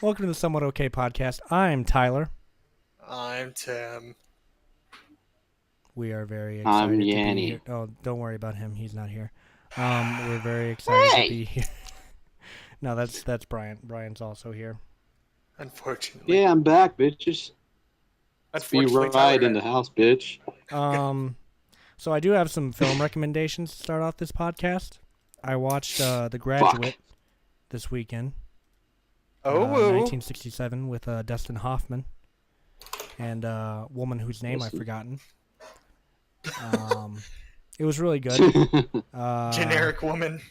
Welcome to the Somewhat Okay podcast. I'm Tyler. I'm Tim. We are very I'm excited to be Yanni. here. Oh, don't worry about him. He's not here. We're very excited to be here. No, that's Brian. Brian's also here. Unfortunately. Yeah, I'm back, bitches. Be Unfortunately, right in the house, bitch. So I do have some film recommendations to start off this podcast. I watched The Graduate this weekend. 1967 with Dustin Hoffman and a woman whose name I've forgotten. It was really good. Generic woman.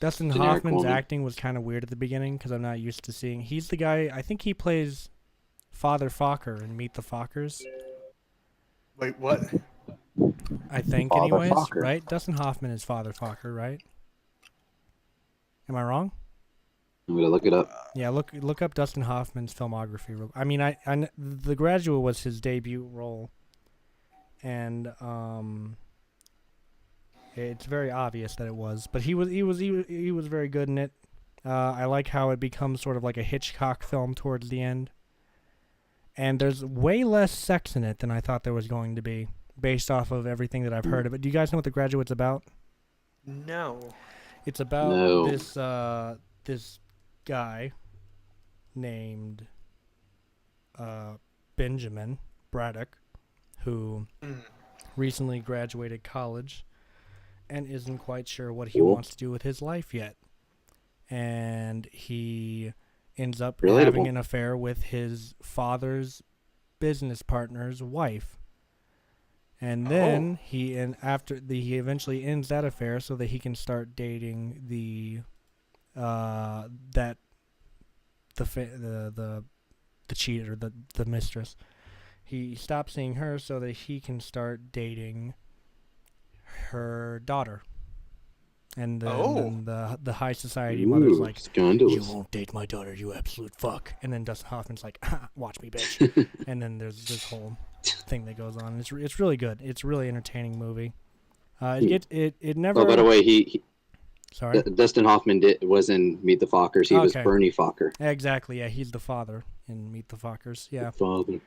Dustin Hoffman's acting was kind of weird at the beginning because I'm not used to seeing. He's the guy. I think he plays Father Fokker in Meet the Fockers. Wait, what? I think, Father anyways, Fokker. right? Dustin Hoffman is Father Fokker, right? Am I wrong? I'm gonna look it up. Yeah, look up Dustin Hoffman's filmography. I mean, The Graduate was his debut role, and it's very obvious that it was. But he was very good in it. I like how it becomes sort of like a Hitchcock film towards the end, and there's way less sex in it than I thought there was going to be, based off of everything that I've heard of it. Do you guys know what The Graduate's about? No. It's about this guy named Benjamin Braddock, who recently graduated college and isn't quite sure what he wants to do with his life yet. And he ends up having an affair with his father's business partner's wife. And then he eventually ends that affair so that he can start dating the cheater, the mistress. He stops seeing her so that he can start dating her daughter. And then the high society mother's like, scandalous. "You won't date my daughter, you absolute fuck." And then Dustin Hoffman's like, "Watch me, bitch." And then there's this whole thing that goes on. It's really good. It's a really entertaining movie. It never. Oh, by the way, he Sorry. Dustin Hoffman was in Meet the Fockers. He was Bernie Fokker. Exactly. Yeah, he's the father in Meet the Fockers. Yeah. The father.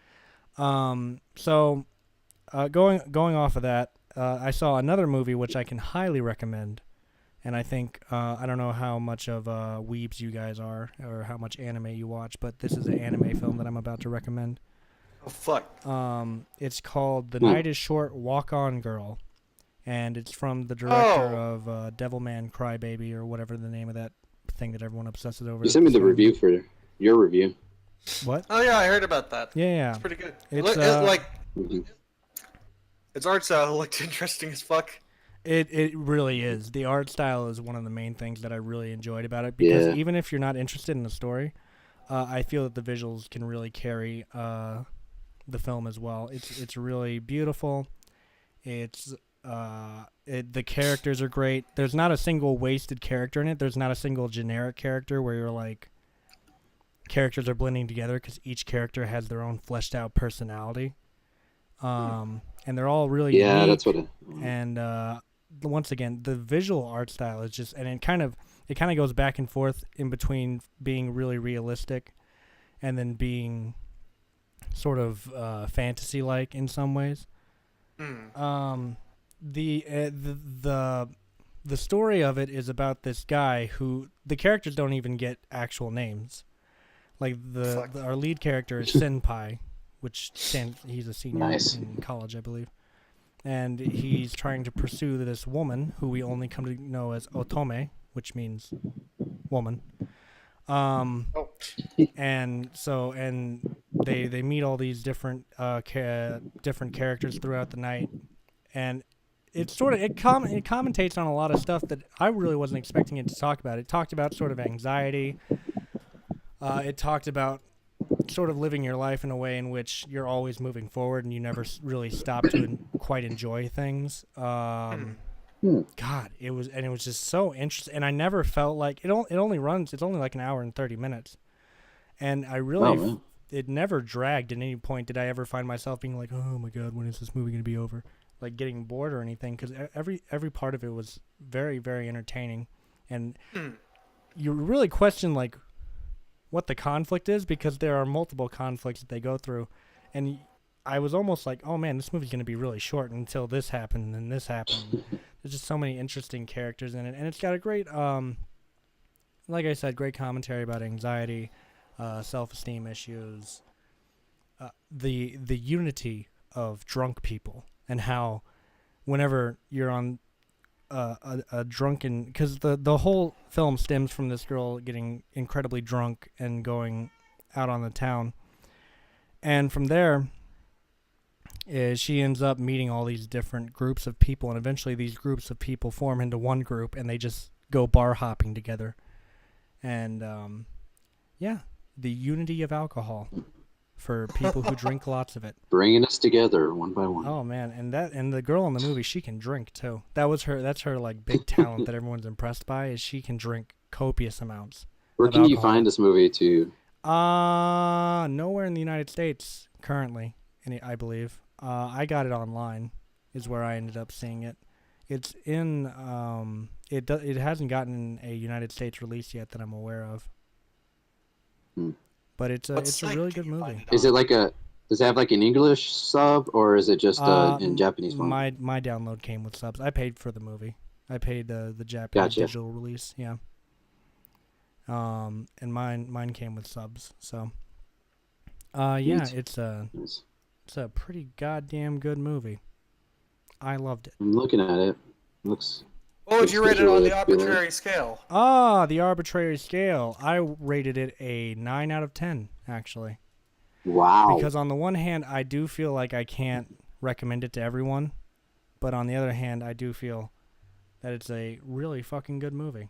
So, going off of that, I saw another movie which I can highly recommend, and I think I don't know how much of weebs you guys are or how much anime you watch, but this is an anime film that I'm about to recommend. Oh, fuck. It's called The Night is Short, Walk On Girl, and it's from the director of Devilman Crybaby, or whatever the name of that thing that everyone obsesses over. You sent me the review for your review. What? Oh, yeah, I heard about that. Yeah. It's pretty good. It's its art style looked interesting as fuck. It really is. The art style is one of the main things that I really enjoyed about it, because even if you're not interested in the story, I feel that the visuals can really carry the film as well. It's really beautiful. It's the characters are great. There's not a single wasted character in it. There's not a single generic character where you're like, characters are blending together, because each character has their own fleshed out personality. And they're all really unique. That's what. And once again, the visual art style is just, and it kind of goes back and forth in between being really realistic and then being sort of fantasy-like in some ways. The story of it is about this guy who the characters don't even get actual names. Like our lead character is Senpai, which he's a senior in college, I believe, and he's trying to pursue this woman who we only come to know as Otome, which means woman. And they meet all these different characters throughout the night, and it commentates on a lot of stuff that I really wasn't expecting it to talk about. It talked about sort of anxiety. It talked about sort of living your life in a way in which you're always moving forward and you never really stop to quite enjoy things. God, it was just so interesting, and I never felt like it's only like an hour and 30 minutes, and I really it never dragged. At any point did I ever find myself being like, oh my God, when is this movie gonna be over, like getting bored or anything, because every part of it was very, very entertaining, and you really question, like, what the conflict is, because there are multiple conflicts that they go through, and I was almost like, oh man, this movie's gonna be really short until this happened and then this happened. There's just so many interesting characters in it, and it's got a great, like I said, great commentary about anxiety, self-esteem issues, the unity of drunk people, and how whenever you're on a drunken, because the whole film stems from this girl getting incredibly drunk and going out on the town, and from there she ends up meeting all these different groups of people, and eventually these groups of people form into one group, and they just go bar hopping together, and yeah, the unity of alcohol for people who drink lots of it. Bringing us together one by one. Oh man, and the girl in the movie, she can drink too. That's her like big talent that everyone's impressed by, is she can drink copious amounts. Where can you alcohol. find this movie to? Nowhere in the United States currently, I believe. I got it online, is where I ended up seeing it. It's in it hasn't gotten a United States release yet that I'm aware of. But it's a really good movie. Is it like does it have like an English sub, or is it just in Japanese form? My download came with subs. I paid for the movie. I paid the Japanese digital release. Yeah. And mine came with subs. So. Yeah, it's a pretty goddamn good movie. I loved it. I'm looking at it. Looks. What would you rate it on the arbitrary scale? The arbitrary scale. I rated it a 9 out of 10, actually. Wow. Because on the one hand, I do feel like I can't recommend it to everyone, but on the other hand, I do feel that it's a really fucking good movie.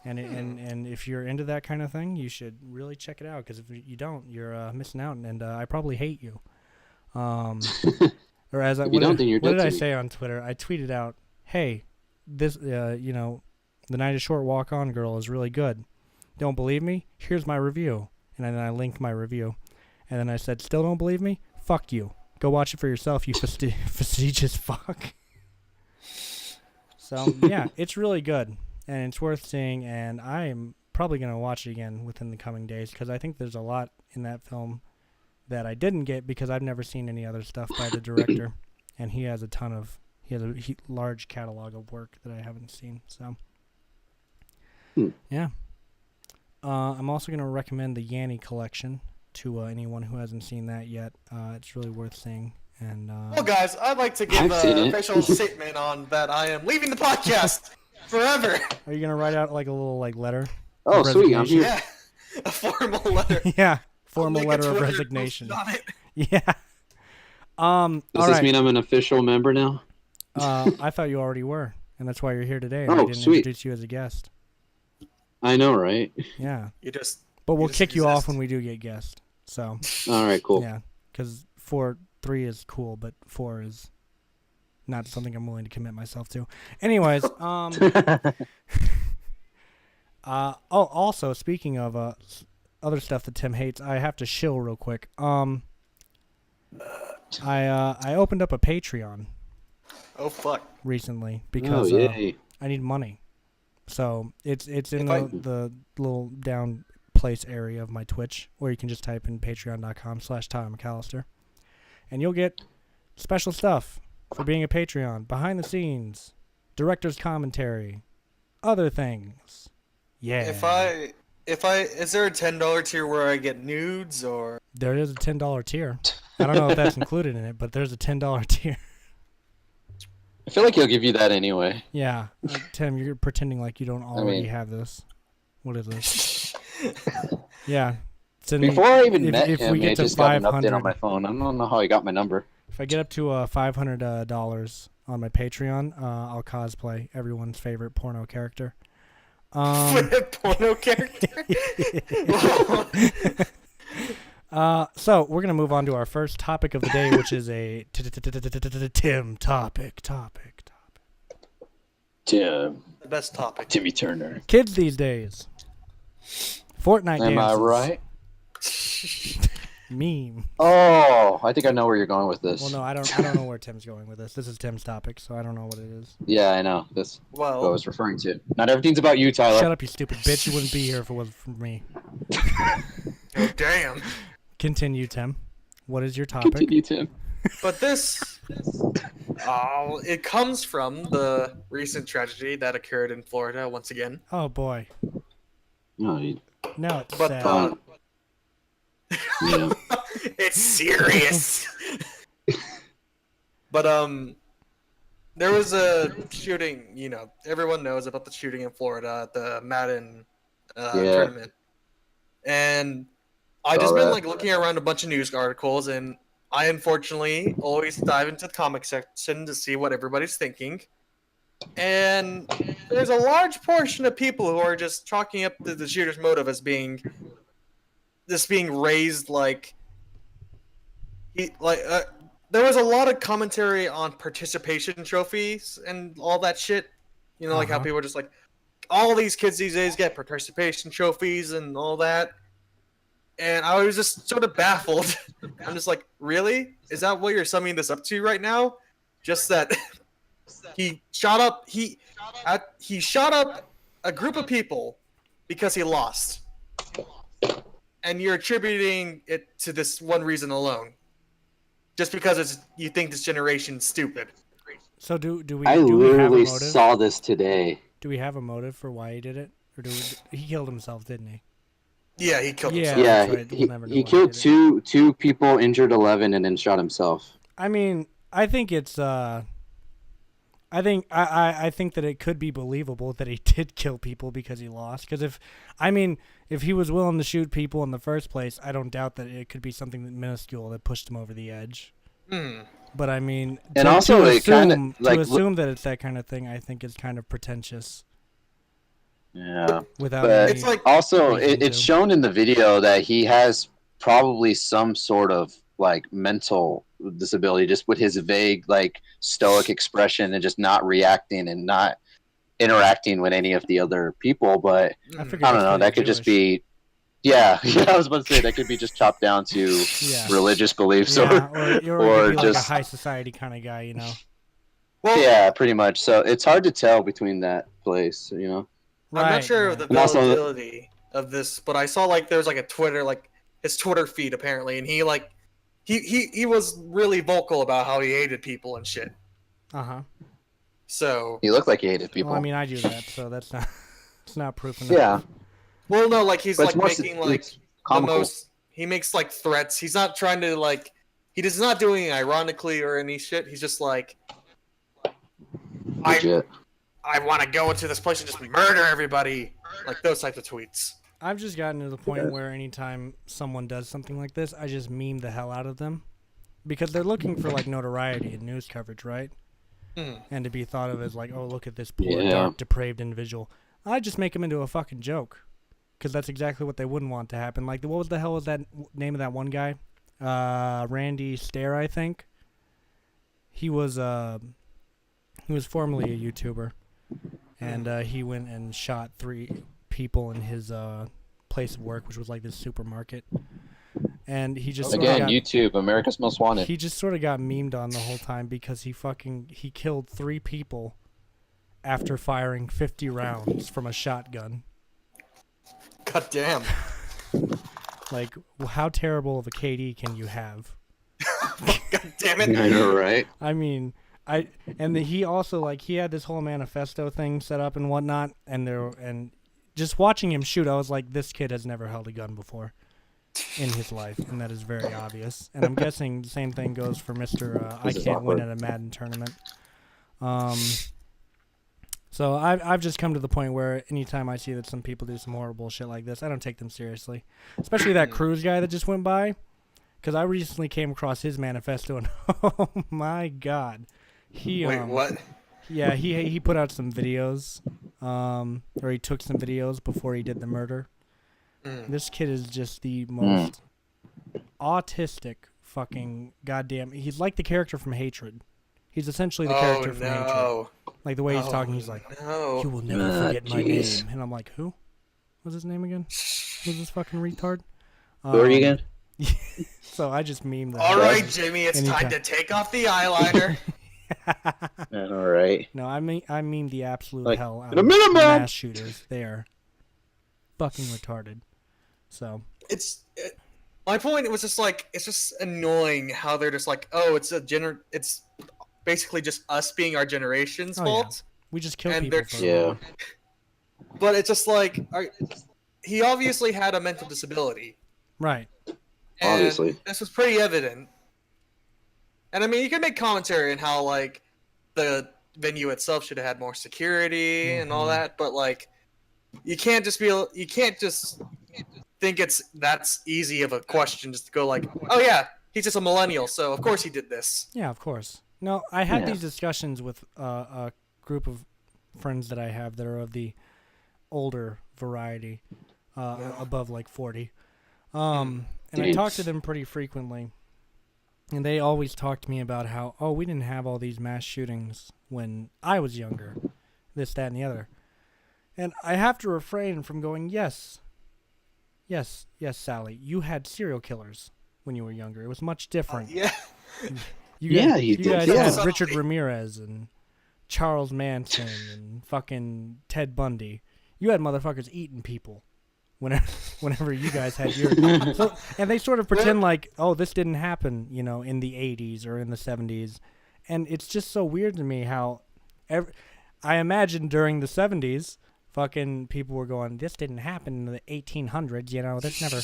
And if you're into that kind of thing, you should really check it out, because if you don't, you're missing out, and I probably hate you. Or as what did I say on Twitter? I tweeted out, "Hey, this the Night is Short, Walk On Girl is really good. Don't believe me? Here's my review." And then I linked my review, and then I said, "Still don't believe me? Fuck you. Go watch it for yourself, you fastidious fuck." So yeah, it's really good. And it's worth seeing, and I'm probably going to watch it again within the coming days, because I think there's a lot in that film that I didn't get because I've never seen any other stuff by the director, and he has a large catalog of work that I haven't seen. So, yeah. I'm also going to recommend the Yanny collection to anyone who hasn't seen that yet. It's really worth seeing. And well, guys, I'd like to give an official statement on that I am leaving the podcast. Forever. Are you gonna write out like a little letter? Oh, sweet! I'm here. Yeah, a formal letter. Yeah, formal letter of resignation. Yeah. Does this mean I'm an official member now? I thought you already were, and that's why you're here today. And I didn't introduce you as a guest. I know, right? Yeah. But we'll kick you off when we do get guests. So. All right, cool. Yeah, because 3 is cool, but 4 is not something I'm willing to commit myself to. Anyways, also speaking of other stuff that Tim hates, I have to shill real quick. I opened up a Patreon. Oh fuck! Recently, because I need money. So it's in the little down place area of my Twitch, or you can just type in patreon.com/TylerMcAllister, and you'll get special stuff for being a Patreon, behind the scenes, director's commentary, other things. Yeah. Is there a $10 tier where I get nudes, or? There is a $10 tier. I don't know if that's included in it, but there's a $10 tier. I feel like he'll give you that anyway. Yeah. Tim, you're pretending like you don't already have this. What is this? Yeah. Before I even met him, I just got an update on my phone. I don't know how he got my number. If I get up to $500 on my Patreon, I'll cosplay everyone's favorite porno character. Porno character? So we're going to move on to our first topic of the day, which is a Tim topic. Tim. The best topic. Timmy Turner. Kids these days. Fortnite dances. Am I right? Meme. Oh, I think I know where you're going with this. Well, no, I don't know where Tim's going with this. This is Tim's topic, so I don't know what it is. Yeah, I know. That's what I was referring to. Not everything's about you, Tyler. Shut up, you stupid bitch. You wouldn't be here if it wasn't for me. Oh, damn. Continue, Tim. What is your topic? Continue, Tim. But this, it comes from the recent tragedy that occurred in Florida once again. Oh boy. No, it's sad. Yeah. It's serious. But there was a shooting. You know, everyone knows about the shooting in Florida at the Madden tournament, and I just been like looking around a bunch of news articles, and I unfortunately always dive into the comic section to see what everybody's thinking. And there's a large portion of people who are just chalking up the shooter's motive as being raised like there was a lot of commentary on participation trophies and all that shit. You know, like how people are just like, all these kids these days get participation trophies and all that. And I was just sort of baffled. I'm just like, really? Is that what you're summing this up to right now? Just that he shot up a group of people because he lost. And you're attributing it to this one reason alone. Just because you think this generation's stupid. So do we? I do literally we have a motive? saw this today. Do we have a motive for why he did it, or he killed himself, didn't he? Yeah, he killed himself. Yeah, right. he killed two people, injured 11, and then shot himself. I mean, I think it's I think that it could be believable that he did kill people because he lost. Because if he was willing to shoot people in the first place, I don't doubt that it could be something minuscule that pushed him over the edge. But I mean, to assume that it's that kind of thing, I think is kind of pretentious. Yeah, but it's like also it's shown in the video that he has probably some sort of like mental disability, just with his vague like stoic expression and just not reacting and not interacting with any of the other people. But I don't know, that could just be I was about to say that could be just chopped down to religious beliefs or just like a high society kind of guy, you know. Well, yeah, pretty much. So it's hard to tell between that place, you know. I'm not sure of the validity of this, but I saw like there was like a Twitter, like his Twitter feed apparently, and he like he was really vocal about how he hated people and shit. So he looked like he hated people. Well, I mean, I do that, so that's not it's not proof enough. Yeah. Well, no, like he's like making like comical. the most. He makes like threats. He's not trying to like. He's not doing it ironically or any shit. He's just like, I want to go into this place and just murder everybody. Like those types of tweets. I've just gotten to the point where anytime someone does something like this, I just meme the hell out of them. Because they're looking for like notoriety and news coverage, right? And to be thought of as like, oh, look at this poor, dark, depraved individual. I just make him into a fucking joke. Because that's exactly what they wouldn't want to happen. Like, what was the hell was that name of that one guy? Randy Stair, I think. He was formerly a YouTuber. And he went and shot 3 people in his place of work, which was like this supermarket. And he just YouTube, America's Most Wanted. He just sort of got memed on the whole time because he killed 3 people after firing 50 rounds from a shotgun. God damn. Like, how terrible of a KD can you have? God damn it. I know, right? I mean, he also, like, he had this whole manifesto thing set up and whatnot, and just watching him shoot, I was like, this kid has never held a gun before in his life, and that is very obvious. And I'm guessing the same thing goes for Mr. I Can't Win at a Madden tournament. So I've just come to the point where anytime I see that some people do some horrible shit like this, I don't take them seriously. Especially that Cruz guy that just went by. Because I recently came across his manifesto, and oh my god. Wait, what? Yeah, he put out some videos, or he took some videos before he did the murder. This kid is just the most autistic fucking goddamn... He's like the character from Hatred. He's essentially the character from Hatred. Like, the way he's talking, he's like, you will never forget my name. And I'm like, who? What's his name again? Who's this fucking retard? Who are you again? So I just meme the. All right, Jimmy, it's time Anytime. to take off the eyeliner. All right. No, I mean the absolute Like, hell out in a of minute, man! mass shooters. They are fucking retarded. So My point was just like, it's just annoying how they're just like, oh, it's basically just us being our generation's fault. We just kill And people. they're But it's just like, he obviously had a mental disability. Right. And Obviously. this was pretty evident. And I mean, you can make commentary on how, like, the venue itself should have had more security and all that, but, like, you can't just think that's easy of a question just to go like, oh yeah, he's just a millennial, so of course he did this. Yeah, of course. No, I had these discussions with a group of friends that I have that are of the older variety, above like 40. And I talk to them pretty frequently. And they always talk to me about how, oh, we didn't have all these mass shootings when I was younger. This, that, and the other. And I have to refrain from going, yes, Sally, you had serial killers when you were younger. It was much different. You guys had Richard Ramirez and Charles Manson and fucking Ted Bundy. You had motherfuckers eating people whenever you guys had your... and they sort of pretend like, oh, this didn't happen, in the 80s or in the 70s. And it's just so weird to me how... I imagine during the 70s, fucking people were going, this didn't happen in the 1800s, that's never...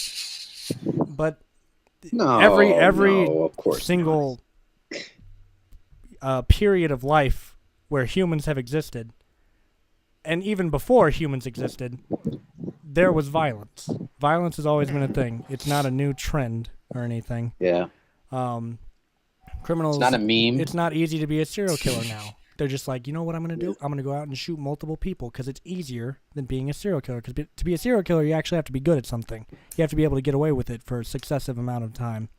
But every of course single period of life where humans have existed, and even before humans existed, there was violence. Violence has always been a thing. It's not a new trend or anything. Yeah. Criminals... It's not a meme. It's not easy to be a serial killer now. They're just like, you know what I'm going to do? I'm going to go out and shoot multiple people because it's easier than being a serial killer. Because to be a serial killer, you actually have to be good at something. You have to be able to get away with it for a successive amount of time.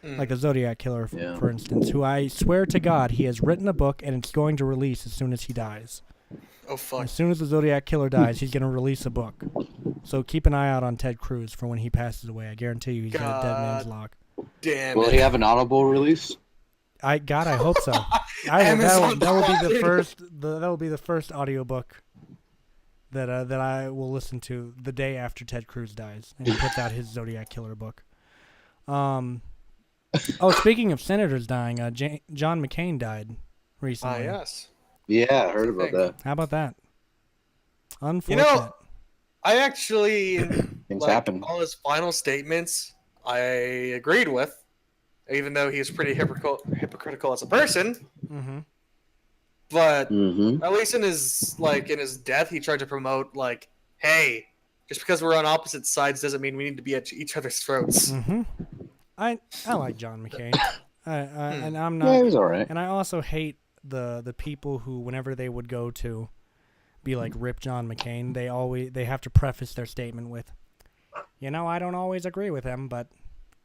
Like the Zodiac Killer, for instance, who I swear to God, he has written a book and it's going to release as soon as he dies. Oh, fuck. As soon as the Zodiac Killer dies, he's going to release a book. So keep an eye out on Ted Cruz for when he passes away. I guarantee you he's got a dead man's lock. Damn. Will he have an audible release? I hope so. That will be the first audiobook that I will listen to the day after Ted Cruz dies and he puts out his Zodiac Killer book. Speaking of senators dying, John McCain died recently. Yes. Yeah, I heard about that. How about that? Unfortunate. I actually Things happen. All his final statements I agreed with, even though he was pretty hypocritical as a person. Mm-hmm. But at least in his death, he tried to promote like, hey, just because we're on opposite sides doesn't mean we need to be at each other's throats. Mm-hmm. I like John McCain. And I'm not. Yeah, he was all right. And I also hate the people who, whenever they would go to be like rip John McCain, they have to preface their statement with, I don't always agree with him, but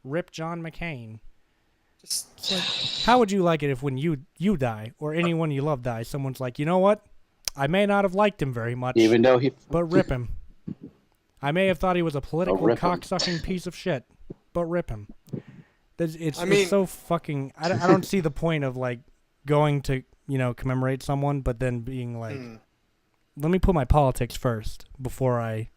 rip John McCain. It's like, how would you like it if when you die or anyone you love dies, someone's like, you know what? I may not have liked him very much, even though but rip him. I may have thought he was a political cocksucking piece of shit, but rip him. It's so fucking... I don't see the point of, like, going to, commemorate someone, but then being like, let me put my politics first before I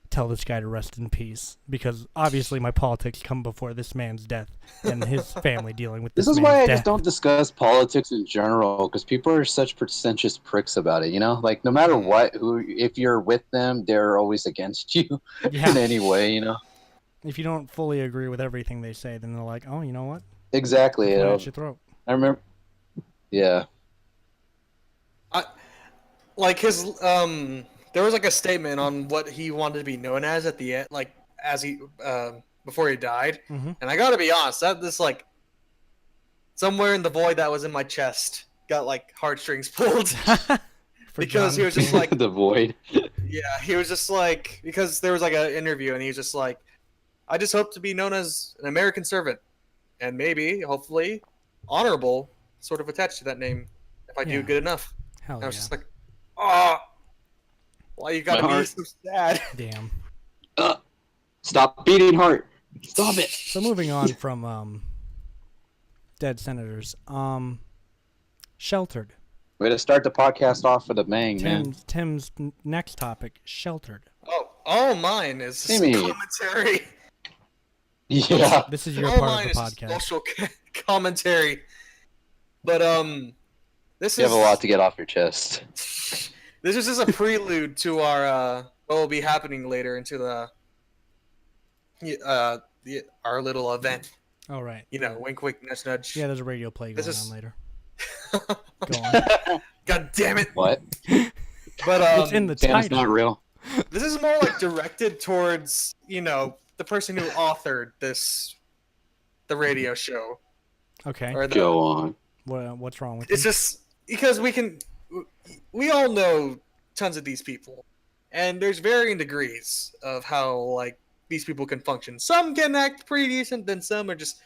tell this guy to rest in peace. Because, obviously, my politics come before this man's death and his family dealing with this man's death. This is why I just don't discuss politics in general, because people are such pretentious pricks about it, Like, no matter what, if you're with them, they're always against you in any way, If you don't fully agree with everything they say, then they're like, oh, you know what? Exactly. At your throat. I remember. Yeah. Like his there was like a statement on what he wanted to be known as at the end, like as he before he died, and I gotta be honest, that this like somewhere in the void that was in my chest got like heartstrings pulled because he was just like the void. Yeah, he was just like, because there was like an interview and he was just like, I just hope to be known as an American servant, and maybe, hopefully, honorable, sort of attached to that name if I do good enough. Hell and I was just like, oh, why you gotta be so sad? Damn. Stop beating heart. Stop it. So moving on from dead senators, sheltered. Way to start the podcast off with a bang, man. Tim's next topic, sheltered. Oh, all mine is just commentary. Yeah. This is your all part mine of the is podcast. Social commentary. But this You have a lot to get off your chest. This is just a prelude to our what will be happening later into our little event. Oh, right. You know, wink, wink, nudge, nudge. Yeah, there's a radio play going on later. Go on. God damn it! What? But it's in the title. It's not real. This is more like directed towards the person who authored the radio show. Okay. Or Go on. What's wrong with It's just because we all know tons of these people, and there's varying degrees of how like these people can function. Some can act pretty decent, then some are just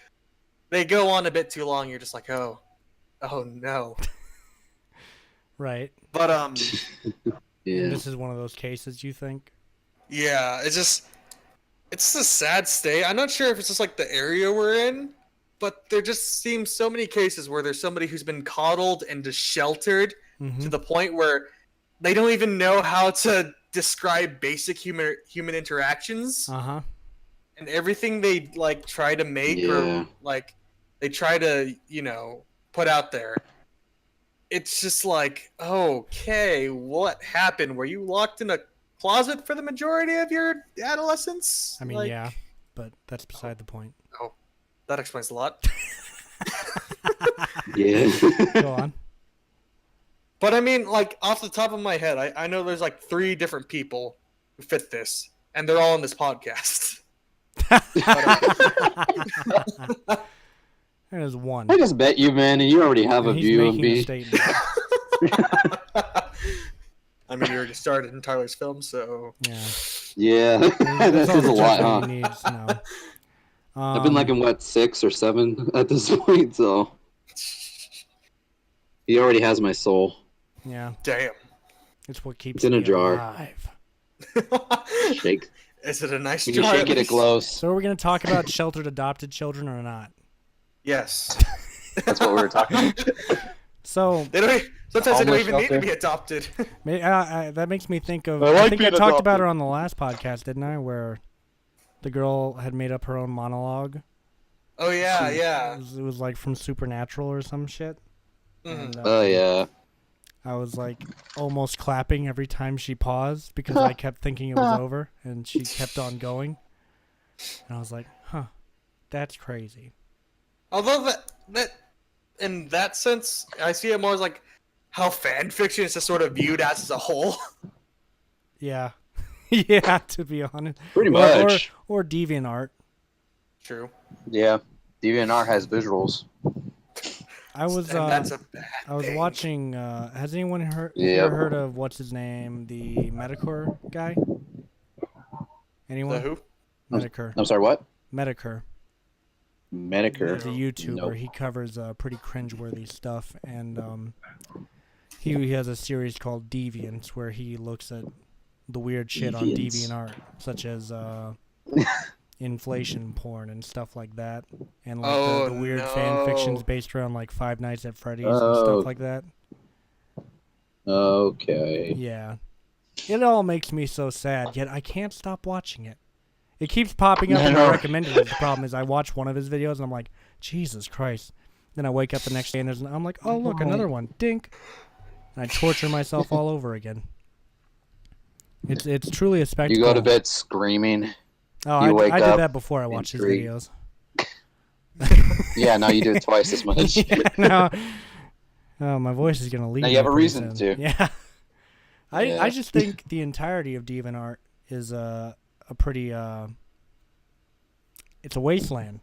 they go on a bit too long. You're just like, oh no. Right. But Yeah. This is one of those cases, you think? yeah, it's a sad state. I'm not sure if it's just like the area we're in, but there just seems so many cases where there's somebody who's been coddled and just sheltered to the point where they don't even know how to describe basic human interactions. Uh-huh. And everything they like try to make or like they try to, put out there. It's just like, okay, what happened? Were you locked in a closet for the majority of your adolescence? I mean, yeah, but that's beside the point. Oh, that explains a lot. Yeah. Go on. But I mean, like, off the top of my head, I know there's like 3 different people who fit this, and they're all on this podcast. There's one. I just bet you, man, and you already have a view of me. I mean, you already started in Tyler's film, so... Yeah. This is a lot, huh? Needs to know. I've been like in, 6 or 7 at this point, so... He already has my soul. Yeah. Damn. It's what keeps it's in a me jar. alive. Shake. Is it a nice When jar? you shake it, it glows. So are we going to talk about sheltered adopted children or not? Yes. That's what we were talking about. So sometimes they don't even need to be adopted. That makes me think of. I think I talked about her on the last podcast, didn't I? Where the girl had made up her own monologue. Oh yeah, yeah. It was like from Supernatural or some shit. Mm-hmm. Oh yeah. I was like almost clapping every time she paused because I kept thinking it was over, and she kept on going. And I was like, "Huh, that's crazy." Although that in that sense, I see it more as like how fan fiction is just sort of viewed as a whole. Yeah, yeah. To be honest, Pretty much. Or DeviantArt. True. Yeah, DeviantArt has visuals. I was that's a bad thing. watching. Has anyone ever heard of what's his name, the Medicare guy? Anyone? The who? Medicare. I'm sorry, what? Medicare. Medicare. He's a YouTuber. Nope. He covers pretty cringeworthy stuff, and he has a series called Deviants where he looks at the weird shit on DeviantArt, such as inflation porn and stuff like that, and like the weird fan fictions based around like Five Nights at Freddy's and stuff like that. Okay. Yeah. It all makes me so sad, yet I can't stop watching it. It keeps popping up in my recommended. The problem is I watch one of his videos and I'm like, Jesus Christ. Then I wake up the next day and I'm like, oh look, another one. Dink. And I torture myself all over again. It's truly a spectacle. You go to bed screaming. Oh, I did that before I watched his videos. Yeah, now you do it twice as much. Yeah, no. My voice is gonna leave. Now you have a reason to. Yeah. I just think the entirety of DeviantArt is a pretty it's a wasteland.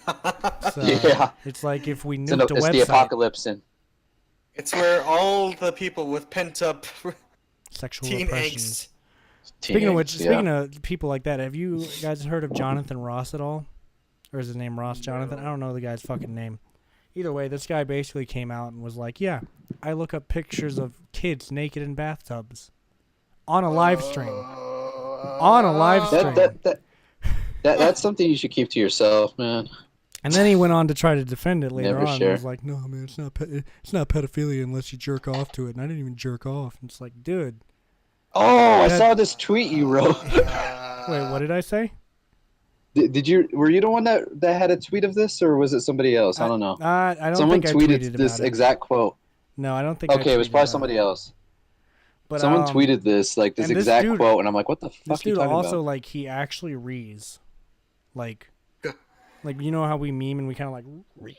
So, yeah. It's like if we nuked a website. It's the apocalypse, and it's where all the people with pent up sexual teen repressions. angst. Speaking of which, speaking of people like that, have you guys heard of Jonathan Ross at all? Or is his name Ross Jonathan? I don't know the guy's fucking name. Either way, this guy basically came out and was like, yeah, I look up pictures of kids naked in bathtubs on a live stream. On a live stream. That's something you should keep to yourself, man. And then he went on to try to defend it later Never on. share. And was like, "No, man, it's not pedophilia unless you jerk off to it." And I didn't even jerk off. And it's like, dude. Oh, I saw this tweet you wrote. Wait, what did I say? Did you? Were you the one that had a tweet of this, or was it somebody else? I don't know. I don't Someone think I tweeted tweeted this about it. exact quote. No, I don't think. Okay, it was probably somebody else. But someone tweeted this exact dude, quote, and I'm like, what the fuck this are you dude talking also about? like he actually reads, like you know how we meme and we kind of like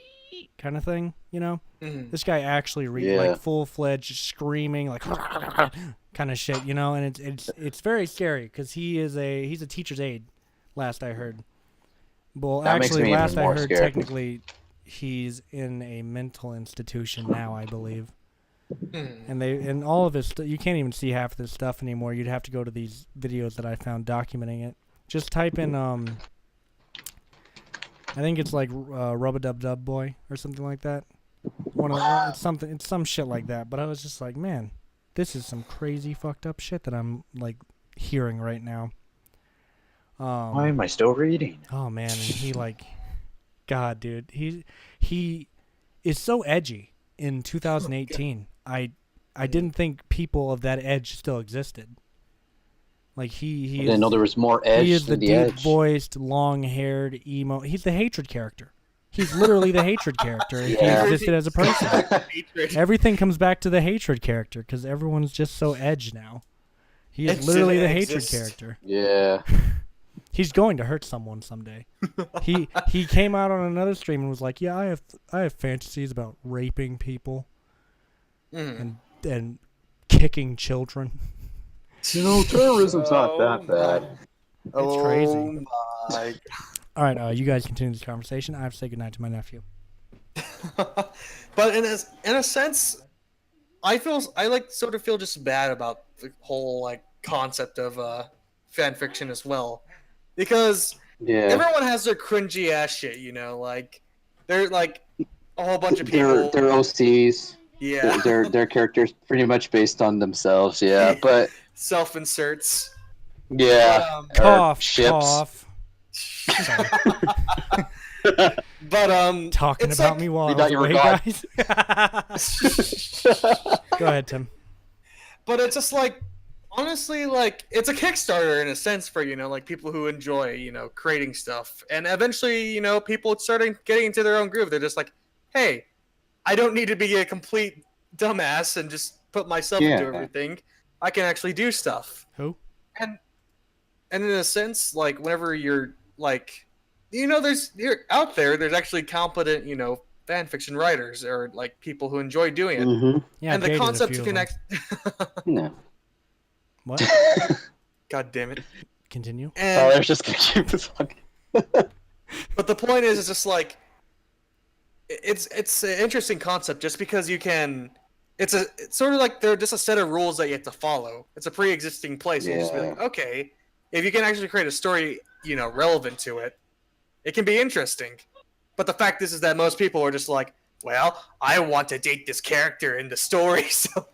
kind of thing, you know? Mm-hmm. This guy actually reads like full-fledged screaming like kind of shit, you know? And it's very scary because he's a teacher's aide, last I heard. Well, that actually, last I heard, scared. technically, he's in a mental institution now, I believe. And all of his you can't even see half of this stuff anymore. You'd have to go to these videos that I found documenting it. Just type in I think it's like Rub-a-Dub-Dub Boy or something like that. It's some shit like that. But I was just like, man, this is some crazy fucked up shit that I'm like hearing right now. Why am I still reading? Oh man, and he like, God, dude, he is so edgy in 2018. I didn't think people of that edge still existed. Like I didn't know there was more edge. He is the deep voiced, long-haired emo. He's the hatred character. He's literally the hatred character. If he existed as a person, everything comes back to the hatred character because everyone's just so edge now. He is literally the hatred character. Yeah. He's going to hurt someone someday. He came out on another stream and was like, "Yeah, I have fantasies about raping people and kicking children." You know, terrorism's not that bad. It's crazy. My. All right, you guys continue this conversation. I have to say goodnight to my nephew. But in a sense, I sort of feel just bad about the whole like concept of fan fiction as well, because everyone has their cringy ass shit, you know, like they're like a whole bunch of people. They're OCs. Yeah. Their characters pretty much based on themselves. Yeah, but self-inserts. Yeah. Cough. But talking about like, me while I was away, guys. Go ahead, Tim. But it's just like, honestly, like it's a Kickstarter in a sense for, you know, like people who enjoy, you know, creating stuff, and eventually, you know, people starting getting into their own groove. They're just like, hey, I don't need to be a complete dumbass and just put myself into everything. I can actually do stuff. Who? And in a sense, like whenever you're like, you know, you're out there, there's actually competent, you know, fan fiction writers or like people who enjoy doing it. Mm-hmm. Yeah, and the concept to connect. No. What? God damn it. Continue. And, there's just gonna keep this fucking. But the point is, it's just like it's an interesting concept just because you can. It's sort of like they're just a set of rules that you have to follow. It's a pre-existing place. You just be like, okay, if you can actually create a story, you know, relevant to it, it can be interesting. But the fact is that most people are just like, well, I want to date this character in the story, so.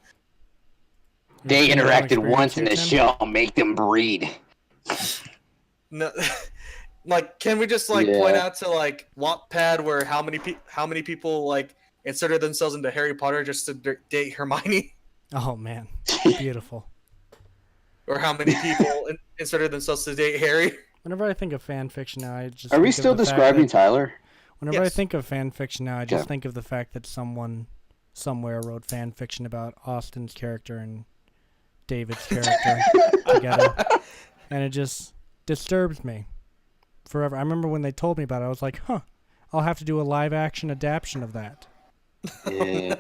They interacted once in the show. Make them breed. No, like, can we just like point out to like Wattpad where how many people like inserted themselves into Harry Potter just to date Hermione? Oh man, beautiful. Or how many people inserted themselves to date Harry? Whenever I think of fan fiction now, I just are we still describing Tyler? Whenever I think of fan fiction now, I just think of the fact that someone somewhere wrote fan fiction about Austin's character and David's character together, and it just disturbs me forever. I remember when they told me about it, I was like, huh, I'll have to do a live action adaptation of that. Yeah.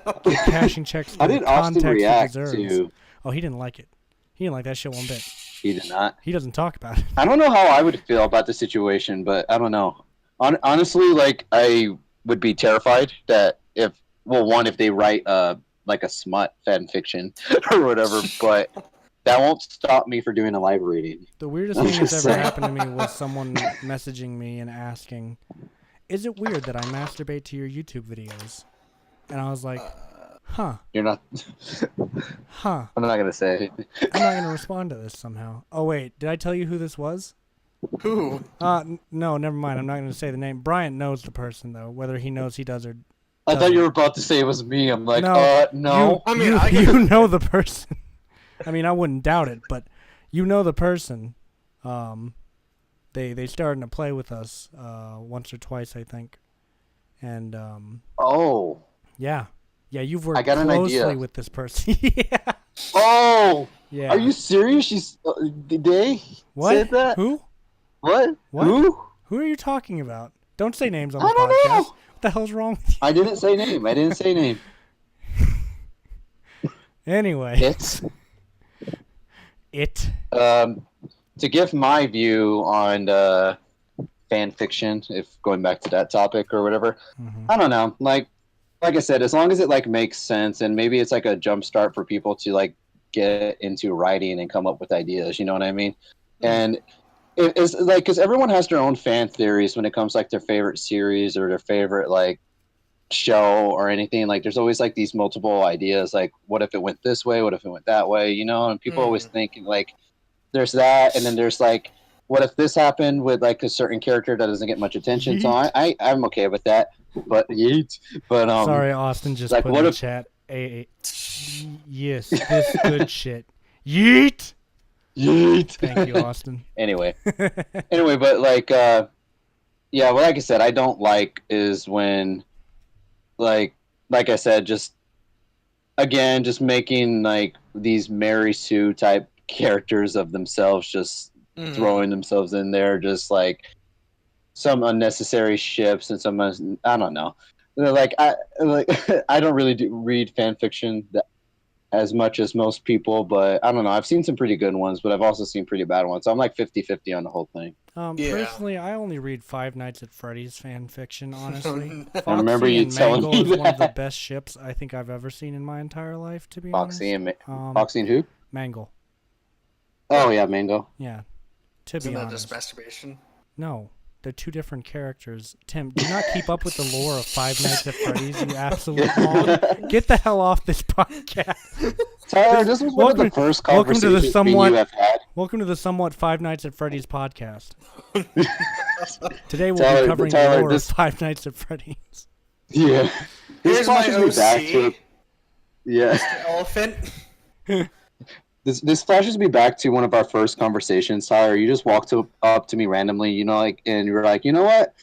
Cashing checks. How did Austin react to? Oh, he didn't like it. He didn't like that shit one bit. He did not. He doesn't talk about it. I don't know how I would feel about the situation, but I don't know. Honestly, like I would be terrified that if they write like a smut fan fiction or whatever, but that won't stop me for doing a live reading. The weirdest thing that's ever happened to me was someone messaging me and asking, "Is it weird that I masturbate to your YouTube videos?" And I was like, huh. You're not. Huh. I'm not gonna say. I'm not gonna respond to this somehow. Oh wait, did I tell you who this was? Who? No, never mind. I'm not going to say the name. Bryant knows the person though, whether he knows he does or. I thought you were about to say it was me. I'm like, no. You know the person. I mean, I wouldn't doubt it, but you know the person. They started to play with us once or twice, I think, and yeah, you've worked closely with this person. Yeah. Oh. Yeah. Are you serious? She's they said that? Who? What? Who are you talking about? Don't say names on the podcast. Know. What the hell's wrong with you? I didn't say name. Anyway. It. To give my view on fan fiction, if going back to that topic or whatever, I don't know. Like I said, as long as it like makes sense and maybe it's like a jump start for people to like get into writing and come up with ideas. You know what I mean? And it's like because everyone has their own fan theories when it comes like their favorite series or their favorite like show or anything. Like there's always like these multiple ideas. Like what if it went this way? What if it went that way? You know? And people always think like there's that, and then there's like what if this happened with like a certain character that doesn't get much attention? So I'm okay with that. But sorry, Austin just like, put in the chat. Yes, this good shit. Yeet. Thank you, Austin. Anyway, but like, yeah, well, like I said, I don't like is when, like I said, just making like these Mary Sue type characters of themselves, just throwing themselves in there, just like some unnecessary ships and some I don't know. Like I don't really read fan fiction as much as most people, but I don't know. I've seen some pretty good ones, but I've also seen pretty bad ones. So I'm like 50-50 on the whole thing. Personally, I only read Five Nights at Freddy's fan fiction, honestly. I remember you telling me is one of the best ships I think I've ever seen in my entire life, to be honest. Foxy and who? Mangle. Oh, yeah, Mango. Yeah. To be honest. Isn't that just masturbation? No. They're two different characters. Tim, do not keep up with the lore of Five Nights at Freddy's, you absolute moron. Get the hell off this podcast. Tyler, this was one of the first conversations you have had. Welcome to the somewhat Five Nights at Freddy's podcast. Today we'll be covering the lore of Five Nights at Freddy's. Yeah. Here's my OC. Yeah. Mr. Elephant. This flashes me back to one of our first conversations, Tyler. You just walked up to me randomly, you know, like, and you were like, you know what?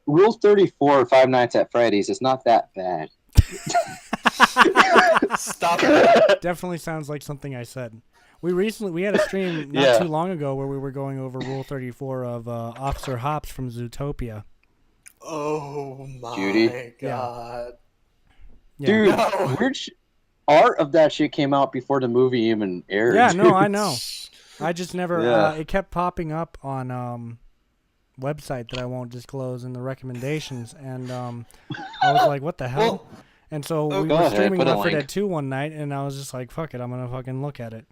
Rule 34 of Five Nights at Freddy's is not that bad. Stop it. Definitely sounds like something I said. We had a stream not too long ago where we were going over Rule 34 of Officer Hops from Zootopia. Oh my Judy? God. Yeah. Dude, no. Art of that shit came out before the movie even aired. Yeah, no, I know. I just never. It kept popping up on website that I won't disclose in the recommendations, and I was like, "What the hell?" And so we were streaming Left 4 Dead 2 one night, and I was just like, "Fuck it, I'm gonna fucking look at it."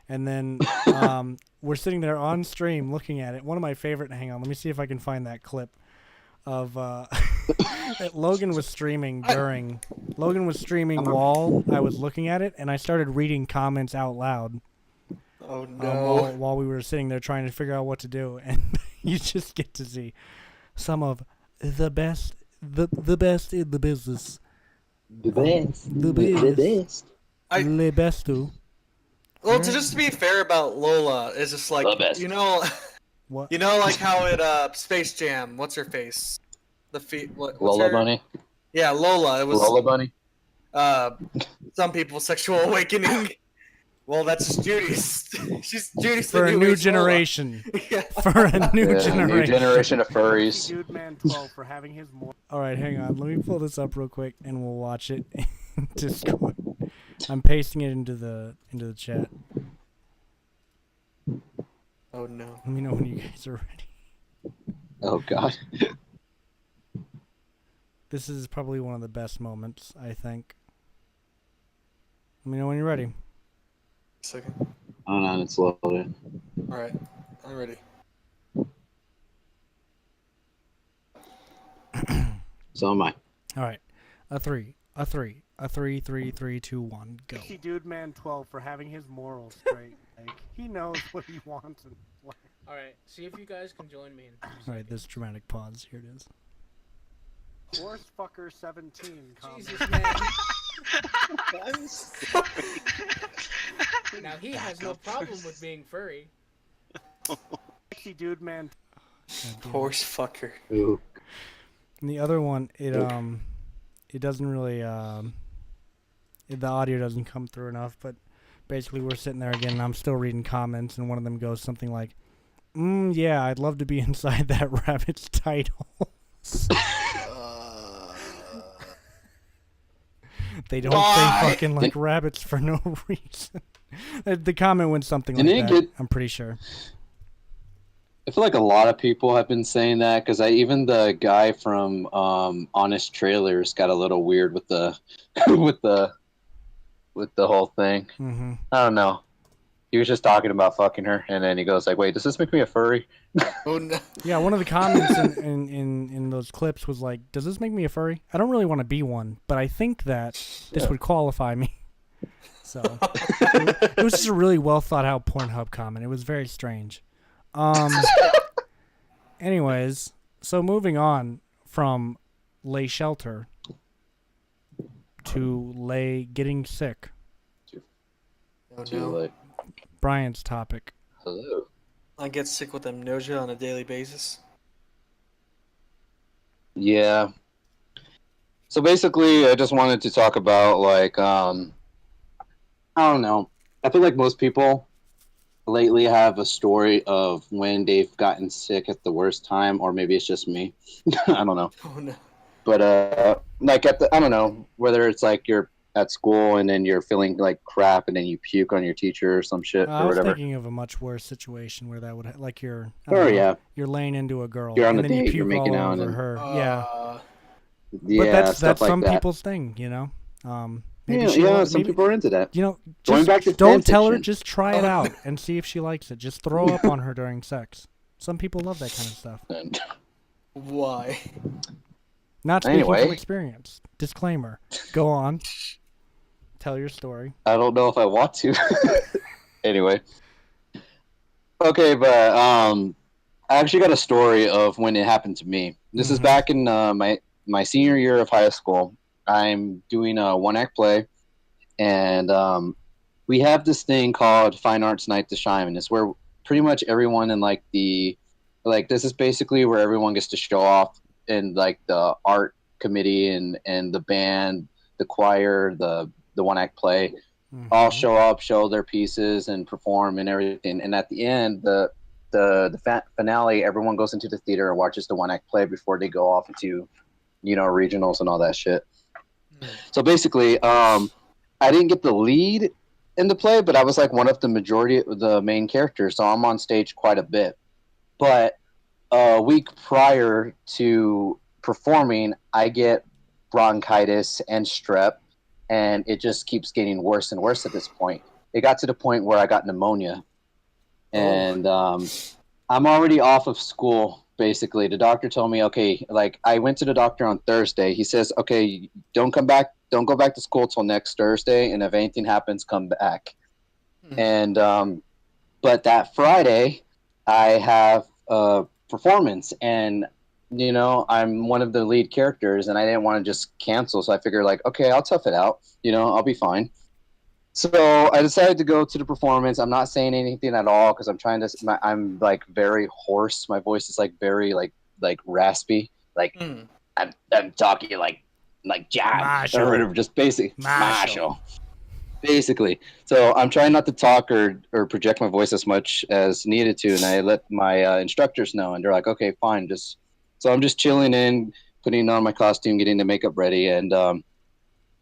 And then we're sitting there on stream looking at it. One of my favorite. Hang on, let me see if I can find that clip of Logan was streaming while I was looking at it, and I started reading comments out loud. Oh no! While we were sitting there trying to figure out what to do, and you just get to see some of the best in the business. The best. Le bestu. Well, to be fair about Lola, is just like, you know, what? You know, like how it Space Jam. What's her face? Lola Bunny. Yeah, Lola. It was Lola Bunny. Some people's sexual awakening. Well, that's just Judy's. Judy's for a new generation. For a new generation. New generation of furries. Dude Man 12 for having his more. All right, hang on. Let me pull this up real quick, and we'll watch it in Discord. I'm pasting it into the chat. Oh no! Let me know when you guys are ready. Oh God. This is probably one of the best moments, I think. Let me know when you're ready. Second. Hold on, it's loaded. All right, I'm ready. So am I. All right, a three, 3, 3, 2, 1, go. Dude Man 12 for having his morals straight. Like, he knows what he wants in life. All right, see if you guys can join me in 2 seconds. All right, this dramatic pause. Here it is. Horse fucker 17 comment. Jesus, man. Now he has no problem with being furry. Sexy dude, man. Horse fucker. Ooh. And the other one, it doesn't really the audio doesn't come through enough, but basically we're sitting there again and I'm still reading comments and one of them goes something like, yeah, I'd love to be inside that rabbit's title. They don't say fucking like rabbits for no reason. The comment went something like that. I'm pretty sure. I feel like a lot of people have been saying that because even the guy from Honest Trailers got a little weird with the with the whole thing. Mm-hmm. I don't know. He was just talking about fucking her, and then he goes like, "Wait, does this make me a furry?" Oh no. Yeah, one of the comments in those clips was like, "Does this make me a furry? I don't really want to be one, but I think that this would qualify me." So it was just a really well thought out Pornhub comment. It was very strange. Anyways, so moving on from lay shelter to lay getting sick. Oh Too no. late. Brian's topic. Hello. I get sick with nausea on a daily basis. Yeah. So basically, I just wanted to talk about like I don't know. I feel like most people lately have a story of when they've gotten sick at the worst time, or maybe it's just me. I don't know. Oh no. But like I don't know, whether it's like you're at school and then you're feeling like crap and then you puke on your teacher or some shit I or was whatever. thinking of a much worse situation where that would like you're Yeah. you're laying into a girl You're on and a then you date, puke you're making all out over and- her. Yeah. But that's stuff like some that. people's thing, you know. Maybe Some maybe, people are into that. you know, Going just back to don't fan tell her. fiction. Just try it out and see if she likes it. Just throw up on her during sex. Some people love that kind of stuff. And Why? Not speaking Anyway. from experience. Disclaimer. Go on. Tell your story. I don't know if I want to. Anyway. Okay, but I actually got a story of when it happened to me. This is back in my senior year of high school. I'm doing a one-act play, and we have this thing called Fine Arts Night to Shine, and it's where pretty much everyone in this is basically where everyone gets to show off in like the art committee and the band, the choir, the one-act play. All show up, show their pieces, and perform and everything. And at the end, the finale, everyone goes into the theater and watches the one-act play before they go off into, regionals and all that shit. So basically, I didn't get the lead in the play, but I was like one of the main characters, so I'm on stage quite a bit. But a week prior to performing, I get bronchitis and strep, and it just keeps getting worse and worse at this point. It got to the point where I got pneumonia, and I'm already off of school. Basically, the doctor told me, okay, like I went to the doctor on Thursday. He says, okay, don't go back to school till next Thursday, and if anything happens, come back. And but that Friday, I have a performance, and I'm one of the lead characters, and I didn't want to just cancel, so I figured like, okay, I'll tough it out. I'll be fine. So I decided to go to the performance. I'm not saying anything at all because I'm like very hoarse. My voice is like very like raspy. Like I'm talking like Jack or whatever, just basic Marshall. Basically. So I'm trying not to talk or project my voice as much as needed to, and I let my instructors know, and they're like, okay, fine. So I'm just chilling in, putting on my costume, getting the makeup ready, and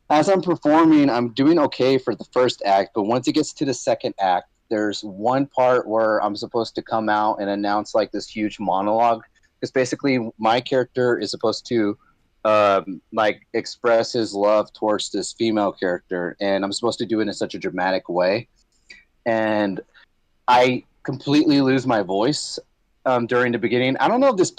as I'm performing, I'm doing okay for the first act, but once it gets to the second act, there's one part where I'm supposed to come out and announce like this huge monologue. Because basically, my character is supposed to like express his love towards this female character, and I'm supposed to do it in such a dramatic way. And I completely lose my voice during the beginning. I don't know if this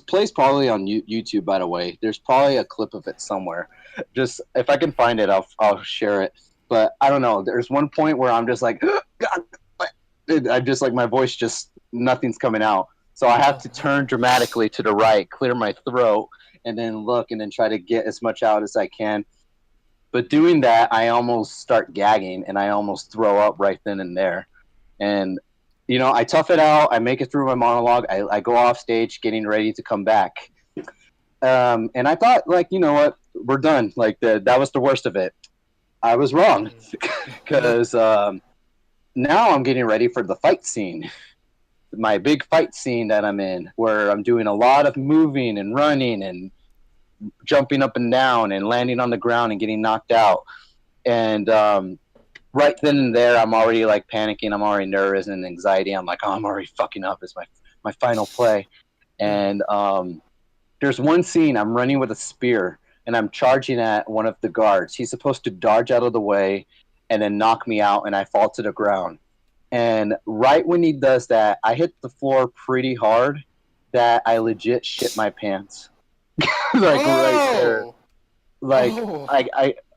play's probably on YouTube, by the way. There's probably a clip of it somewhere. Just if I can find it, I'll share it. But I don't know. There's one point where I'm just like, God, I'm just like, my voice just, nothing's coming out. So I have to turn dramatically to the right, clear my throat, and then look and then try to get as much out as I can. But doing that, I almost start gagging and I almost throw up right then and there. And, you know, I tough it out. I make it through my monologue. I go off stage getting ready to come back. And I thought, like, you know what? We're done. Like, that was the worst of it. I was wrong. Because now I'm getting ready for the fight scene. My big fight scene that I'm in, where I'm doing a lot of moving and running and jumping up and down and landing on the ground and getting knocked out. And right then and there, I'm already like panicking. I'm already nervous and anxiety. I'm like, oh, I'm already fucking up. It's my final play. And there's one scene I'm running with a spear and I'm charging at one of the guards. He's supposed to dodge out of the way and then knock me out, and I fall to the ground. And right when he does that, I hit the floor pretty hard that I legit shit my pants. Like right there. Like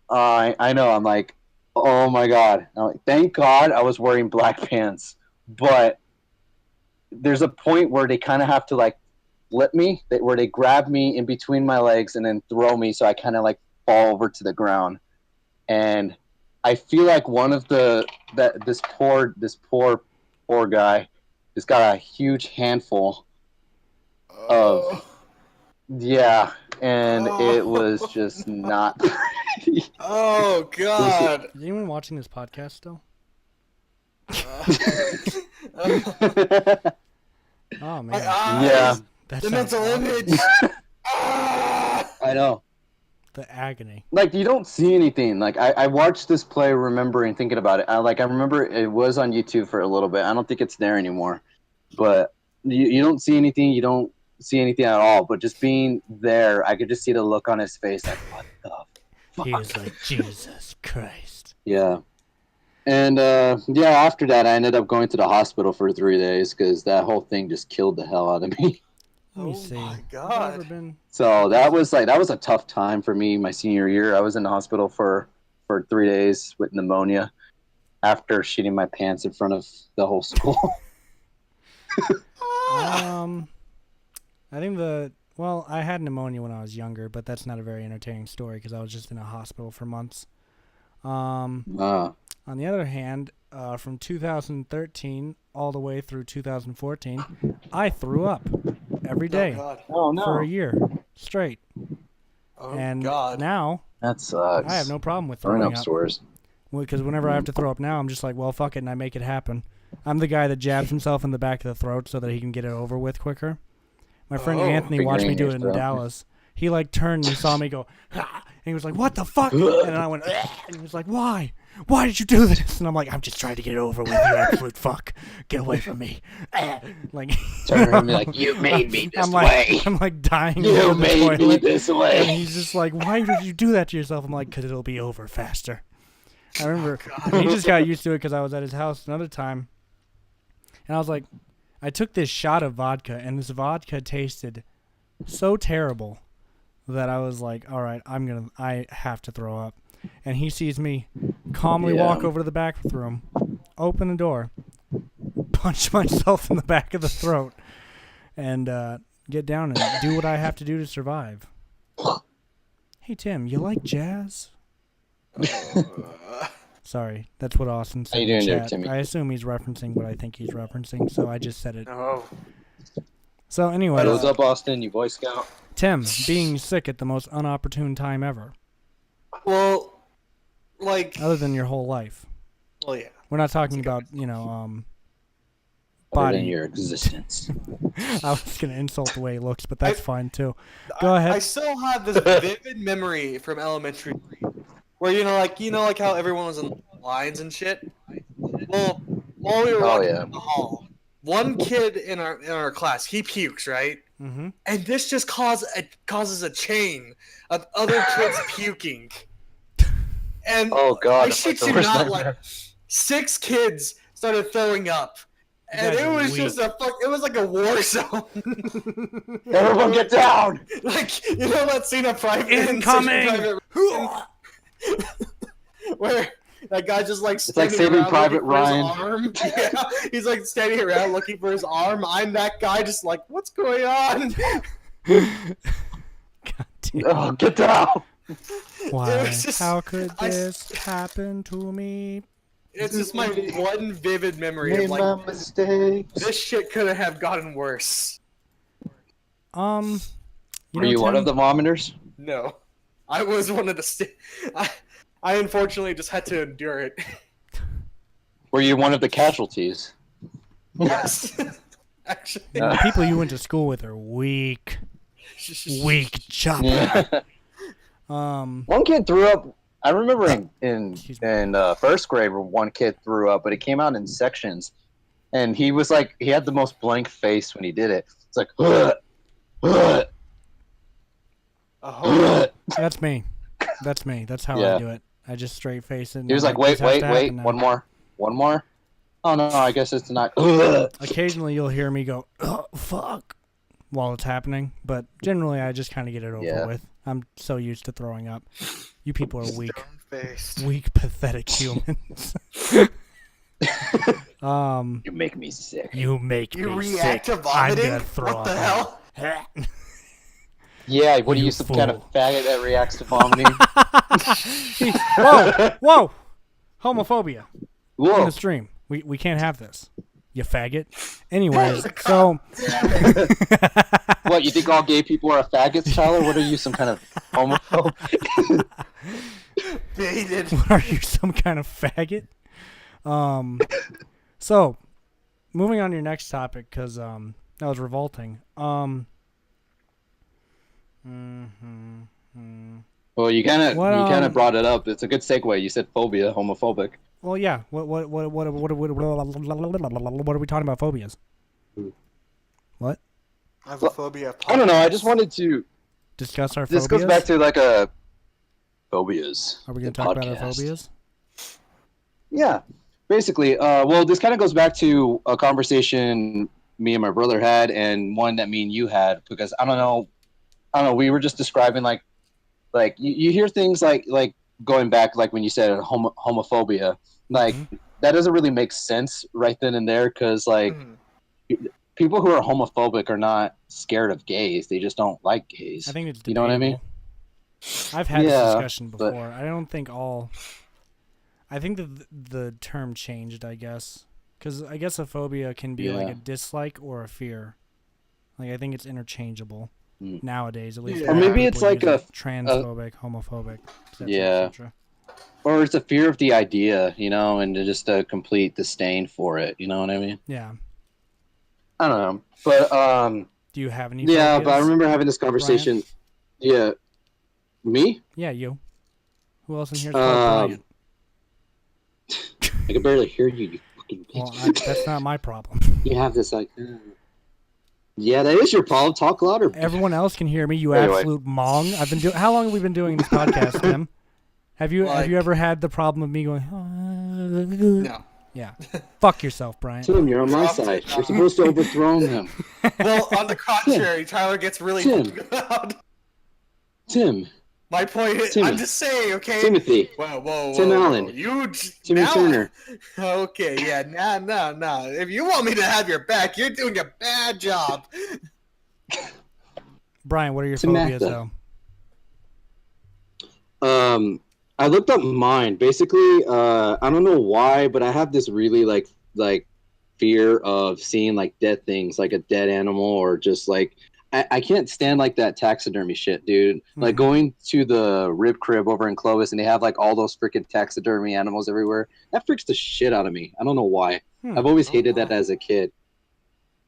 I know. I'm like, oh my god. I'm like, thank God I was wearing black pants. But there's a point where they kind of have to like flip me, where they grab me in between my legs and then throw me, so I kind of like fall over to the ground. And I feel like one of this poor guy has got a huge handful of yeah, and it was just not. Oh God! Is anyone watching this podcast still? Oh man. Yeah. That The sounds mental awful. image. I know. The agony. Like, you don't see anything. Like, I watched this play remembering, thinking about it. I remember it was on YouTube for a little bit. I don't think it's there anymore. But you don't see anything. You don't see anything at all. But just being there, I could just see the look on his face. Like, what the fuck? He was like, Jesus Christ. Yeah. And, yeah, after that, I ended up going to the hospital for 3 days because that whole thing just killed the hell out of me. Let me see. My Have you God! ever been... So that was a tough time for me my senior year. I was in the hospital for 3 days with pneumonia after shitting my pants in front of the whole school. I think I had pneumonia when I was younger, but that's not a very entertaining story because I was just in a hospital for months. On the other hand, from 2013 all the way through 2014, I threw up every day Oh no! for a year straight. Oh And God! now That sucks. I have no problem with Throwing throwing up up. sores. Because whenever I have to throw up now, I'm just like, well, fuck it, and I make it happen. I'm the guy that jabs himself in the back of the throat so that he can get it over with quicker. My friend Anthony watched me do it in Dallas. He like turned and he saw me go, ah, and he was like, what the fuck? And then I went, ah, and he was like, why? Why did you do this? And I'm like, I'm just trying to get it over with, you absolute fuck. Get away from me. Like, Turn and be like, you made me this way. I'm like dying. You over the made me toilet. this And way. he's just like, why did you do that to yourself? I'm like, because it'll be over faster. I remember he just got used to it because I was at his house another time. And I was like, I took this shot of vodka, and this vodka tasted so terrible that I was like, all right, I have to throw up. And he sees me calmly walk over to the bathroom, open the door, punch myself in the back of the throat, and get down and do what I have to do to survive. Hey, Tim, you like jazz? Sorry, that's what Austin said. How you in doing there, chat. Timmy? I assume he's referencing what I think he's referencing, so I just said it. Oh. So anyway, What's up, Austin? You Boy Scout? Tim, being sick at the most unopportune time ever, Well, like, other than your whole life. well, yeah. We're not talking about, Other body. than your existence. I was going to insult the way he looks, but that's fine too. Go ahead. I still have this vivid memory from elementary, where you know, like how everyone was in lines and shit. Well, while we were walking in the hall, one kid in our class, he pukes, right? Mm-hmm. And this just causes a chain of other kids puking. And Oh God! I shit you not, like 6 kids started throwing up. And guys it are was weak. just it was like a war zone. Everyone get down! Like, you know that scene of Private Incoming! Private Ryan, where That guy just like It's like standing Saving around Private looking for his Ryan. arm. Yeah, he's like standing around looking for his arm. I'm that guy, just like, what's going on? God damn. Oh, get down! Why? was just- How could I- this happen to me? It's just my one vivid memory Made of my like, mistakes. this shit could have gotten worse. You Were know, you one Tim, of the vomiters? No, I was one of the. I unfortunately just had to endure it. Were you one of the casualties? Yes, actually. the people you went to school with are weak. Weak chopper. Yeah. Um, One kid threw up. I remember in Excuse me. first grade where one kid threw up, but it came out in sections, and he was like, he had the most blank face when he did it. It's like, that's me. That's me. That's how Yeah. I do it. I just straight face it. And he was I'm like, this wait, has to happen now. one more. Oh no, I guess it's not. Occasionally, you'll hear me go, "Oh, fuck," while it's happening, but generally, I just kind of get it over Yeah. with. I'm so used to throwing up. You people are weak, Stone-faced. weak, pathetic humans. You make me sick. You make You me react sick. to vomiting? I'm gonna throw What the up. hell? Yeah, what are You you, some kind of fool. faggot that reacts to vomiting? Whoa! Homophobia in Whoa. the stream. We can't have this. You faggot. Anyways, so What, you think all gay people are faggots, Tyler? What are you, some kind of homophobe? Baited. what are you, some kind of faggot? So moving on to your next topic, because that was revolting. Well, you kind What, of brought it up. It's a good segue. You said phobia, homophobic. Well, yeah. What are we talking about? Phobias. What? I have a phobia of I don't know. I just wanted to. Discuss our This phobias. goes back to like a phobias. Are we going the to talk about our podcast. phobias? Yeah, basically. Well, this kind of goes back to a conversation me and my brother had, and one that me and you had, because I don't know. We were just describing like you hear things like going back like when you said homophobia, like that doesn't really make sense right then and there, because like people who are homophobic are not scared of gays. They just don't like gays. I think it's You know what I mean? I've had this Yeah, discussion but- before. I don't think all. I think the term changed, I guess, because I guess a phobia can be like Yeah. a dislike or a fear. Like I think it's interchangeable Mm. nowadays, at least. Yeah. for Or maybe people it's like using a- transphobic, homophobic, etc., Yeah. etc. Or it's a fear of the idea, you know, and just a complete disdain for it. You know what I mean? Yeah. I don't know, but Do you have any? yeah, phobias? but I remember having this conversation. Yeah, me? Yeah, you. Who else in here is called Brian? I can barely hear you. You fucking Well, bitch. that's not my problem. You have this like. Yeah, that is your problem. Talk louder. Everyone else can hear me. You Anyway. absolute mong. I've been doing. How long have we been doing this podcast, Tim? Have you Like- ever had the problem of me going? No. Yeah. Fuck yourself, Brian. Tim, you're on my Dropped side. it. You're supposed to overthrow him. Well, on the contrary, Tyler gets really Tim. loud. Tim, My point is, Timmy. I'm just saying, okay? Timothy, Whoa. Tim Allen. You Timmy now- Turner. Okay, yeah, nah. If you want me to have your back, you're doing a bad job. Brian, what are your Samantha. phobias, though? I looked up mine. Basically, I don't know why, but I have this really like fear of seeing like dead things, like a dead animal, or just like I can't stand like that taxidermy shit, dude. Like Mhm. going to the rib crib over in Clovis, and they have like all those freaking taxidermy animals everywhere. That freaks the shit out of me. I don't know why. Hmm. I've always hated that as a kid.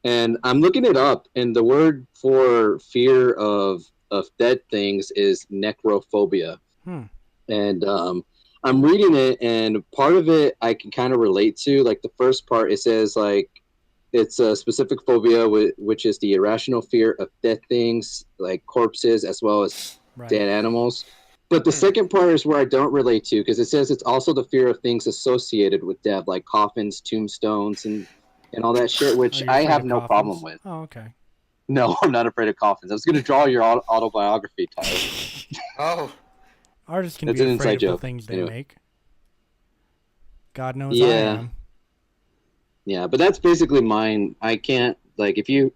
And I'm looking it up, and the word for fear of dead things is necrophobia. Hmm. And I'm reading it, and part of it I can kind of relate to. Like the first part, it says like it's a specific phobia, which is the irrational fear of dead things, like corpses, as well as Right. dead animals. But the second part is where I don't relate to, because it says it's also the fear of things associated with death, like coffins, tombstones, and all that shit, Are which you I afraid have of no coffins? problem with. Oh, okay. No, I'm not afraid of coffins. I was going to draw your autobiography, Tyler. Oh, Artists can That's be an afraid inside of the joke. things they Anyway. make. God knows I am. Yeah, but that's basically mine. I can't, like, if you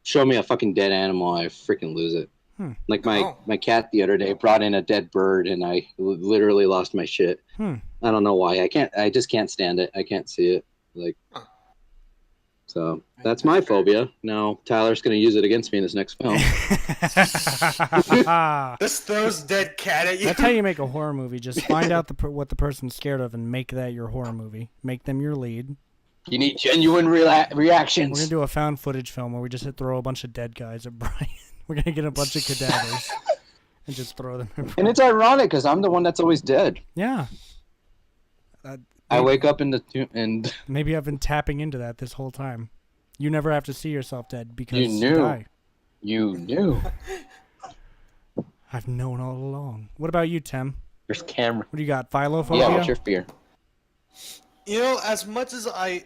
show me a fucking dead animal, I freaking lose it. Like my cat the other day brought in a dead bird, and I literally lost my shit. I don't know why. I just can't stand it. I can't see it. Like, so that's my phobia. Now Tyler's gonna use it against me in this next film. This throws dead cat at you. That's how you make a horror movie. Just find out what the person's scared of and make that your horror movie. Make them your lead. You need genuine reactions. We're gonna do a found footage film where we just throw a bunch of dead guys at Brian. We're gonna get a bunch of cadavers and just throw them at Brian. And it's ironic because I'm the one that's always dead. Yeah. I wake up in and maybe I've been tapping into that this whole time. You never have to see yourself dead because you knew. die. You knew. I've known all along. What about you, Tim? There's camera. What do you got? Philophobia? Yeah, what's your fear? You know, as much as I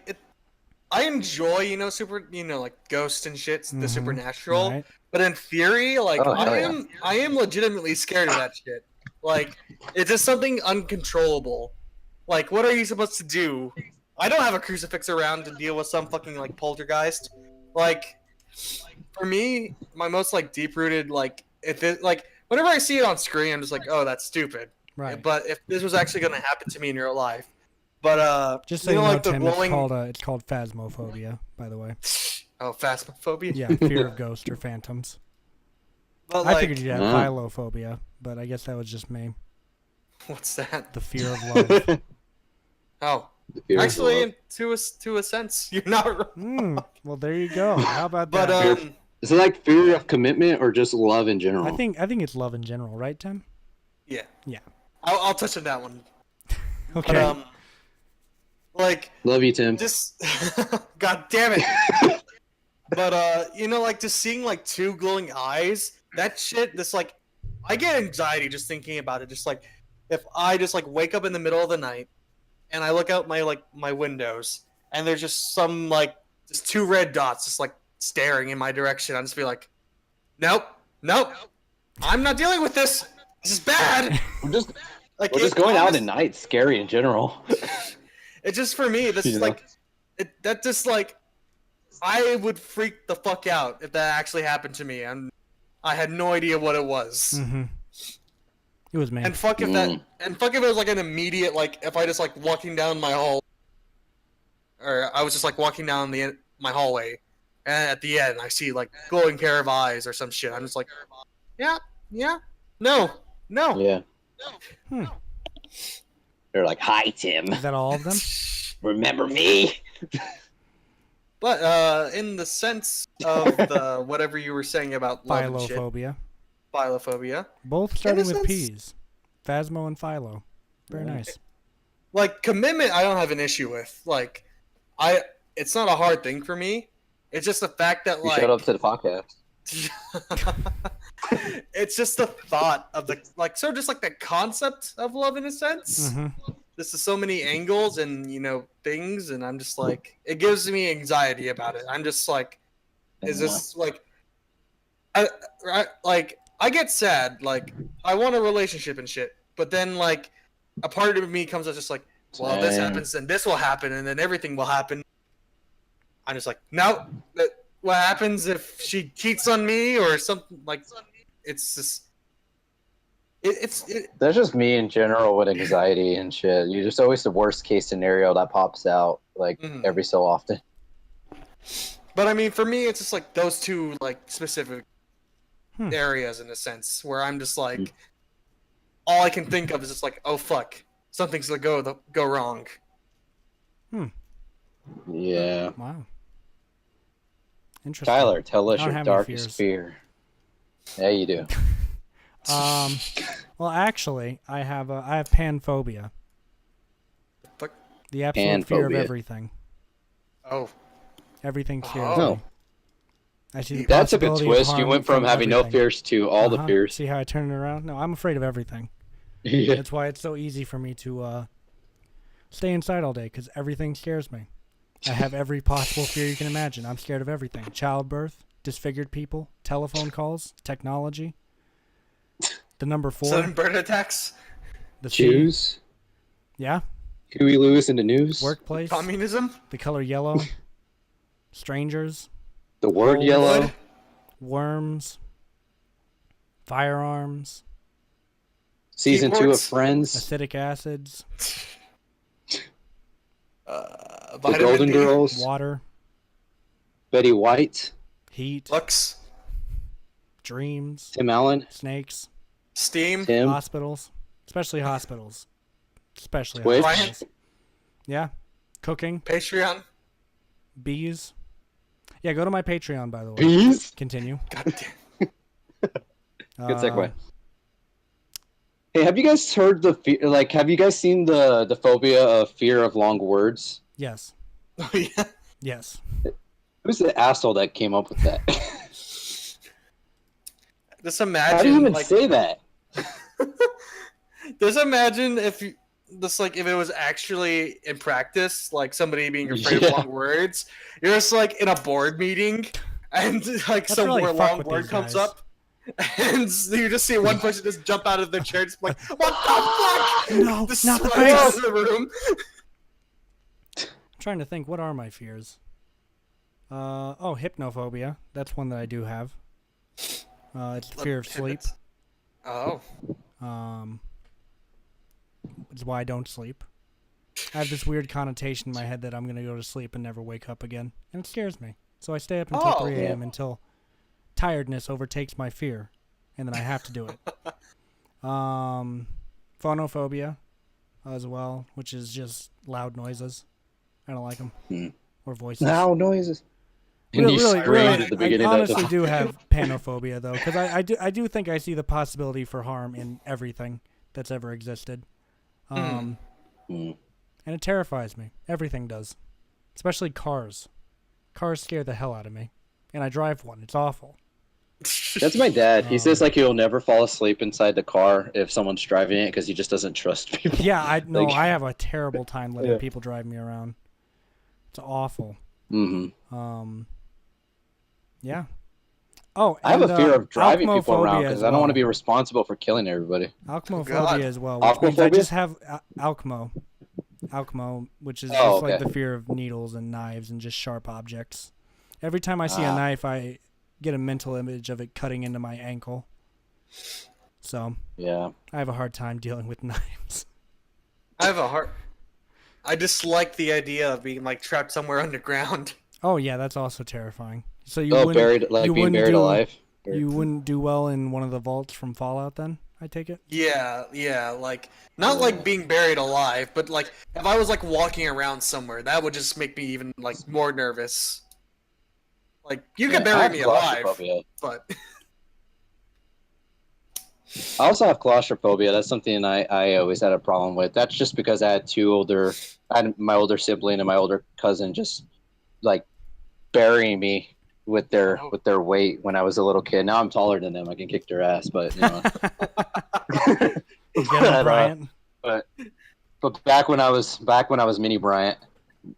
enjoy, super, like ghosts and shit, the supernatural. Right. But in theory, like yeah. I am legitimately scared of that shit. Like, it's just something uncontrollable. Like, what are you supposed to do? I don't have a crucifix around to deal with some fucking like poltergeist. Like, for me, my most like deep-rooted whenever I see it on screen, I'm just like, oh, that's stupid. Right. But if this was actually gonna happen to me in real life, but just so you know, like Tim, the glowing... it's called phasmophobia, by the way. Oh, phasmophobia. Yeah, fear of ghosts or phantoms. But, I figured you'd have philophobia, but I guess that was just me. What's that? The fear of love. Oh, actually, to a sense, you're not wrong. Well, there you go. How about but, that? Is it like fear of commitment or just love in general? I think it's love in general, right, Tim? Yeah. Yeah. I'll touch on that one. Okay. But, love you, Tim. Just God damn it. But like just seeing like two glowing eyes, that shit. I get anxiety just thinking about it. Just like if I just like wake up in the middle of the night and I look out my windows and there's just some just two red dots just like staring in my direction, I'll just be like, nope, I'm not dealing with this. This is bad. We're just going out at night. Scary in general. It's just for me. This is I would freak the fuck out if that actually happened to me, and I had no idea what it was. Mm-hmm. It was me. And fuck if it was like an immediate if I just walking down my hall, or I was just walking down my hallway, and at the end I see glowing pair of eyes or some shit. I'm just like, yeah, no. Yeah. They're like, hi, Tim. Is that all of them? Remember me? But in the sense of the whatever you were saying about love and shit, philophobia, both starting with P's, Phasmo and Philo. Very nice. Commitment, I don't have an issue with. It's not a hard thing for me. It's just the fact that you showed up to the podcast. It's just the thought of the the concept of love in a sense. Mm-hmm. This is so many angles and things, and I'm just it gives me anxiety about it. I'm just is this I get sad, I want a relationship and shit, but then a part of me comes up just well, if this happens, then this will happen, and then everything will happen. I'm just no. What happens if she cheats on me or something? It's just That's just me in general with anxiety and shit. You're just always the worst case scenario that pops out every so often. But I mean, for me, it's just those two specific areas in a sense where I'm just all I can think of is just oh fuck, something's gonna go wrong. Yeah. Wow. Interesting. Tyler, tell us your darkest fear. Yeah, you do. Well, actually, I have panphobia. The absolute fear of everything. Oh. Everything scares me. I see the That's a good possibility of twist. You harm went from having everything. no fears to all the fears. See how I turned it around? No, I'm afraid of everything. Yeah. That's why it's so easy for me to stay inside all day, because everything scares me. I have every possible fear you can imagine. I'm scared of everything. Childbirth, disfigured people, telephone calls, technology. The number 4. Sudden bird attacks. The Jews. Yeah. Huey Lewis in the news. Workplace. Communism. The color yellow. Strangers. The word Holes. yellow. Wood. Worms. Firearms. Season 2 of Keyboards. Friends. Acidic acids. The Vitamin Golden D. Girls. Water. Betty White. Heat. Lux. Dreams. Tim Allen. Snakes. Steam. Tim. Hospitals. Especially hospitals. Especially Twitch. hospitals. Yeah. Cooking. Patreon. Bees. Yeah, go to my Patreon, by the way. Bees. Continue. God damn. Good segue. Hey, have you guys heard have you guys seen the phobia of fear of long words? Yes. Oh, yeah. Yes. Who's the asshole that came up with that? Just imagine. How do you even like, say that? Just imagine if you, this like if it was actually in practice, like somebody being afraid Yeah. of long words. You're just like in a board meeting, and like Let's some really fuck long with word these comes guys. up, and you just see one person just jump out of their chair, just like, "What the fuck?" No, Just not the swing out face. of the room. I'm trying to think, what are my fears? Oh, hypnophobia. That's one that I do have. It's the fear of sleep. Oh, It's why I don't sleep. I have this weird connotation in my head that I'm going to go to sleep and never wake up again. And it scares me. So I stay up until Oh. 3 a.m. until tiredness overtakes my fear. And then I have to do it. Phonophobia as well, which is just loud noises. I don't like them. Or voices. Loud noises. And Really, you really, screamed at the I beginning of honestly the do have panophobia though, because I do think I see the possibility for harm in everything that's ever existed, and it terrifies me. Everything does, especially cars. Cars scare the hell out of me, and I drive one. It's awful. That's my dad. He says like he'll never fall asleep inside the car if someone's driving it because he just doesn't trust people. Yeah, I know. Like- I have a terrible time letting Yeah. people drive me around. It's awful. Mm-hmm. Yeah. Oh, I have a and, fear of driving people around alchmophobia because as I don't want to well. be responsible for killing everybody. Alchmophobia God. as well, which means I Aquaphobia? just have alchmo. Alchmo, which is Oh, just like okay. the fear of needles and knives and just sharp objects. Every time I see a Ah. knife, I get a mental image of it cutting into my ankle. So Yeah. I have a hard time dealing with knives. I have a heart. I dislike the idea of being like trapped somewhere underground. Oh yeah, that's also terrifying. So you Oh, wouldn't, buried like you being wouldn't buried do, alive. You wouldn't do well in one of the vaults from Fallout, then? I take it. Yeah, like not like being buried alive, but like if I was like walking around somewhere, that would just make me even like more nervous. Like you Yeah, can I bury have me alive, claustrophobia. but I also have claustrophobia. That's something I always had a problem with. That's just because I had my older sibling and my older cousin just like burying me with their weight when I was a little kid. Now I'm taller than them. I can kick their ass, but you know. Get him, But, Bryant. but back when I was Mini Bryant,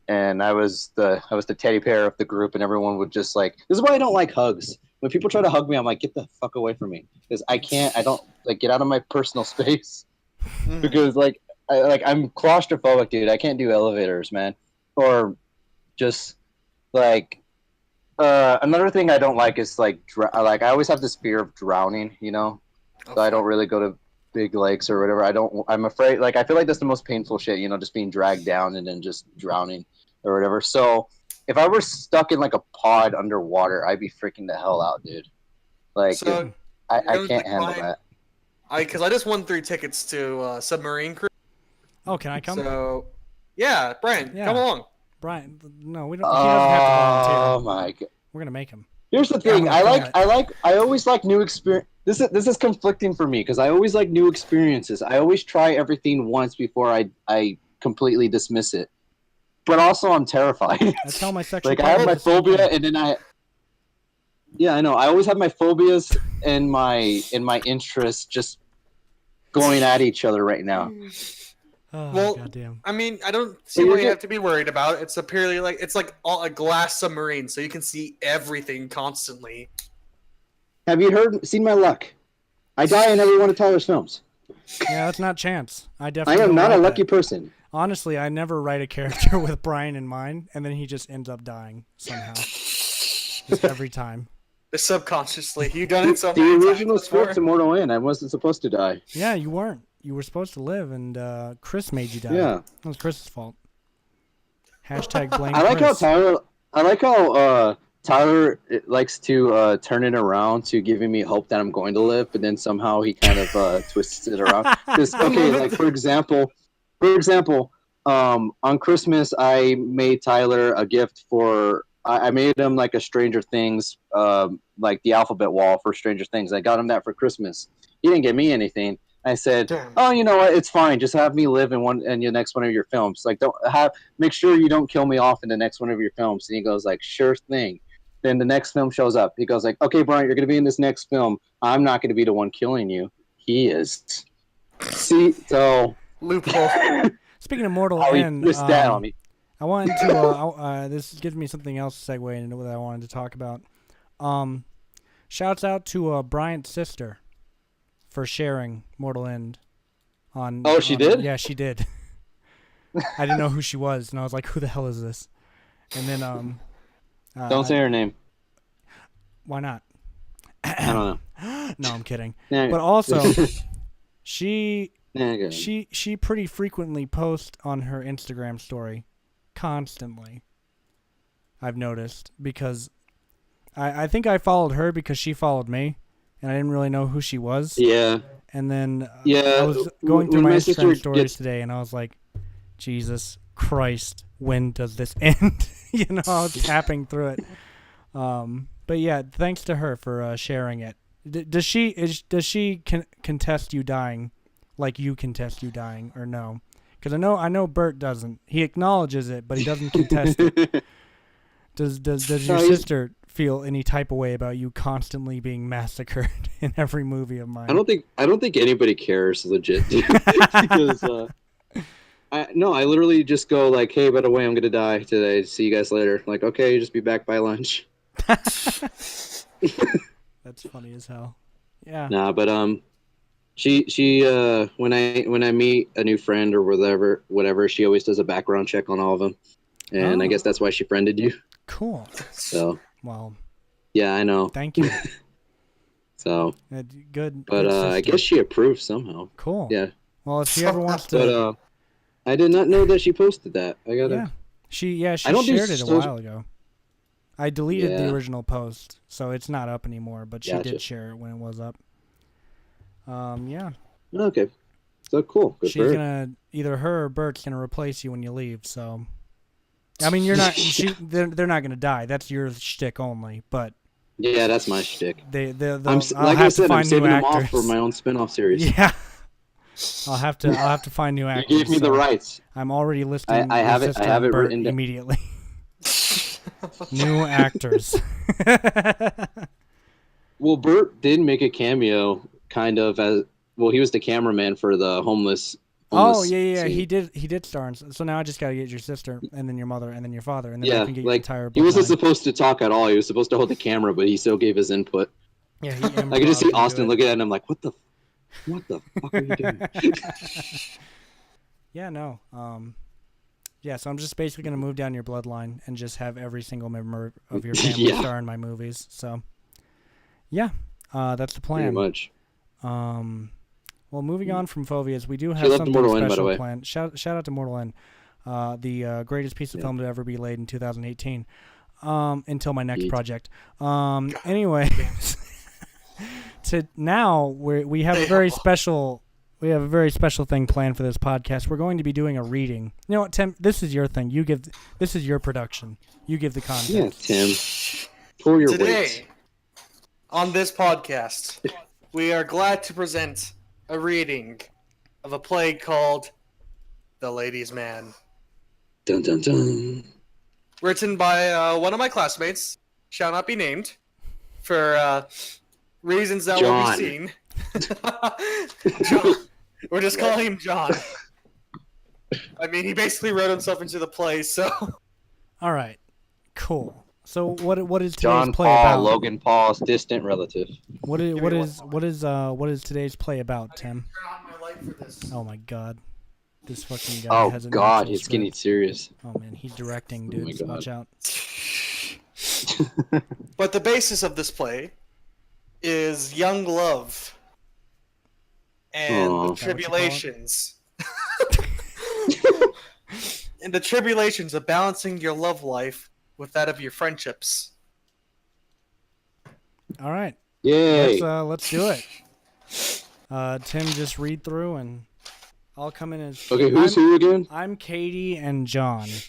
and I was the teddy bear of the group, and everyone would just like. This is why I don't like hugs. When people try to hug me, I'm like, get the fuck away from me, because I don't like get out of my personal space, because I'm claustrophobic, dude. I can't do elevators, man, or just like. Another thing I don't like is like I always have this fear of drowning, you know. So I don't really go to big lakes or whatever. I'm afraid, like, I feel like that's the most painful shit, you know, just being dragged down and then just drowning or whatever. So if I were stuck in like a pod underwater, I'd be freaking the hell out, dude. Like, so I can't handle that. because I just won 3 tickets to submarine cruise. Oh, can I come? So yeah, Brian, Yeah. come along. Brian, no, we don't. He doesn't have to volunteer. Oh my god. We're gonna make him. Here's the thing. I'm gonna I always like new experience. This is conflicting for me because I always like new experiences. I always try everything once before I completely dismiss it. But also I'm terrified. That's how my sexual. Like I have partner my is the same phobia, thing. and then yeah, I know. I always have my phobias and my interests just going at each other right now. Oh, Well, goddamn. I mean, I don't see you're what you good. have to be worried about. It's purely like it's like a glass submarine, so you can see everything constantly. Have you seen my luck? I die in every one of Tyler's films. Yeah, that's not chance. I I definitely. am don't not a like lucky that. person. Honestly, I never write a character with Brian in mind, and then he just ends up dying somehow. Just every time. Subconsciously, you've done it so The many original times before. script's Immortal End. I wasn't supposed to die. Yeah, you weren't. You were supposed to live, and Chris made you die. Yeah. That was Chris's fault. Hashtag blame I like Chris. how Tyler likes to turn it around to giving me hope that I'm going to live, but then somehow he kind of twists it around. Like for example, on Christmas I made Tyler a gift for. I made him like a Stranger Things, like the alphabet wall for Stranger Things. I got him that for Christmas. He didn't get me anything. I said, "Oh, you know what? It's fine. Just have me live in your next one of your films. Like, make sure you don't kill me off in the next one of your films." And he goes like, "Sure thing." Then the next film shows up. He goes like, "Okay, Brian, you're gonna be in this next film. I'm not gonna be the one killing you. He is." See, so Loophole. Speaking of Mortal how he End, twists that on me. I wanted to. This gives me something else to segue into what I wanted to talk about. Shouts out to Bryant's sister for sharing Mortal End on. Oh, she did? Yeah, she did. I didn't know who she was, and I was like, "Who the hell is this?" And then Don't say her name. Why not? I don't know. No, I'm kidding. Yeah, But also, she yeah, she pretty frequently posts on her Instagram story, constantly. I've noticed because I think I followed her because she followed me, and I didn't really know who she was. yeah. And then Yeah, I was going through when my my Instagram sister stories gets- today, and I was like, Jesus Christ, when does this end? You know, I was tapping through it. But yeah, thanks to her for sharing it. Does she contest you dying, like you contest you dying, or no? Because I know Bert doesn't. He acknowledges it, but he doesn't contest it. Does your sister feel any type of way about you constantly being massacred in every movie of mine? I don't think anybody cares, legit, dude. Because I literally just go like, "Hey, by the way, I'm gonna die today. See you guys later." Like, okay, just be back by lunch. That's funny as hell. Yeah. Nah, but she when I meet a new friend or whatever, she always does a background check on all of them, and I guess that's why she friended you. Cool. So Well, yeah, I know. thank you. So, Good. but good I sister. guess she approved somehow. Cool. Yeah, Well, if she ever wants to, but I did not know that she posted that. I gotta. yeah, she I don't do shared it a social- while ago. I deleted the Yeah. original post, so it's not up anymore. But she Gotcha. did share it when it was up. Yeah, Okay, so cool. Good she's for her. gonna either her or Bert's gonna replace you when you leave. So, I mean, you're not. They're not gonna die. That's your shtick only. But Yeah, that's my shtick. they'll I'll have to I'm find saving new them off actors. for my own spin-off series. Yeah. I'll have to find new You actors. gave me the so rights. I'm already listing. I have your it- I sister have and it Bert written down. immediately. New actors. Well, Bert did make a cameo, kind of as well. He was the cameraman for the homeless. Oh yeah. scene. He did star. So now I just gotta get your sister, and then your mother, and then your father, and then I Yeah, can get your like entire. he wasn't bloodline. supposed to talk at all. He was supposed to hold the camera, but he still gave his input. Yeah, he I could just see improv'd into Austin it. looking at it, and I'm like, what the fuck are you doing? Yeah, no. Yeah, so I'm just basically gonna move down your bloodline and just have every single member of your family Yeah. star in my movies. So, yeah, that's the Pretty plan. much. Well, moving on from Phobias, we do have left something Mortal End, by the special way. planned. Shout out to Mortal End, the greatest piece of film to ever be laid in 2018. Until my next Yeet. project. Anyway, to now we have a very special. We have a very special thing planned for this podcast. We're going to be doing a reading. You know what, Tim? This is your thing. This is your production. You give the Yeah, content. Tim. Pull your Today, weight. on this podcast, we are glad to present a reading of a play called The Ladies' Man, Dun dun dun. written by one of my classmates, shall not be named, for reasons that will John. be seen. John. We're just calling him John. I mean, he basically wrote himself into the play, so... All right, cool. So what is today's John play Paul, about? Logan Paul's distant relative. What me is today's play about, Tim? Turn on my light for this. Oh my God. This fucking guy Oh has a God, natural it's getting script. serious. Oh man, he's directing, Oh my dudes. God. Watch out. But the basis of this play is young love and Aw. the Is that what you call it? tribulations. And the tribulations of balancing your love life with that of your friendships. All right. Yay! Let's do it. Tim, just read through, and I'll come in as. Okay, who's who again? I'm Katie and John, So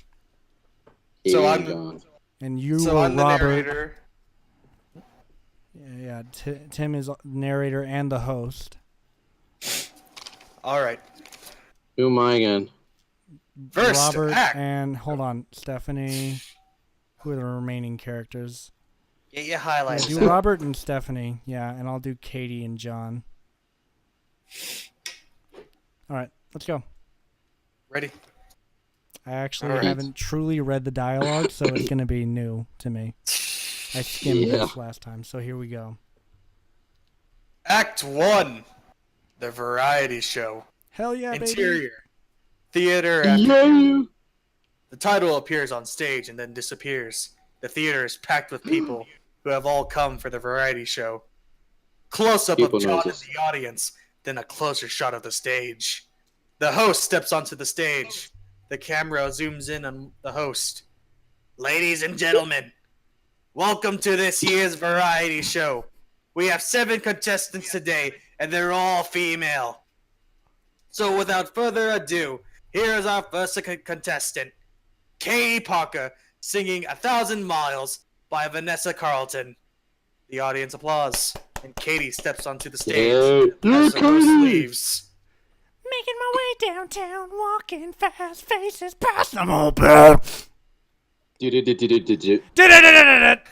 Katie I'm and John. and you so were I'm the Robert. narrator. Yeah, Tim is narrator and the host. All right. Who am I again? First Robert act. and hold on, Stephanie. Who are the remaining characters? Get your Yeah, highlights. do Robert and Stephanie. Yeah, and I'll do Katie and John. All right, let's go. Ready? I actually All right. haven't truly read the dialogue, so it's going to be new to me. I skimmed this last time, so here we go. Act 1. The variety show. Hell yeah, baby. Interior. Theater after Yeah. the title appears on stage and then disappears. The theater is packed with people who have all come for the variety show. Close up of People John in notice. the audience, then a closer shot of the stage. The host steps onto the stage. The camera zooms in on the host. Ladies and gentlemen, welcome to this year's variety show. We have 7 contestants today, and they're all female. So without further ado, here is our first contestant, Katie Parker, singing 1,000 Miles by Vanessa Carlton. The audience applauds, and Katie steps onto the stage Yeah, as the host Katie! leaves. Making my way downtown, walking fast, faces past them all.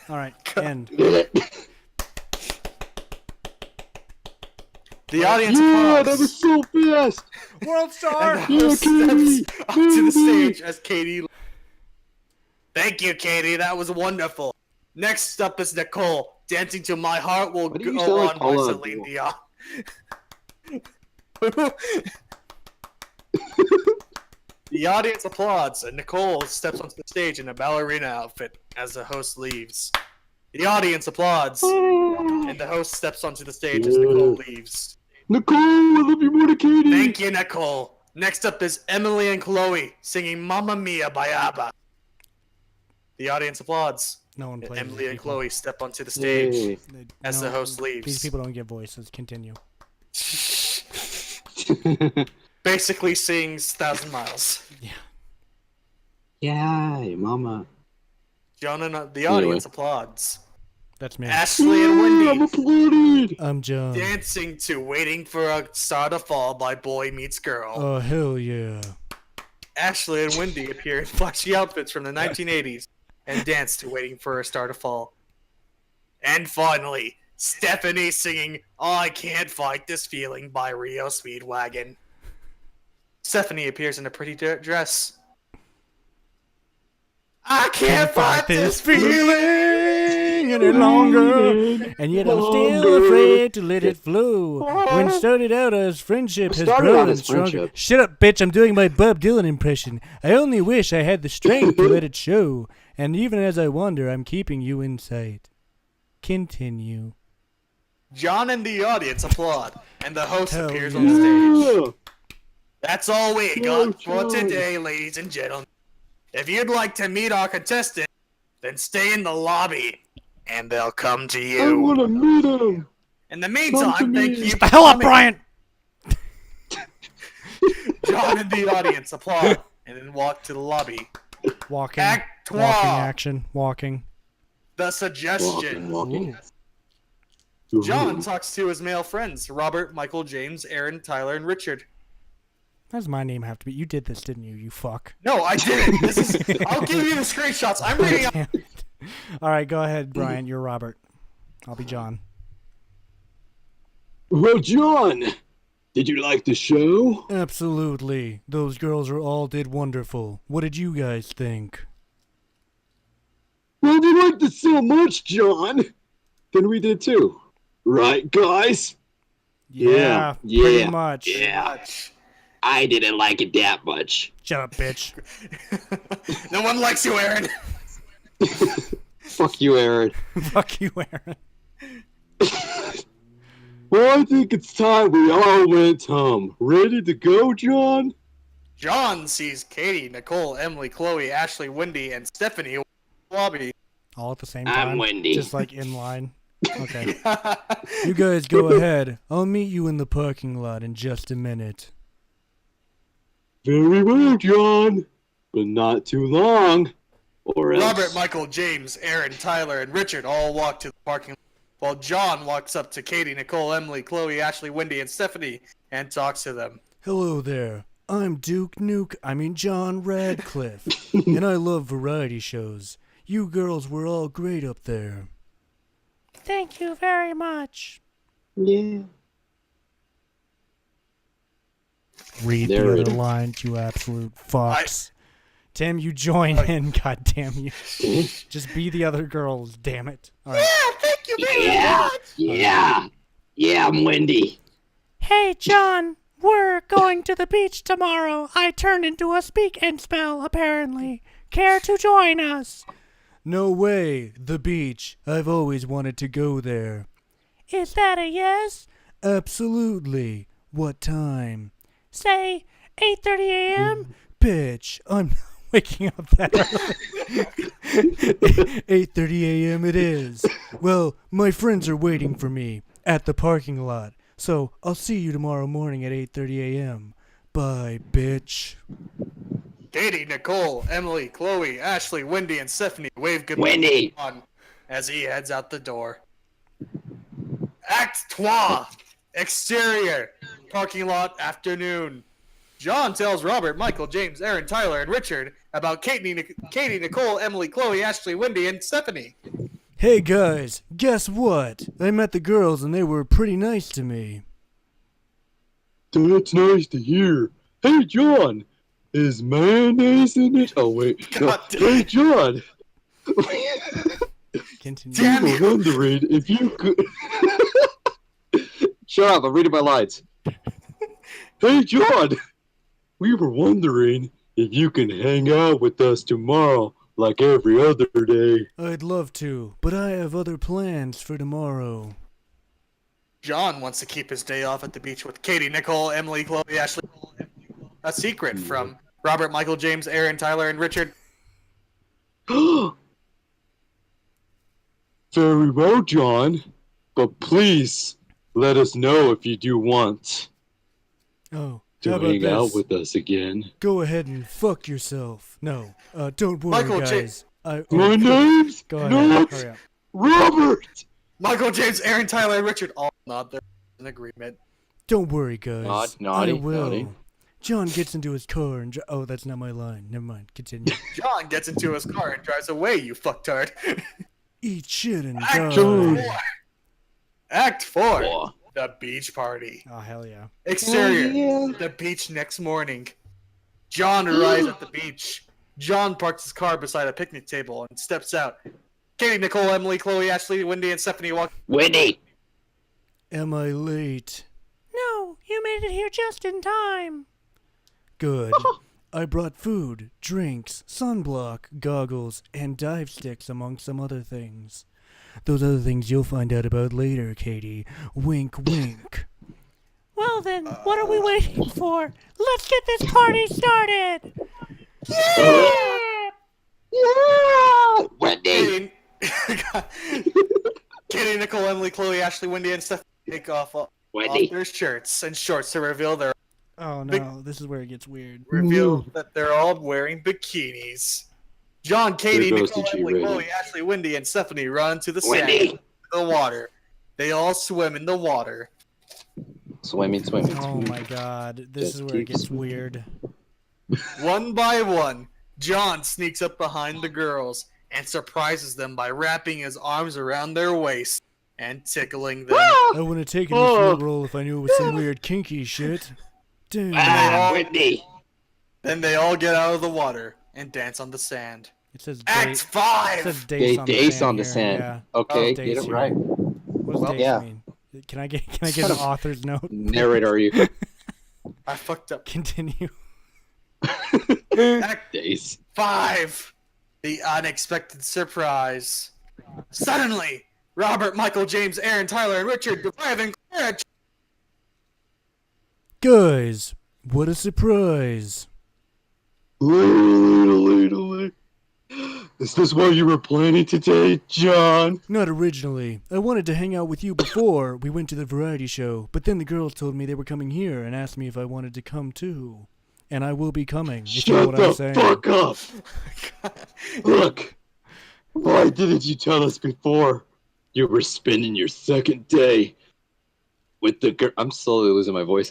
All right, end. The audience Yeah, applauds. that was so fast. World star. And the host steps onto the stage as Katie. Thank you, Katie. That was wonderful. Next up is Nicole. Dancing to My Heart Will Why do you Go sound like On by Paula Celine Abdul? Dion. The audience applauds, and Nicole steps onto the stage in a ballerina outfit as the host leaves. The audience applauds, and the host steps onto the stage as Nicole leaves. Nicole, I love you more than Katie. Thank you, Nicole. Next up is Emily and Chloe singing Mamma Mia by ABBA. The audience applauds. No one plays. Emily these and people. Chloe step onto the stage Yay. as the host leaves. These people don't get voices. Continue. Basically sings 1,000 Miles. Yeah, mama. John and the audience applauds. That's me. Ashley and I'm Wendy applauded. I'm John. dancing to Waiting for a Star to Fall by Boy Meets Girl. Oh hell yeah. Ashley and Wendy appear in flashy outfits from the 1980s and dance to Waiting for a Star to Fall. And finally, Stephanie singing I Can't Fight This Feeling by Rio Speedwagon. Stephanie appears in a pretty dress. I can't fight this feeling any longer, and yet I'm still afraid to let it flow. When started out as friendship has Started out grown as stronger. friendship. Shut up, bitch! I'm doing my Bob Dylan impression. I only wish I had the strength to let it show. And even as I wander, I'm keeping you in sight. Continue. John and the audience applaud, and the host Hell appears yeah. on the stage. Yeah. That's all we got for John. today, ladies and gentlemen. If you'd like to meet our contestant, then stay in the lobby, and they'll come to I you. want to meet him. In the Come meantime, to thank me. you. The hell up, Brian! John and the audience applaud, and then walk to the lobby. Walking. Act Walking trois. action. Walking. The suggestion. Walking. John talks to his male friends, Robert, Michael, James, Aaron, Tyler, and Richard. How does my name have to be? You did this, didn't you? You fuck. No, I didn't. I'll give you the screenshots. I'm reading out. Damn it. All right, go ahead, Brian. You're Robert. I'll be John. Well, John, did you like the show? Absolutely. Those girls all did wonderful. What did you guys think? Well, we liked it so much, John. Then we did too. Right, guys? Yeah, Yeah, pretty yeah, much. Yeah. I didn't like it that much. Shut up, bitch. No one likes you, Aaron. Fuck you, Aaron. Fuck you, Aaron. Well, I think it's time we all went home. Ready to go, John? John sees Katie, Nicole, Emily, Chloe, Ashley, Wendy, and Stephanie in the lobby. All at the same time? I'm Wendy. Just like in line? Okay. You guys go ahead. I'll meet you in the parking lot in just a minute. Very well, John. But not too long. Or else... Robert, Michael, James, Aaron, Tyler, and Richard all walk to the parking lot, while John walks up to Katie, Nicole, Emily, Chloe, Ashley, Wendy, and Stephanie and talks to them. Hello there. I'm John Radcliffe, and I love variety shows. You girls were all great up there. Thank you very much. Yeah. Read There the it other is. lines, you absolute fucks. Tim, you join in, god damn you. Just be the other girls, damn it. All right. Thank you very Yeah, I'm Wendy. Hey, John, we're going to the beach tomorrow. I turned into a speak and spell, apparently. Care to join us? No way, the beach. I've always wanted to go there. Is that a yes? Absolutely. What time? Say 8:30 a.m.? Bitch, I'm not waking up that early. 8:30 a.m. it is. Well, my friends are waiting for me at the parking lot. So, I'll see you tomorrow morning at 8:30 a.m. Bye, bitch. Katie, Nicole, Emily, Chloe, Ashley, Wendy, and Stephanie wave goodbye Wendy. to John as he heads out the door. Act 3. Exterior. Parking lot afternoon. John tells Robert, Michael, James, Aaron, Tyler, and Richard about Katie, Nicole, Emily, Chloe, Ashley, Wendy, and Stephanie. Hey guys, guess what? I met the girls and they were pretty nice to me. That's nice to hear. Hey, John. Is mayonnaise in it? Oh, wait. No. God damn. Hey, John. Continue. Damn We you. were wondering if you could... Shut up, I'm reading my lines. Hey, John. We were wondering if you can hang out with us tomorrow like every other day. I'd love to, but I have other plans for tomorrow. John wants to keep his day off at the beach with Katie, Nicole, Emily, Chloe, Ashley. A secret from Robert, Michael, James, Aaron, Tyler, and Richard. Very well, John. But please, let us know if you do want Oh, to how about hang out this? with us again. Go ahead and fuck yourself. No, don't worry, Michael J- guys. My name's Go ahead. not Hurry up. Robert! Michael, James, Aaron, Tyler, and Richard all nod their in agreement. Don't worry, guys. Naughty, I will. naughty. John gets into his car and... Oh, that's not my line. Never mind. Continue. John gets into his car and drives away, you fucktard. Eat shit and Act die. 4. Act 4. Oh. The beach party. Oh, hell yeah. Exterior. The beach next morning. John arrives at the beach. John parks his car beside a picnic table and steps out. Katie, Nicole, Emily, Chloe, Ashley, Wendy, and Stephanie walk. Wendy! Am I late? No, you made it here just in time. Good. I brought food, drinks, sunblock, goggles, and dive sticks, among some other things. Those other things you'll find out about later, Katie. Wink, wink. Well then, what are we waiting for? Let's get this party started! Yeah! Yeah! Wendy! Katie, Nicole, Emily, Chloe, Ashley, Wendy, and Stephanie take off Wendy. their shirts and shorts to reveal Oh no, this is where it gets weird. that they're all wearing bikinis. John, Katie, There goes the Nicole, Emily, G-rating. Chloe, Ashley, Wendy, and Stephanie run to the Wendy. sand, the water. They all swim in the water. Swimming. Oh my god, this Just is where it keep gets swimming. weird. One by one, John sneaks up behind the girls and surprises them by wrapping his arms around their waist and tickling them. I wouldn't have taken this fruit roll if I knew it was some weird kinky shit. Damn. Wendy! Then they all get out of the water and dance on the sand. It says Act It 5! says Dace dace on the here, sand. Yeah. Okay, Oh, get dace it here. right. What does Well, dace yeah. mean? Can I get an author's note? Narrator, are you? I fucked up. Continue. Act Days. 5. The unexpected surprise. Suddenly, Robert, Michael, James, Aaron, Tyler, and Richard arrive in Clara. Guys, what a surprise. Wait. Is this what you were planning today, John? Not originally. I wanted to hang out with you before we went to the variety show, but then the girls told me they were coming here and asked me if I wanted to come too. And I will be coming, if you know Shut what I'm the saying. fuck up! Look, why didn't you tell us before? You were spending your second day with the girl. I'm slowly losing my voice.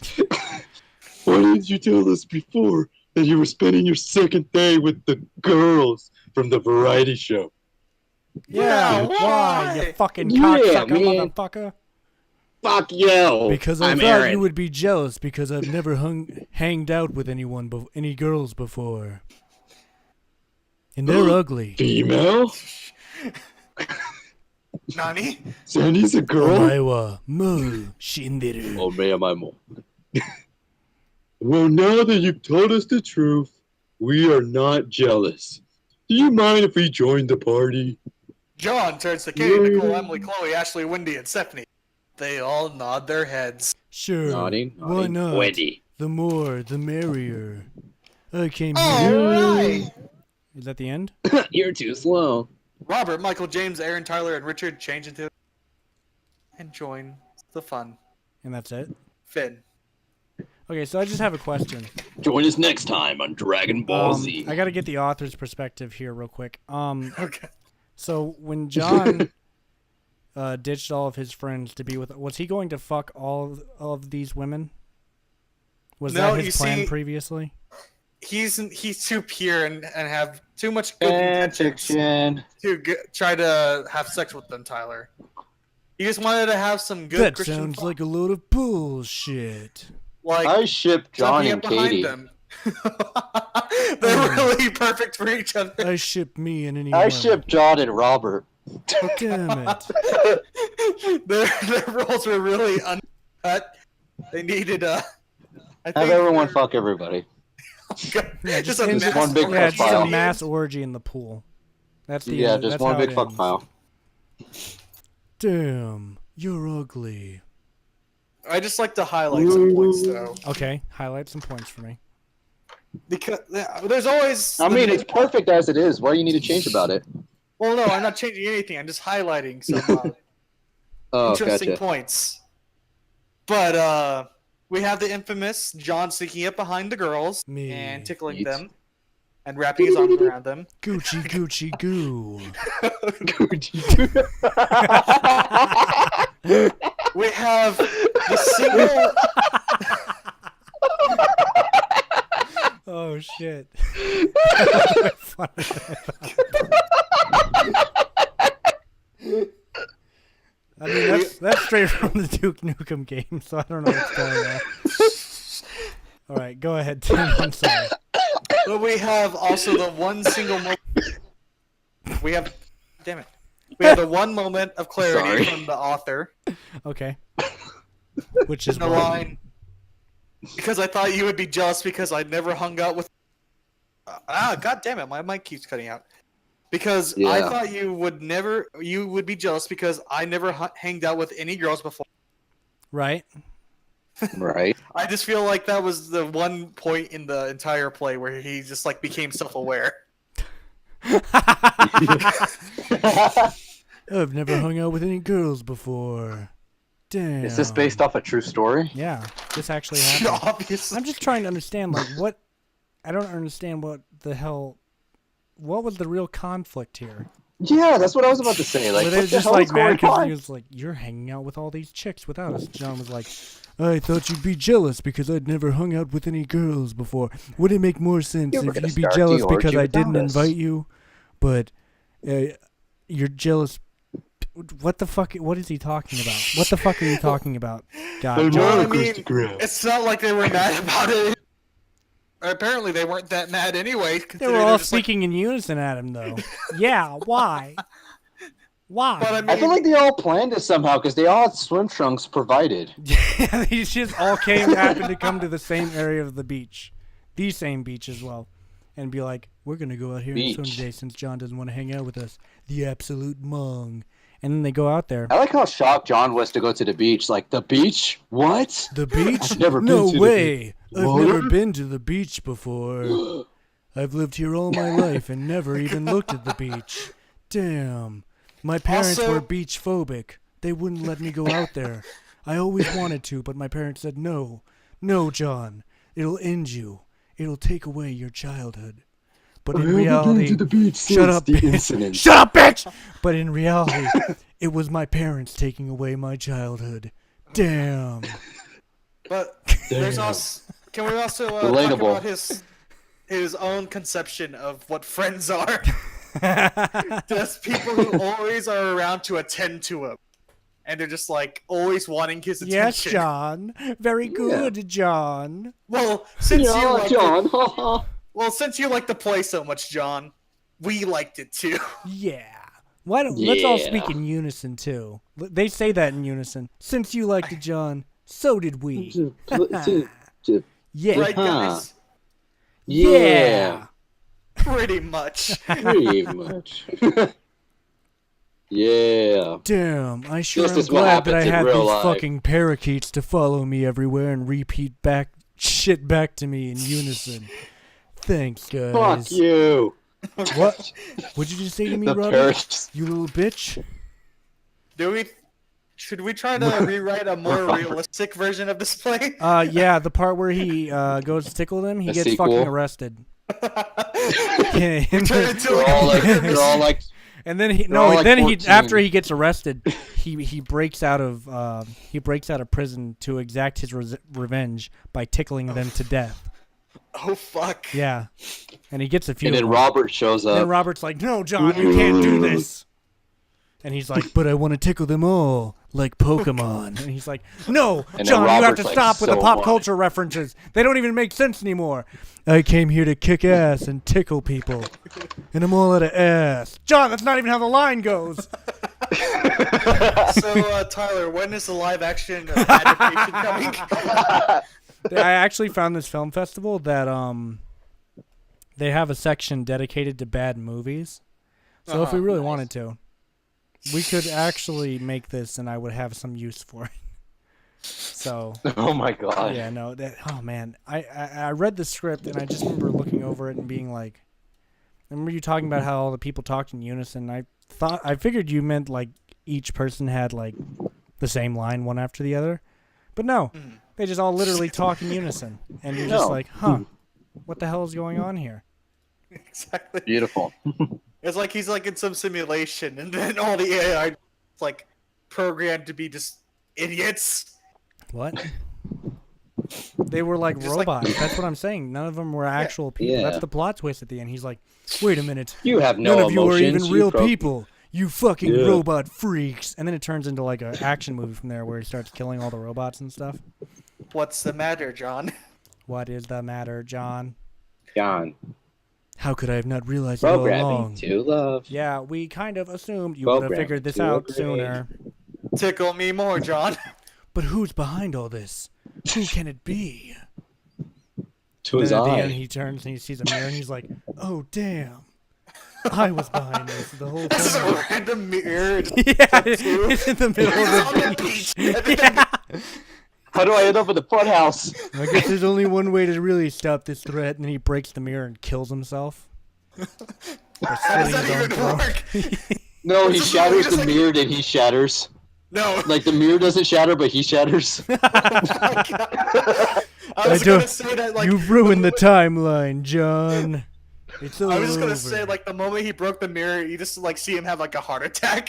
Why didn't you tell us before that you were spending your second day with the girls from the variety show? Yeah, why? why, you fucking Yeah, cocksucker, man. motherfucker? Fuck you! Because I I'm thought Aaron. you would be jealous because I've never hanged out with any girls before. And they're ugly. Female? Nani? Sandy's a girl? Omaewa, mo, shinderu. Oh, man, I'm Well, now that you've told us the truth, we are not jealous. Do you mind if we join the party? John turns to Katie, Nicole, Emily, Chloe, Ashley, Wendy, and Stephanie. They all nod their heads. Sure, Nodding, why not? Wendy. The more, the merrier. I came here. Alright! Is that the end? You're too slow. Robert, Michael, James, Aaron, Tyler, and Richard change into and join the fun. And that's it? Finn. Okay, so I just have a question. Join us next time on Dragon Ball Z. I gotta get the author's perspective here real quick. Okay. So when John ditched all of his friends to be with, was he going to fuck all of these women? Was No, that you his plan see- previously? He's too pure and have too much good intentions to try to have sex with them, Tyler. He just wanted to have some good That Christian sounds fun. like a load of bullshit. Like I ship John jumping and up behind Katie. them. They're really perfect for each other. I ship me and any I woman. ship John and Robert. Damn it. Their roles were really uncut. They needed I think Have everyone they're- fuck everybody. Yeah, just a just mass one big orgy. Yeah, just a pile. mass orgy in the pool. That's the Yeah, end. just That's one how big it fuck ends. pile. Damn, you're ugly. I just like to highlight some points though, Okay, highlight some points for me. because there's always. I mean, it's perfect as it is. What do you need to change about it? Well, no, I'm not changing anything. I'm just highlighting some Oh, interesting gotcha. points. But we have the infamous John sneaking up behind the girls Me. and tickling Yeet. them and wrapping his arms around them. Gucci, Gucci, goo. We have the single. Oh shit. I mean, that's straight from the Duke Nukem game, so I don't know what's going on. All right, go ahead, Tim. I'm sorry. But we have also the one single moment. We have. Damn it. We have the one moment of clarity Sorry. from the author. Okay. Which is The what? line. Because I thought you would be jealous because I'd never hung out with. God damn it! My mic keeps cutting out. Because I Yeah. thought you would be jealous because I never hanged out with any girls before. Right. Right. I just feel like that was the one point in the entire play where he just like became self-aware. I've never hung out with any girls before. Damn. Is this based off a true story? Yeah, this actually happened. Obviously. I'm just trying to understand, like, what. I don't understand what the hell. What was the real conflict here? Yeah, that's what I was about to say. Like, Were they what the just hell like is mad going because on? he was like, "You're hanging out with all these chicks without us." John was like, "I thought you'd be jealous because I'd never hung out with any girls before. Would it make more sense You were if gonna you'd be start the jealous because orgy I didn't without us." invite you, but you're jealous?" What the fuck? What is he talking about? What the fuck are you talking about? God, Well, I on mean, Instagram. it's not like they were mad about it. Apparently, they weren't that mad anyway. they were all speaking in unison at him, though. Yeah, why? Why? But I mean, I feel like they all planned it somehow because they all had swim trunks provided. Yeah, these just all happened to come to the same area of the beach. The same beach as well. And be like, we're going to go out here and swim today since John doesn't want to hang out with us. The absolute mung. And then they go out there. I like how shocked John was to go to the beach. Like, the beach? What? The beach? I've never no been to way. The I've beach. never been to the beach before. I've lived here all my life and never even looked at the beach. Damn. My parents were beach phobic. They wouldn't let me go out there. I always wanted to, but my parents said no. No, John. It'll end you. It'll take away your childhood. But in reality, shut up, bitch. Shut up, bitch! But in reality, it was my parents taking away my childhood. Damn. But there's also. Can we also talk about his own conception of what friends are? Just people who always are around to attend to him, and they're just like always wanting his attention. Yes, John. Very good, John. Well, since you like John. since you like to play so much, John, we liked it too. Yeah. Let's all speak in unison too. They say that in unison. Since you liked it, John, so did we. Yeah. Right, guys? Yeah. Pretty much. Pretty much. Yeah. Damn, I sure This am is what glad that I happens in had real these life. fucking parakeets to follow me everywhere and repeat shit back to me in unison. Thanks, guys. Fuck you. What? What'd you just say to me, The Robert? parrots. You little bitch? Should we try to rewrite a more realistic version of this play? Yeah, the part where he goes to tickle them, he gets sequel? fucking arrested. Yeah, They're all like, and then he all like 14. after he gets arrested, he breaks out of prison to exact his revenge by tickling them to death. Oh fuck. Yeah, and he gets a few. and then Robert shows And up. Robert's like, "No, John, you can't do this." And he's like, "But I want to tickle them all, like Pokemon." And he's like, "No, And then John, you have Robert's to like, stop with the "So pop what?" culture references. They don't even make sense anymore. I came here to kick ass and tickle people, and I'm all out of ass." John, that's not even how the line goes. So, Tyler, when is the live action adaptation coming? I actually found this film festival that they have a section dedicated to bad movies. So if we really wanted to, we could actually make this, and I would have some use for it. So. Oh my god. Yeah, no. Oh man, I read the script and I just remember looking over it and being like, I remember you talking about how all the people talked in unison. I figured you meant like each person had like the same line one after the other, but no, they just all literally talk in unison, and you're just like, huh, what the hell is going on here? Exactly. Beautiful. It's like he's like in some simulation, and then all the AI is like programmed to be just idiots. What? They were like Just robots. like- That's what I'm saying. None of them were actual people. Yeah. That's the plot twist at the end. He's like, wait a minute. You have no None of you are emotions. even real pro- people. You fucking Yeah. robot freaks. And then it turns into like an action movie from there where he starts killing all the robots and stuff. What's the matter, John? What is the matter, John? John. How could I have not realized it all Programming along? to love. Yeah, we kind of assumed you would have Programming figured this to out agree. sooner. Tickle me more, John. But who's behind all this? Who can it be? To his Then at the eye. end, he turns and he sees a mirror and he's like, "Oh damn, I was behind this the whole This is a time." random mirror. Yeah, it's in the middle It's on of the the beach. beach. Yeah. How do I end up in the fun house? I guess there's only one way to really stop this threat, and then he breaks the mirror and kills himself. By How does slitting his own that even throat. work? No, he This is shatters just the like- mirror, then he shatters. No. Like the mirror doesn't shatter, but he shatters. I was don't- gonna say that like You've ruined the timeline, John. It's over. I was just gonna say like the moment he broke the mirror, you just like see him have like a heart attack.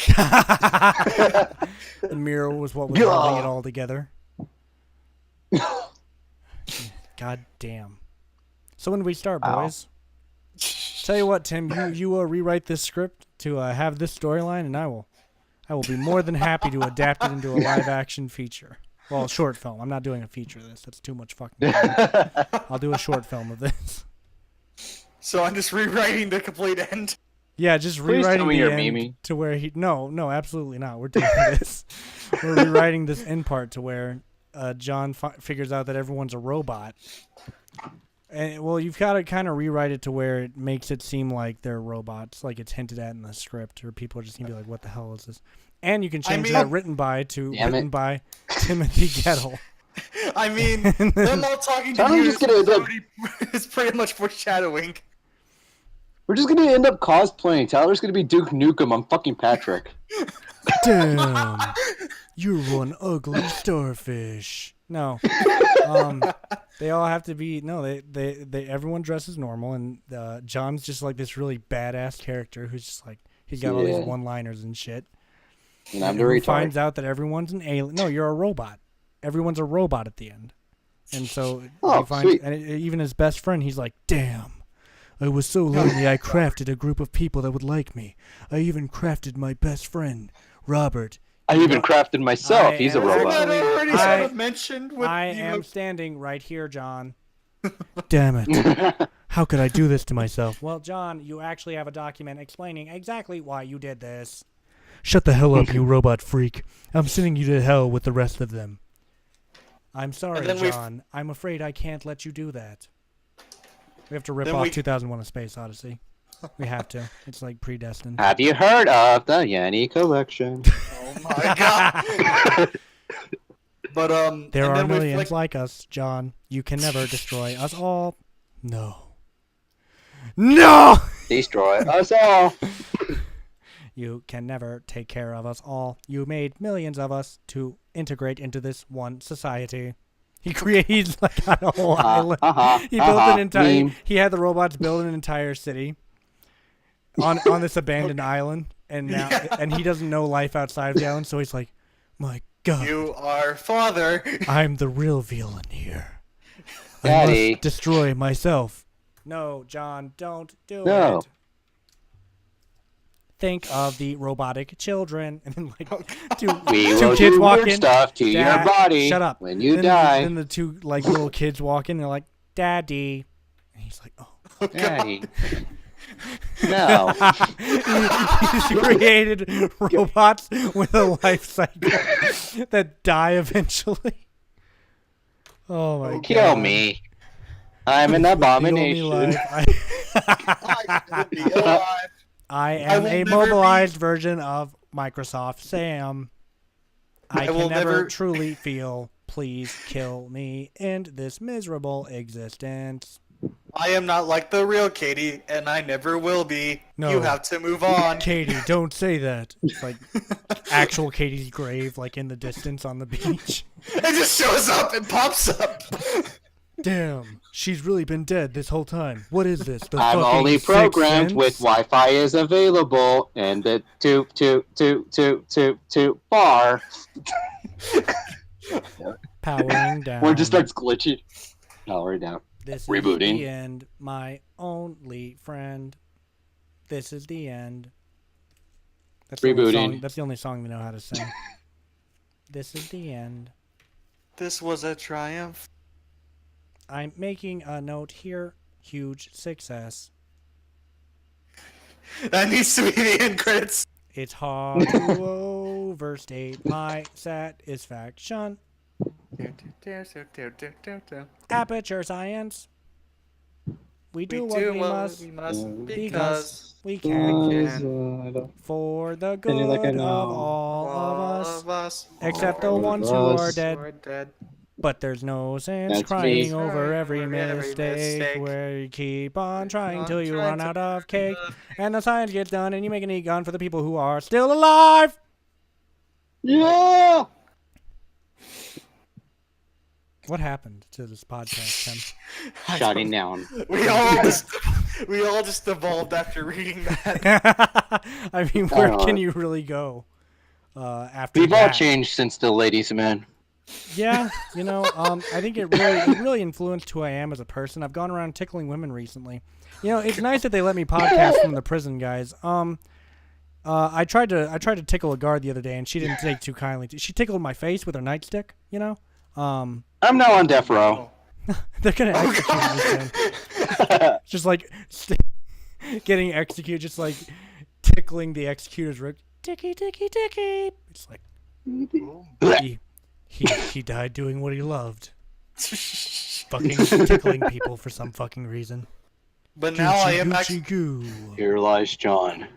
The mirror was what was holding it all together. God damn. So when do we start, boys? Tell you what, Tim, you rewrite this script to have this storyline, and I will be more than happy to adapt it into a live action feature. Well, a short film. I'm not doing a feature of this. That's too much fucking time. I'll do a short film of this. So I'm just rewriting the complete end. Yeah, just Please tell rewriting me the you're end memeing. to where he. No, absolutely not. We're doing this. We're rewriting this end part to where John figures out that everyone's a robot. And well, you've got to kind of rewrite it to where it makes it seem like they're robots, like it's hinted at in the script, or people are just gonna be like, "What the hell is this?" And you can change that written by to written by Timothy Gettle. I mean, them all talking to you is pretty much foreshadowing. We're just gonna end up cosplaying. Tyler's gonna be Duke Nukem. I'm fucking Patrick. Damn, you're one ugly starfish. No, they all have to be. No, they everyone dresses normal, and John's just like this really badass character who's just like he's got all these one-liners and shit. And I'm the who retard. finds out that everyone's an alien. No, you're a robot. Everyone's a robot at the end, and so he finds, sweet. and even his best friend, he's like, "Damn, I was so lonely. I crafted a group of people that would like me. I even crafted my best friend, Robert." I even crafted myself. He's a robot. I am standing right here, John. Damn it. How could I do this to myself? Well, John, you actually have a document explaining exactly why you did this. Shut the hell up, you robot freak. I'm sending you to hell with the rest of them. I'm sorry, John. I'm afraid I can't let you do that. We have to rip off 2001: A Space Odyssey. We have to. It's like predestined. Have you heard of the Yanni collection? Oh my god! But there are millions like us, John. You can never destroy us all. No. No! Destroy us all. You can never take care of us all. You made millions of us to integrate into this one society. He's like on a whole island. He built an entire. He had the robots build an entire city on this abandoned island, and now and he doesn't know life outside of the island. So he's like, "My God, you are father. I'm the real villain here. Daddy. I must destroy myself." No, John, don't do No. it. Think of the robotic children, and then like two kids walk in. Stuff to your body. Shut up. When you die. Then the two like little kids walk in. They're like, "Daddy," and he's like, "Oh, Daddy." No. He's created robots with a life cycle that die eventually. Oh my God! Kill me. I'm an abomination. I am a mobilized version of Microsoft Sam. I can never truly feel. Please kill me in this miserable existence. I am not like the real Katie, and I never will be. No. You have to move on. Katie, don't say that. It's like actual Katie's grave, like in the distance on the beach. It just shows up and pops up. Damn, she's really been dead this whole time. What is this? The I'm fucking only Sixth programmed Sense? with Wi-Fi is available and the two bar. Powering down. Where it just starts glitching. Power down. This Rebooting. is the end, my only friend. This is the end. That's the only Rebooting. song, that's the only song we know how to sing. This is the end. This was a triumph. I'm making a note here. Huge success. That needs to be the end credits. It's hard to overstate my satisfaction. Aperture science. We do what we must because we can. For the good of all of us. Except the ones who are dead. But there's no sense That's crying me. over every mistake where you keep on trying till you run out of cake. And the science gets done and you make an e-gun for the people who are still alive. Yeah. What happened to this podcast, Tim? Shutting down. We all just evolved after reading that. I mean, where can you really go after We've that? all changed since the ladies man. Yeah, you know, I think it really influenced who I am as a person. I've gone around tickling women recently. You know, it's nice that they let me podcast from the prison, guys. I tried to tickle a guard the other day, and she didn't take too kindly. She tickled my face with her nightstick. You know. I'm now on death row. They're gonna execute me soon. Just like getting executed, just like tickling the executor's rib. Ticky, ticky, ticky. It's like he died doing what he loved. Fucking tickling people for some fucking reason. But now I am actually. Here lies John.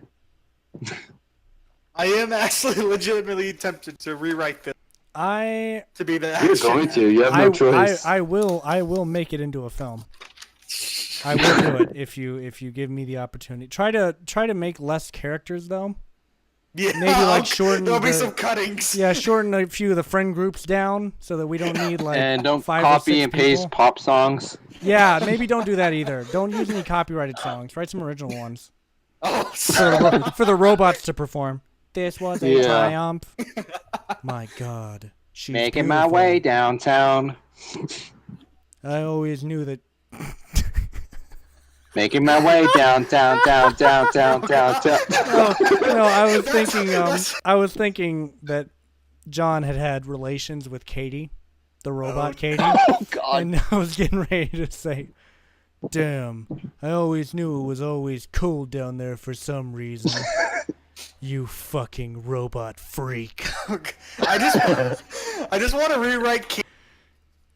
I am actually legitimately tempted to rewrite this to be the action. You're going to. You have no choice. I will make it into a film. I will do it if you give me the opportunity. Try to make less characters though. Yeah, maybe like shorten. There'll be some cuttings. Yeah, shorten a few of the friend groups down so that we don't need like and don't 5 copy or 6 and paste people. pop songs. Yeah, maybe don't do that either. Don't use any copyrighted songs. Write some original ones. Oh, for the robots to perform. This was a triumph. My God, she's making beautiful. my way downtown. I always knew that. Making my way downtown. No, I was thinking that John had relations with Katie, the robot Katie. Oh God! And I was getting ready to say, "Damn, I always knew it was always cold down there for some reason." You fucking robot freak. I just want to rewrite Katie.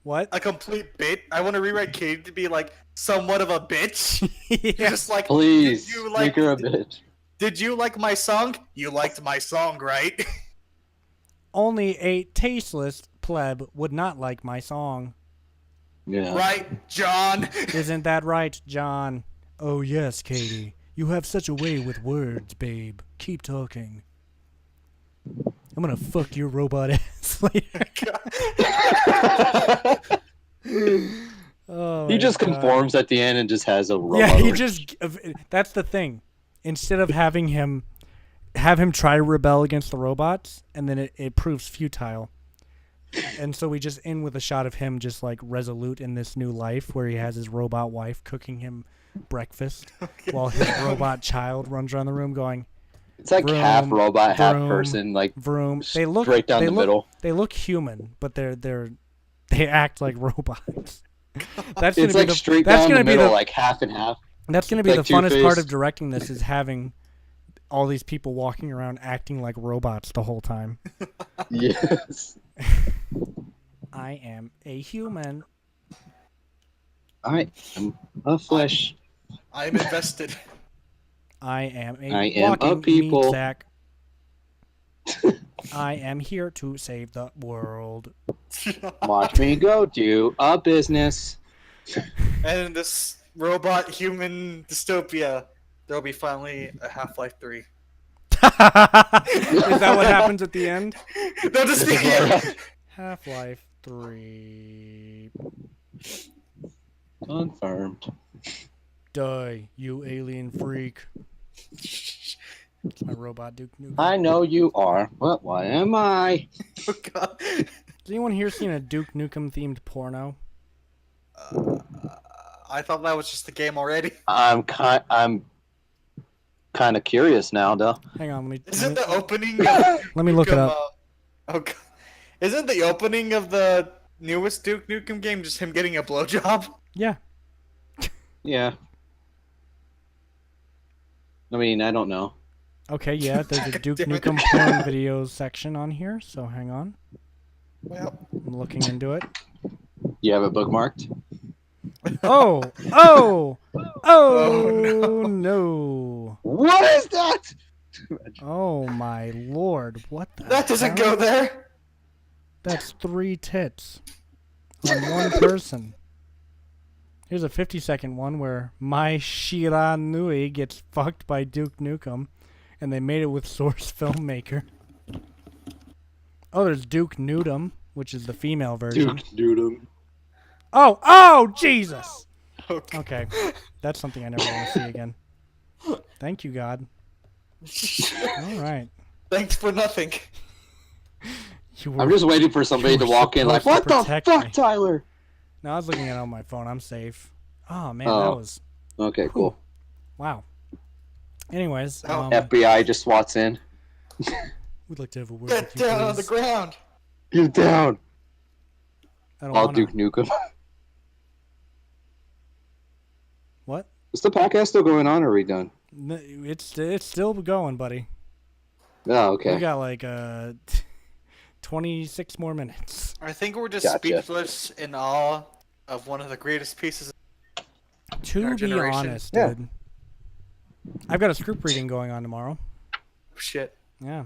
What? A complete bit. I want to rewrite Katie to be like somewhat of a bitch. Yeah. Just like, please you make her a bitch. Did you like my song? You liked my song, right? Only a tasteless pleb would not like my song. Yeah. Right, John? Isn't that right, John? Oh yes, Katie. You have such a way with words, babe. Keep talking. I'm gonna fuck your robot ass later. Oh, he just God. conforms at the end and just has a robot. Yeah, he just. That's the thing. Instead of having him try to rebel against the robots, and then it proves futile. And so we just end with a shot of him just like resolute in this new life where he has his robot wife cooking him breakfast while his robot child runs around the room going, it's like vroom, half robot, half vroom, person, like vroom. straight down the middle. They look human, but they act like robots. That's it's gonna like straight down the middle, like half and half. That's gonna be like the funnest Two-Face. part of directing this is having all these people walking around acting like robots the whole time. Yes. I am a human. I am a flesh. I am invested. I am a I am walking a people. meat sack. I am here to save the world. Watch me go do a business. And in this robot human dystopia, there'll be finally a Half-Life 3. Is that what happens at the end? No, just Half-Life 3. Confirmed. Die, you alien freak. It's my robot Duke Nukem. I know you are, but why am I? Oh, God. Has anyone here seen a Duke Nukem themed porno? I thought that was just the game already. I'm kind of curious now, though. Hang on, Isn't the opening? let me look it up. Oh God. Isn't the opening of the newest Duke Nukem game just him getting a blowjob? Yeah. Yeah. I mean, I don't know. Okay, yeah, there's a Duke Damn it. Nukem porn videos section on here, so hang on. Well, I'm looking into it. You have it bookmarked? Oh! Oh! Oh, no. What is that? Oh, my lord. What the that doesn't hell? go there. That's 3 tits on one person. Here's a 50-second one where Mai Shiranui gets fucked by Duke Nukem, and they made it with Source Filmmaker. Oh, there's Duke Nudum, which is the female version. Duke Nudum. Oh, Jesus! Okay. Okay, that's something I never want to see again. Thank you, God. All right. Thanks for nothing. You were, I'm just waiting for somebody you to were walk in like, supposed what to the protect fuck, me." Tyler? No, I was looking at it on my phone. I'm safe. Oh, man, Oh. that was... Okay, cool. Wow. Anyways, Oh. FBI just swats in. we'd like to have a word Get with you, down on the please. ground. Get down. I don't All wanna... Duke Nukem. What? Is the podcast still going on, or are we done? It's still going, buddy. Oh, okay. We got like 26 more minutes. I think we're just speechless in awe of one of the greatest pieces in our To be generation. honest, dude. I've got a script reading going on tomorrow. Shit. Yeah.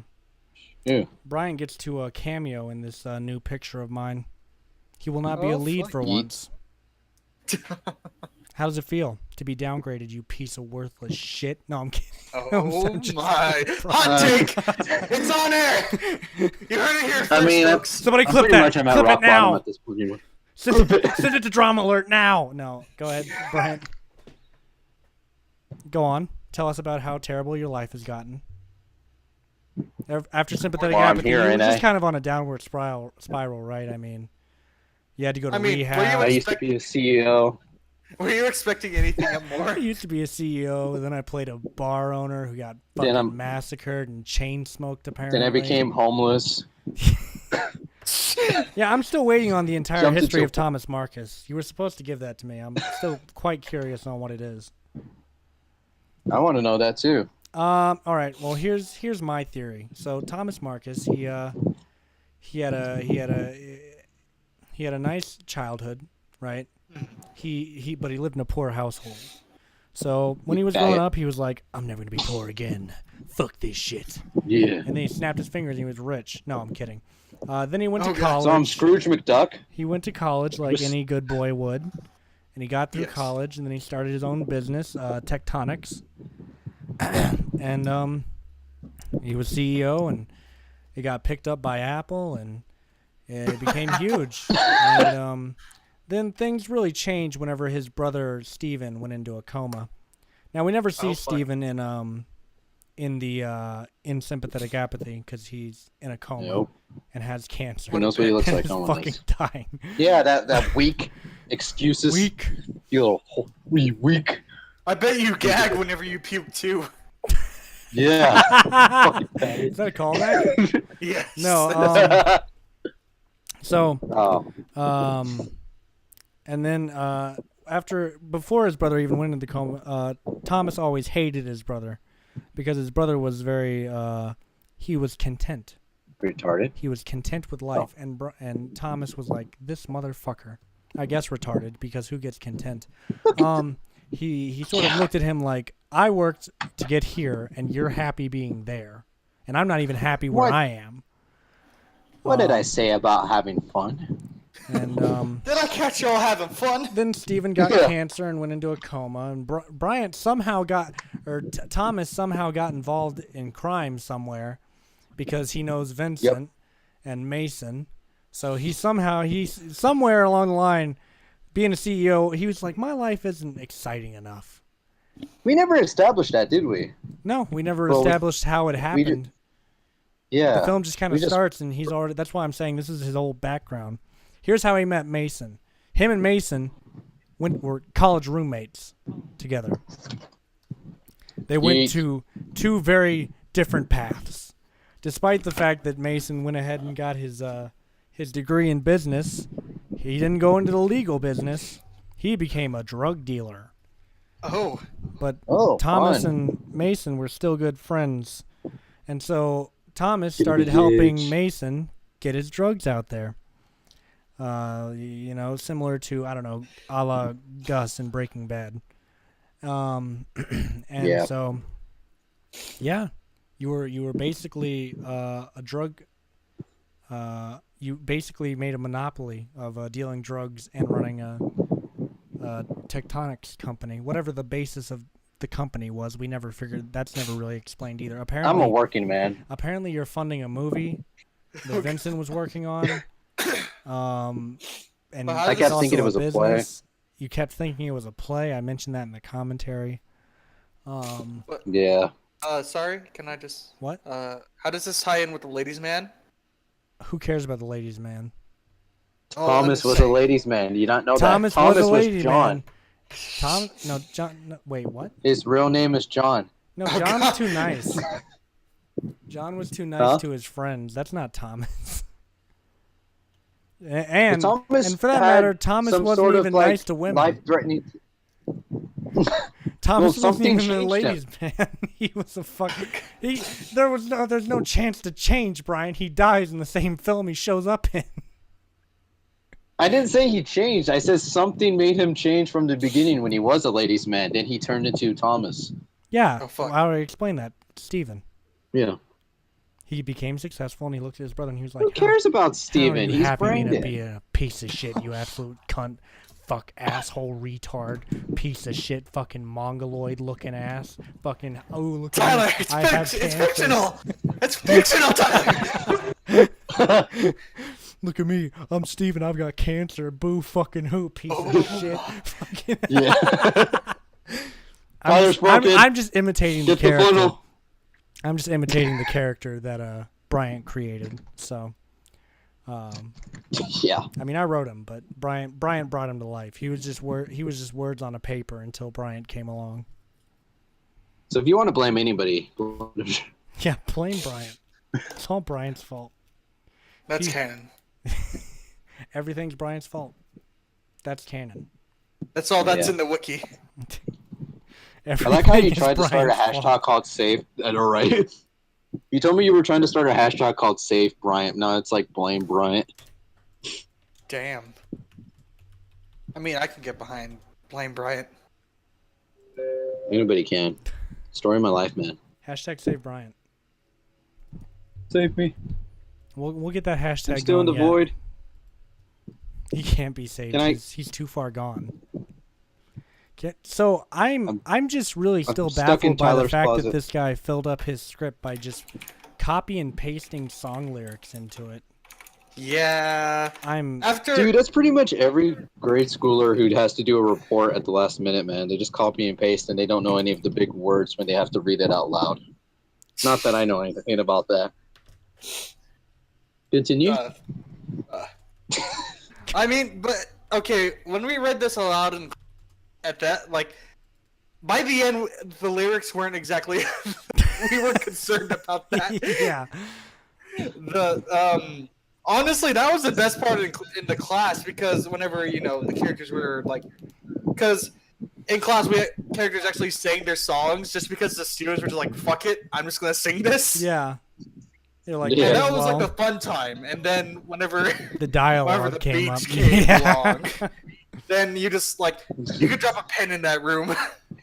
Yeah. Brian gets to a cameo in this new picture of mine. He will not be a lead for once. How does it feel to be downgraded, you piece of worthless shit? No, I'm kidding. Oh my! Hot take! It's on air! You heard it here first, folks. Somebody clip that. Clip it now. Send it to Drama Alert now. No, go ahead, Brian. Go on. Tell us about how terrible your life has gotten. After sympathetic apathy, you were just kind of on a downward spiral, right? I mean, you had to go to rehab. I used to be a CEO. Were you expecting anything more? I used to be a CEO, then I played a bar owner who got fucking massacred and chain smoked, apparently. Then I became homeless. Yeah, I'm still waiting on the entire history of Thomas Marcus. You were supposed to give that to me. I'm still quite curious on what it is. I want to know that too. All right. Well, here's my theory. So Thomas Marcus, he had a nice childhood, right? But he lived in a poor household. So when he was growing up, he was like, I'm never gonna be poor again. Fuck this shit. Yeah. And then he snapped his fingers and he was rich. No, I'm kidding. Then he went to college. So I'm Scrooge McDuck. He went to college like any good boy would. And he got through college, and then he started his own business, Tectonics. And he was CEO, and he got picked up by Apple, and it became huge. And then things really changed whenever his brother Steven went into a coma. Now we never see Steven in sympathetic apathy because he's in a coma and has cancer. Who knows what he looks like? Fucking dying. Yeah, that weak excuses. Weak. You little weak. I bet you gag whenever you puke too. Yeah. Is that a callback? Yes. No. And then before his brother even went into the coma, Thomas always hated his brother because his brother was he was content. Retarded. He was content with life, and Thomas was like, this motherfucker. I guess retarded, because who gets content? He sort of looked at him like, I worked to get here, and you're happy being there, and I'm not even happy where I am. What did I say about having fun? And did I catch y'all having fun? Then Steven got cancer and went into a coma, and Bryant somehow Thomas somehow got involved in crime somewhere, because he knows Vincent and Mason. So somewhere along the line, being a CEO, he was like, my life isn't exciting enough. We never established that, did we? No, we never established how it happened. The film just kind of starts, and he's already. That's why I'm saying this is his old background. Here's how he met Mason. Him and Mason were college roommates together. They went to two very different paths. Despite the fact that Mason went ahead and got his degree in business, he didn't go into the legal business. He became a drug dealer. Oh. But Thomas and Mason were still good friends. And so Thomas started helping Mason get his drugs out there. Similar to, I don't know, a la Gus in Breaking Bad. So, yeah. You were basically a drug. You basically made a monopoly of dealing drugs and running a tectonics company. Whatever the basis of the company was, we never figured. That's never really explained either. Apparently, I'm a working man. Apparently, you're funding a movie that Vincent was working on. And I kept thinking it was a play. You kept thinking it was a play. I mentioned that in the commentary. Yeah. Sorry, can I just... What? How does this tie in with the ladies' man? Who cares about the ladies' man? Thomas was a ladies' man. Do you not know Thomas that? Thomas was a ladies' John. Man. John. No, wait, what? His real name is John. No, John's too nice. John was too nice to his friends. That's not Thomas. And for that matter, Thomas wasn't even nice to women. Life-threatening. Thomas wasn't something even a changed ladies' man. He was a fucking. There's no chance to change, Brian. He dies in the same film he shows up in. I didn't say he changed. I said something made him change from the beginning when he was a ladies' man. Then he turned into Thomas. Yeah, Oh, fuck. I already explained that, Steven. Yeah. He became successful, and he looked at his brother, and he was like, Who cares about How are Steven? you He's happy brain to dead. be a piece of shit, you absolute cunt, fuck, asshole, retard, piece of shit, fucking mongoloid-looking ass, fucking, oh, look Tyler, at me, I have it's cancer. fictional. It's fictional, Tyler. Look at me, I'm Steven, I've got cancer, boo fucking who, piece of shit. Fucking Yeah. I'm Tyler's just, broken. I'm just imitating the Get the character. funnel. I'm just imitating the character that Bryant created. So, Yeah. I mean, I wrote him, but Bryant brought him to life. He was just words on a paper until Bryant came along. So if you want to blame anybody, Yeah, blame Bryant. It's all Bryant's fault. That's canon. Everything's Bryant's fault. That's canon. That's all that's Yeah. in the wiki. I like how you Everything is tried to start a Bryant's hashtag fault. called Save. Right. You told me you were trying to start a hashtag called Save Bryant. No, it's like Blame Bryant. Damn. I mean, I can get behind Blame Bryant. Anybody can. Story of my life, man. Hashtag save Bryant. Save me. We'll get that hashtag I'm still in the going yet. void. He can't be saved. Can I- He's too far gone. So I'm just really still stuck in baffled by the Tyler's fact that closet. this guy filled up his script by just copy and pasting song lyrics into it. Yeah. I'm Dude, that's pretty much every grade schooler who has to do a report at the last minute, man. They just copy and paste and they don't know any of the big words when they have to read it out loud. Not that I know anything about that. Continue. I mean, but okay, when we read this aloud and at that, like, by the end, the lyrics weren't exactly. We were concerned about that. yeah. Honestly, that was the best part in the class because whenever the characters were like, because in class we had characters actually sang their songs just because the students were just like, "Fuck it, I'm just gonna sing this." Yeah. They're like, Yeah. And "Yeah, that was well," like a fun time. And then whenever the whenever dialogue the came up. beats came Yeah. along, then you just like you could drop a pen in that room.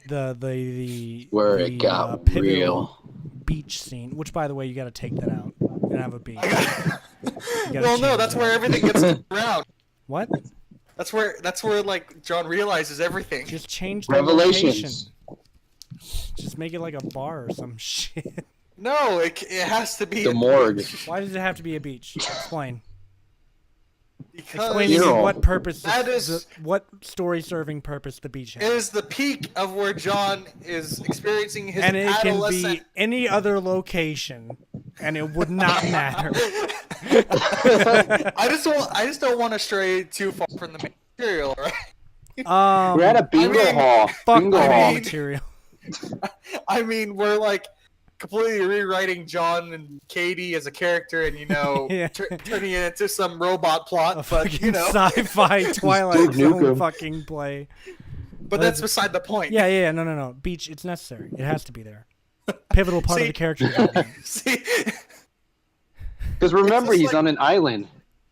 the Where the, it got pivotal real. beach scene, which by the way, you got to take that out. You don't have a beach. You gotta Well, no, change that's that. where everything gets around. What? That's where like John realizes everything. Just change the Revelations. location. Just make it like a bar or some shit. No, it has to be The morgue. Why does it have to be a beach? Explain. because Explain to me Funeral. what purpose, That is- what story-serving purpose the beach it has. is the peak of where John is experiencing his And it can adolescent. be any other location, and it would not matter. I just don't want to stray too far from the main material, right? We're at a bingo I mean, hall. Fuck Bingo the hall. material. I mean, we're like completely rewriting John and Katie as a character, and Yeah. turning it into some robot plot. A But fucking sci-fi Twilight Duke Zone Nukem. fucking play. but that's beside the point. Yeah, no. Beach, it's necessary. It has to be there. Pivotal part of See- the character development. See, Because remember, It's just he's like- on an island.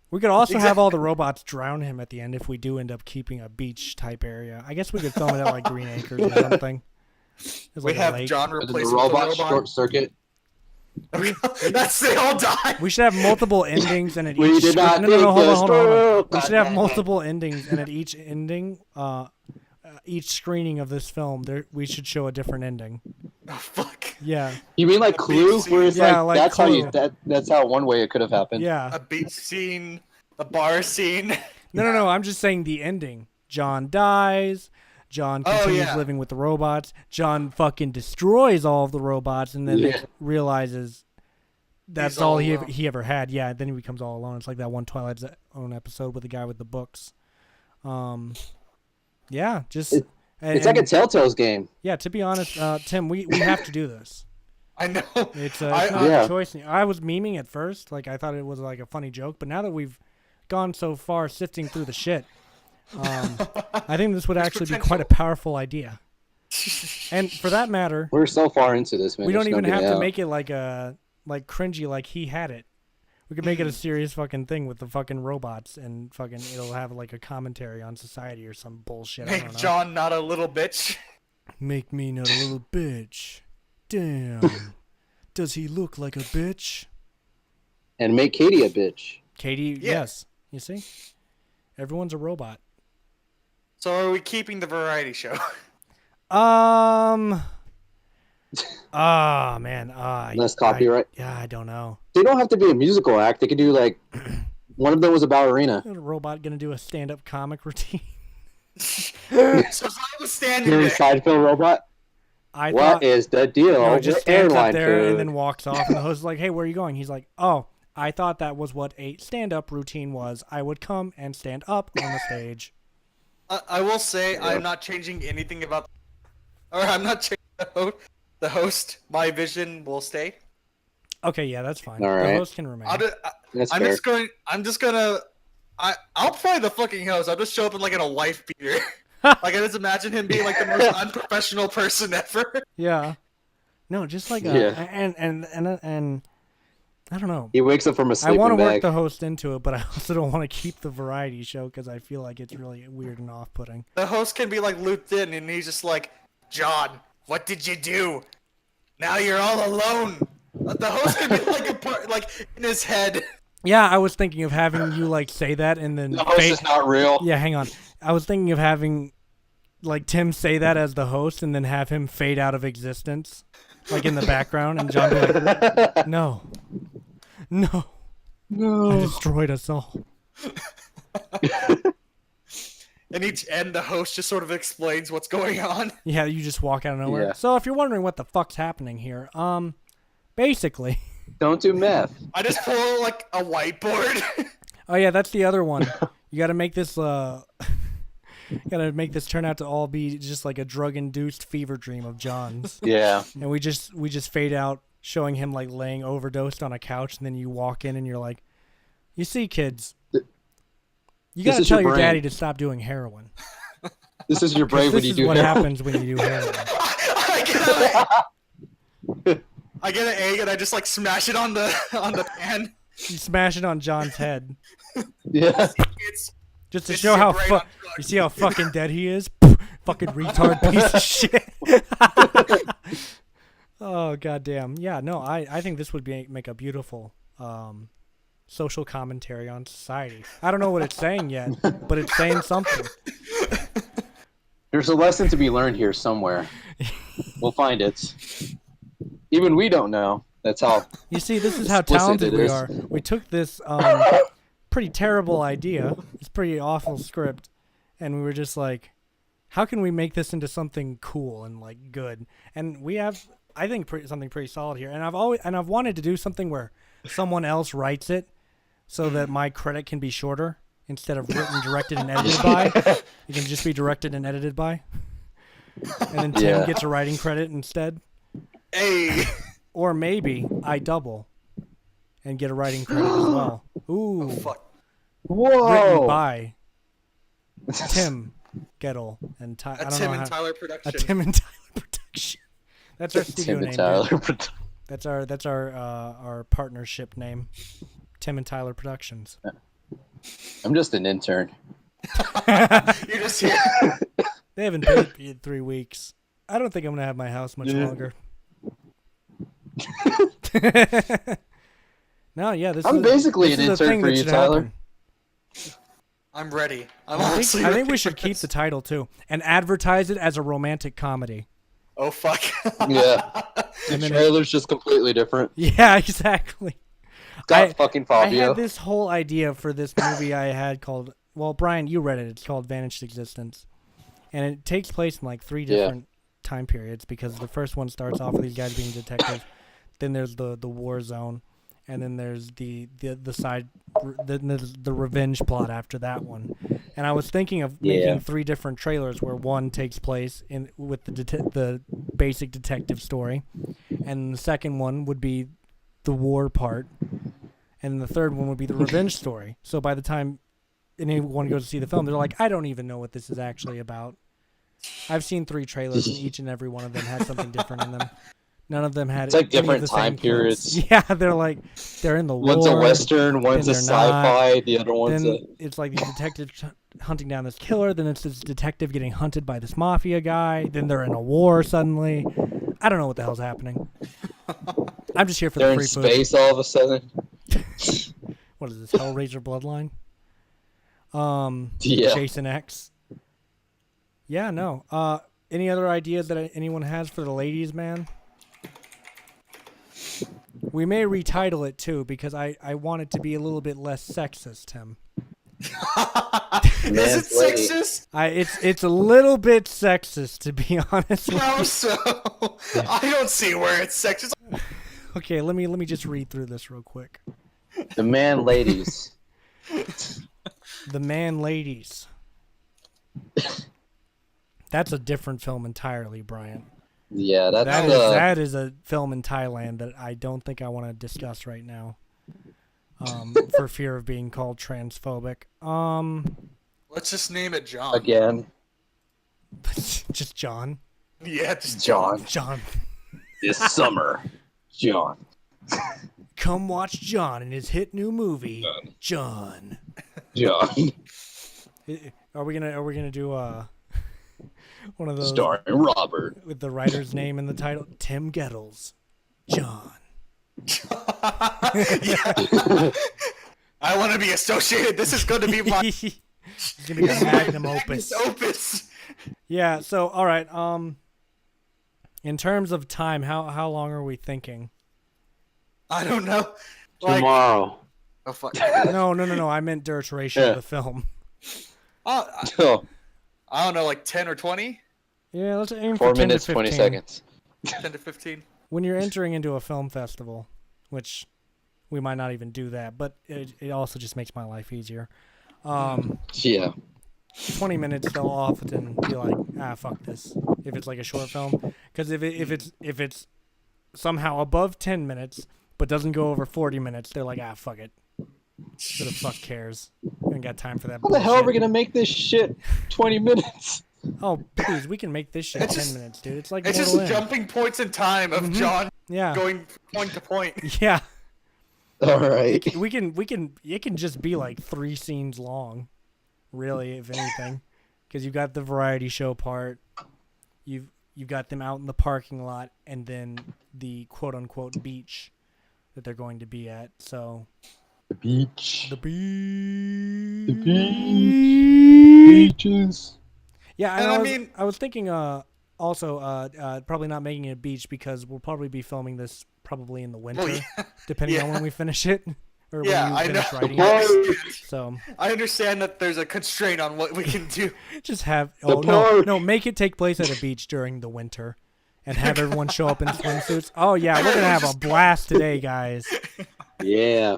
We could also have all the robots drown him at the end if we do end up keeping a beach type area. I guess we could film it at like Green Acres or something. There's we like a have lake. John The replace him with a robot short circuit. That's they all die. We should have multiple endings, and at We each did not no, think hold this on. through. We should have multiple endings, and at each ending, each screening of this film, we should show a different ending. Oh fuck! Yeah, You mean like A Clue, beach where it's scene. Yeah, like, like that's how you Clue. that's how one way it could have happened. yeah. A beach scene, a bar scene. No. I'm just saying the ending. John dies. John continues yeah. living with the robots. John fucking destroys all of the robots, and then Yeah. realizes that's He's all all he alone. ever had. Yeah, then he becomes all alone. It's like that one Twilight Zone episode with the guy with the books. Yeah, just It's like a Telltale's game. yeah. To be honest, Tim, we have to do this. I know. It's I- not Yeah. a choice. I was memeing at first, like I thought it was like a funny joke, but now that we've gone so far sifting through the shit, I think this would There's actually be potential. quite a powerful idea. And for that matter, We're so far into this, man. we don't There's no even have getting to out. make it like cringy like he had it. We could make it a serious fucking thing with the fucking robots and fucking it'll have like a commentary on society or some bullshit. I don't Make know. John not a little bitch. Make me not a little bitch. Damn. Does he look like a bitch? And make Katie a bitch. Katie, Yeah. yes. You see? Everyone's a robot. So are we keeping the variety show? Man. Less copyright. I don't know. They don't have to be a musical act. They could do like one of them was a ballerina. Is a robot gonna do a stand-up comic routine? So as long as standing Jerry there. Seinfeld robot. I What thought is the deal? no, it just with stands up airline there food? and then walks off, and the host is like, "Hey, where are you going?" He's like, "Oh, I thought that was what a stand-up routine was. I would come and stand up on the stage." I will say I'm not changing anything about, or I'm not changing the host. My vision will stay. Okay, yeah, that's fine. All The right. host can remain. That's I'm fair. just gonna. I'll play the fucking host. I'll just show up in like in a wife beater. Like I just imagine him being like the most unprofessional person ever. Yeah. No, just like Yeah. and I don't know. He wakes up from a I sleeping want to work bag. the host into it, but I also don't want to keep the variety show because I feel like it's really weird and off-putting. The host can be like looped in, and he's just like, John, what did you do? Now you're all alone. The host can be like a part, like in his head. Yeah, I was thinking of having you like say that and then The host is not real. Yeah, hang on. I was thinking of having like Tim say that as the host and then have him fade out of existence, like in the background, and John be like, "No, I destroyed us all." And each end, the host just sort of explains what's going on. Yeah, you just walk out of nowhere. Yeah. So if you're wondering what the fuck's happening here, basically. Don't do meth. I just pull like a whiteboard. Oh yeah, that's the other one. You got to make this turn out to all be just like a drug-induced fever dream of John's. Yeah. And we just fade out showing him like laying overdosed on a couch, and then you walk in and you're like, "You see, kids, you got to This is tell your your brain. daddy to stop doing heroin. This is your brain when This you is do what heroin. happens when you do heroin." I get an egg and I just like smash it on the pan. You smash it on John's head Yeah. It's just to This show is how your brain on drugs. you see how fucking dead he is. Fucking retard piece of shit. Oh goddamn. Yeah, no, I think this would make a beautiful social commentary on society. I don't know what it's saying yet, but it's saying something. There's a lesson to be learned here somewhere. We'll find it. Even we don't know. That's how. You see, this is how Explicit talented it we is. are. We took this pretty terrible idea, this pretty awful script, and we were just like, how can we make this into something cool and like good? And we have, I think, something pretty solid here. And I've wanted to do something where someone else writes it, so that my credit can be shorter instead of written, directed, and edited by. It can just be directed and edited by. And then Tim Yeah. gets a writing credit instead. Hey. Or maybe I double and get a writing credit as well. Ooh. Fuck. Whoa. Written by Tim Gettle and Ty. I A don't Tim know and how, Tyler a production. Tim and Tyler production. That's our studio Tim name. and Tyler. dude. That's our partnership name. Tim and Tyler Productions. I'm just an intern. You're just here. They haven't paid me in 3 weeks. I don't think I'm gonna have my house much Yeah. longer. No, yeah, this I'm is basically this an is a intern thing for that you, should Tyler. happen. I'm ready. I'm I honestly think, I think ready we should for keep this. the title too and advertise it as a romantic comedy. Oh fuck. Yeah. And The then- trailer's just completely different. Yeah, exactly. It's got I- fucking I Fabio. had this whole idea for this movie I had called, well, Brian, you read it. It's called Vanished Existence. And it takes place in like 3 Yeah. different time periods because the first one starts off with these guys being detectives. Then there's the war zone. And then there's the side, then there's the revenge plot after that one. And I was thinking of Yeah. making 3 different trailers where one takes place with the basic detective story. And the second one would be the war part. And the third one would be the revenge story. So by the time anyone goes to see the film, they're like, I don't even know what this is actually about. I've seen 3 trailers, and each and every one of them had something different in them. None of them had. It's like any of different the time same clips. periods. Yeah, they're in the war. One's a western, one's a then they're not. sci-fi, the other one's Then it's like these detectives hunting down this killer. Then it's this detective getting hunted by this mafia guy. Then they're in a war suddenly. I don't know what the hell's happening. I'm just here for they're the free in food. space all of a sudden. What is this, Hellraiser Bloodline? Yeah. Jason X. Yeah, no. Any other ideas that anyone has for the ladies, man? We may retitle it too, because I want it to be a little bit less sexist, Tim. Is it sexist? It's a little bit sexist, to be honest. How so? I don't see where it's sexist. Okay, let me just read through this real quick. The man ladies. The Man Ladies. That's a different film entirely, Brian. Yeah, That is a film in Thailand that I don't think I want to discuss right now. For fear of being called transphobic. Let's just name it John. again. Just John. Yeah, just John. John. This summer, John. Come watch John in his hit new movie, John. John. Are we gonna do one of those Starring Robert. with the writer's name in the title? Tim Gettles. John. Yeah. I want to be associated. This is going to be my It's gonna be a magnum opus. opus. Yeah. So all right. In terms of time, how long are we thinking? I don't know. Like, Tomorrow. oh, fuck. No. I meant duration of the film. Oh, I don't know, like 10 or 20? Yeah, let's aim 4 for 10 minutes, to 20 15. seconds. 10 to 15. When you're entering into a film festival, which we might not even do that, but it also just makes my life easier. Yeah. 20 minutes, they'll often be like, fuck this. If it's like a short film, because if it's somehow above 10 minutes but doesn't go over 40 minutes, they're like, fuck it. Who the fuck cares? We ain't got time for that. How the hell are we gonna make this shit 20 minutes? Oh, please, we can make this shit 10 minutes, dude. It's like It's Mortal just End. jumping points in time of John Yeah. going point to point. Yeah. All right. It can just be like 3 scenes long, really, if anything, because you've got the variety show part, you've got them out in the parking lot, and then the quote unquote beach that they're going to be at. So The beach. the beach. The beach. Beaches. Yeah, And I was thinking also probably not making it a beach because we'll probably be filming this probably in the winter, depending on when we finish it. Or Yeah, when you I finish know. writing it. So I understand that there's a constraint on what we can do. just have park. no, make it take place at a beach during the winter, and have everyone show up in swimsuits. Oh yeah, we're gonna have a blast today, guys. Yeah.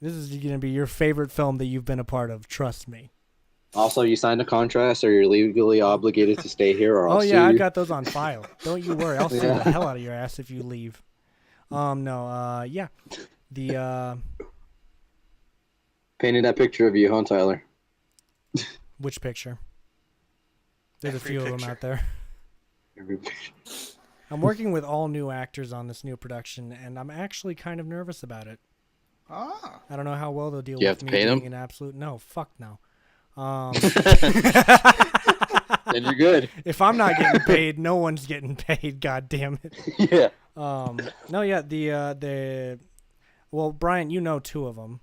This is gonna be your favorite film that you've been a part of. Trust me. Also, you signed a contract, so you're legally obligated to stay here, or I'll sue I've you. got those on file. Don't you worry. I'll sue the hell out of your ass if you leave. Yeah. The Painted that picture of you, huh, Tyler? which picture? There's Every a few of them picture. out there. I'm working with all new actors on this new production, and I'm actually kind of nervous about it. Ah. I don't know how well they'll deal You have with to me pay them? being an absolute no. Fuck no. Then you're good. If I'm not getting paid, no one's getting paid. God damn it. Yeah. No, yeah, well, Brian, you know 2 of them.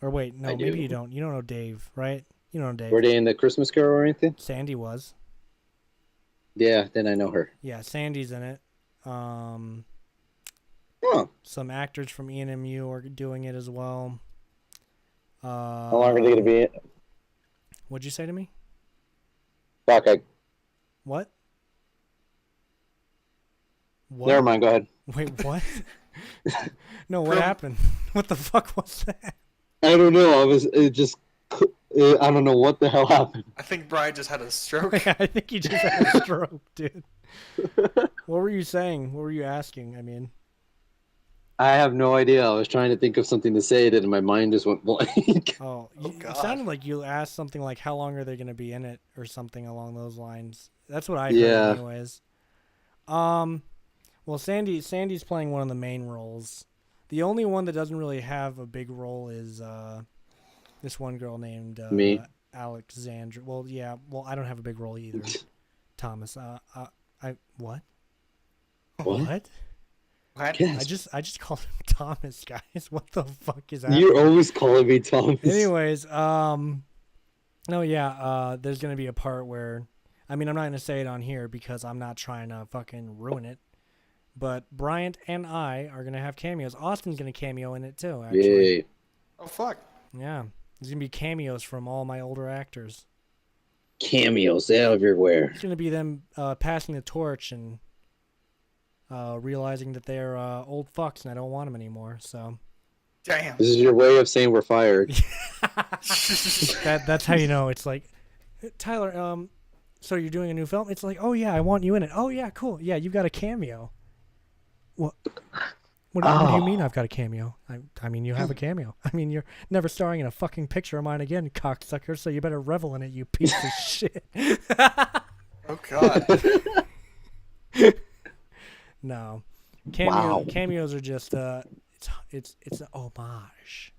Or wait, no, I maybe do. you don't. You don't know Dave, right? You don't know Dave. Were they in the Christmas Carol or anything? Sandy was. Yeah, then I know her. Yeah, Sandy's in it. Oh, Some actors from ENMU are doing it as well. how long are they gonna be? What'd you say to me? Fuck, What? What? never mind. Go ahead. Wait, what? No, what happened? What the fuck was that? I don't know. I don't know what the hell happened. I think Brian just had a stroke. I think you just had a stroke, dude. What were you saying? What were you asking? I mean, I have no idea. I was trying to think of something to say that my mind just went blank. Oh, it God. sounded like you asked something like, how long are they going to be in it, or something along those lines. That's what I heard, Yeah. anyways. Well, Sandy's playing one of the main roles. The only one that doesn't really have a big role is this one girl named Me. Alexandra. Well, yeah. Well, I don't have a big role either. Thomas. What? What? Yes. I just called him Thomas, guys. What the fuck is that? You're always calling me Thomas. Anyways, no, yeah, there's gonna be a part where, I mean, I'm not gonna say it on here because I'm not trying to fucking ruin it, but Bryant and I are gonna have cameos. Austin's gonna cameo in it too, actually. Yay. Oh fuck. Yeah, there's gonna be cameos from all my older actors. Cameos everywhere. It's gonna be them passing the torch and realizing that they're old fucks and I don't want them anymore. So Damn. This is your way of saying we're fired. that's how you know. It's like, Tyler, so you're doing a new film? It's like, oh yeah, I want you in it. Oh yeah, cool. Yeah, you've got a cameo. What? What do you mean I've got a cameo? I mean, you have a cameo. I mean, you're never starring in a fucking picture of mine again, cocksucker, so you better revel in it, you piece of shit. Oh god. No. Wow. Cameos are just, it's an homage.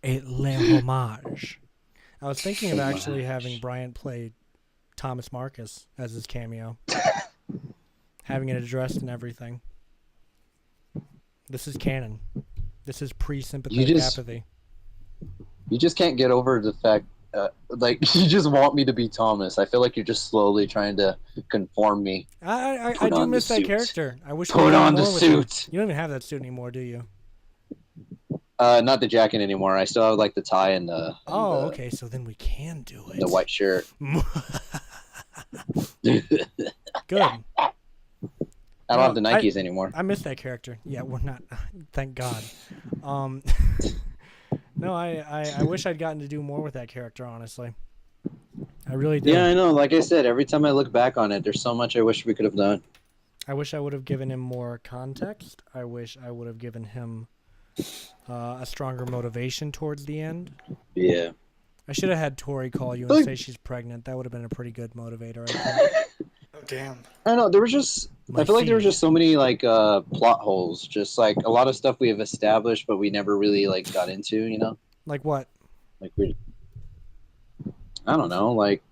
A le homage. I was thinking of actually having Bryant play Thomas Marcus as his cameo. Having it addressed and everything. This is canon. This is pre-sympathetic apathy. You just can't get over the fact, you just want me to be Thomas. I feel like you're just slowly trying to conform me. I do miss that character. I wish Put on the suit. You don't even have that suit anymore, do you? Not the jacket anymore. I still have like the tie and the. Okay. So then we can do it. The white shirt. Good. I don't have the Nikes anymore. I miss that character. Yeah, we're not. Thank God. No, I wish I'd gotten to do more with that character, honestly. I really do. Yeah, I know. Like I said, every time I look back on it, there's so much I wish we could have done. I wish I would have given him more context. I wish I would have given him a stronger motivation towards the end. Yeah. I should have had Tori call you and say she's pregnant. That would have been a pretty good motivator, I think. Oh damn. I don't know. There was just. I feel like there was just so many plot holes. Just like a lot of stuff we have established, but we never really got into. You know. Like what? Like we. I don't know. Like.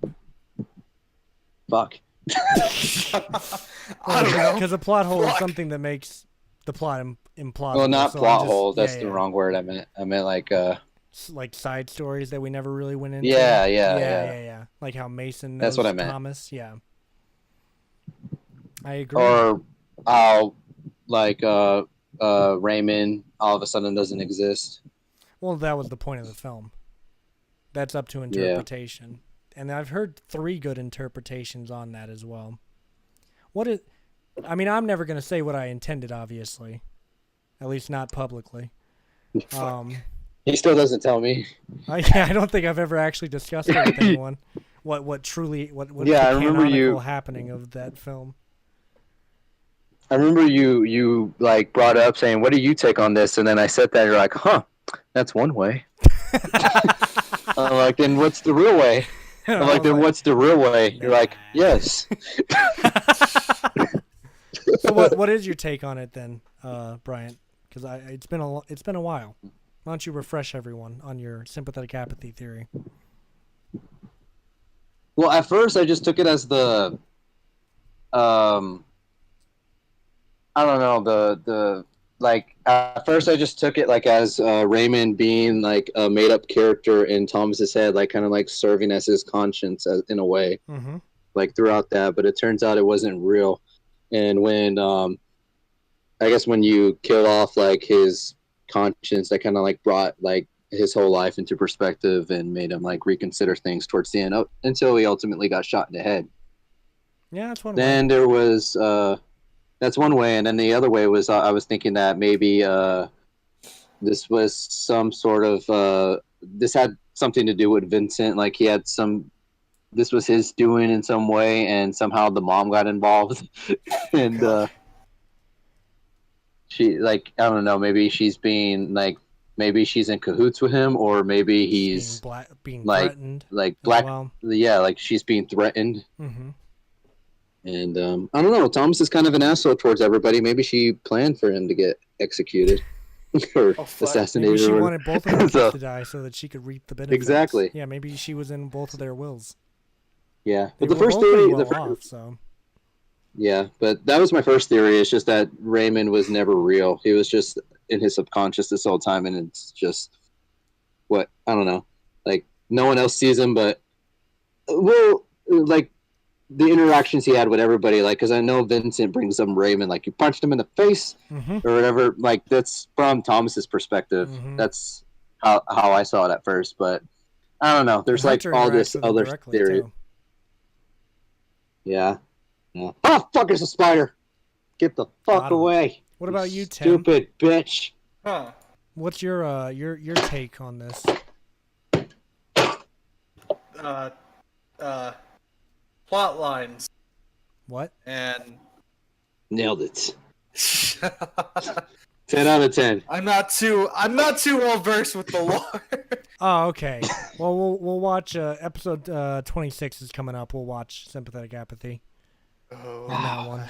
Fuck. I don't know. Because a plot hole is something that makes the plot implausible. Well, not so plot holes. That's the wrong word. I meant like. Like side stories that we never really went into. Yeah. Like how Mason knows That's what I meant. Thomas. Yeah. I agree. Or how, Raymond all of a sudden doesn't exist. Well, that was the point of the film. That's up to interpretation. And I've heard 3 good interpretations on that as well. I mean, I'm never going to say what I intended, obviously. At least not publicly. He still doesn't tell me. I don't think I've ever actually discussed it with anyone. What truly, what the canonical happening of that film. I remember you brought up saying, "What do you take on this?" And then I said that, and you're like, "Huh, that's one way." I'm like, then what's the real way? I'm like, then what's the real way? You're like, yes. So what is your take on it then, Bryant? Because it's been a while. Why don't you refresh everyone on your sympathetic apathy theory? Well, at first I just took it as the, I don't know, at first I just took it as Raymond being a made up character in Thomas's head, kind of serving as his conscience in a way, throughout that. But it turns out it wasn't real. And when, I guess when you killed off his conscience, that kind of brought his whole life into perspective and made him reconsider things towards the end until he ultimately got shot in the head. Yeah, that's one way. Then there was that's one way, and then the other way was I was thinking that maybe this was some sort of this had something to do with Vincent, he had this was his doing in some way, and somehow the mom got involved and she like I don't know. Maybe she's being like maybe she's in cahoots with him, or maybe he's being like threatened. like black. Well. Yeah, like she's being threatened. Mm-hmm. And I don't know. Thomas is kind of an asshole towards everybody. Maybe she planned for him to get executed or assassinated. Maybe she or wanted both of their kids to die so that she could reap the benefits. Exactly. Yeah, maybe she was in both of their wills. Yeah, but the first theory, off, so. Yeah, but that was my first theory. It's just that Raymond was never real. He was just in his subconscious this whole time, and it's just what I don't know. Like no one else sees him, but like the interactions he had with everybody. Like, because I know Vincent brings up Raymond, like you punched him in the face or whatever. Like that's from Thomas's perspective. That's how I saw it at first, but I don't know. There's like all this other theory. Too. Yeah. Oh, fuck, it's a spider. Get the fuck away. What about you, Tim? Stupid bitch. Huh. What's your take on this? Plot lines. What? And nailed it. 10 out of 10. I'm not too well versed with the lore. Oh, okay. Well, we'll watch episode 26 is coming up. We'll watch Sympathetic Apathy. Oh, on that one.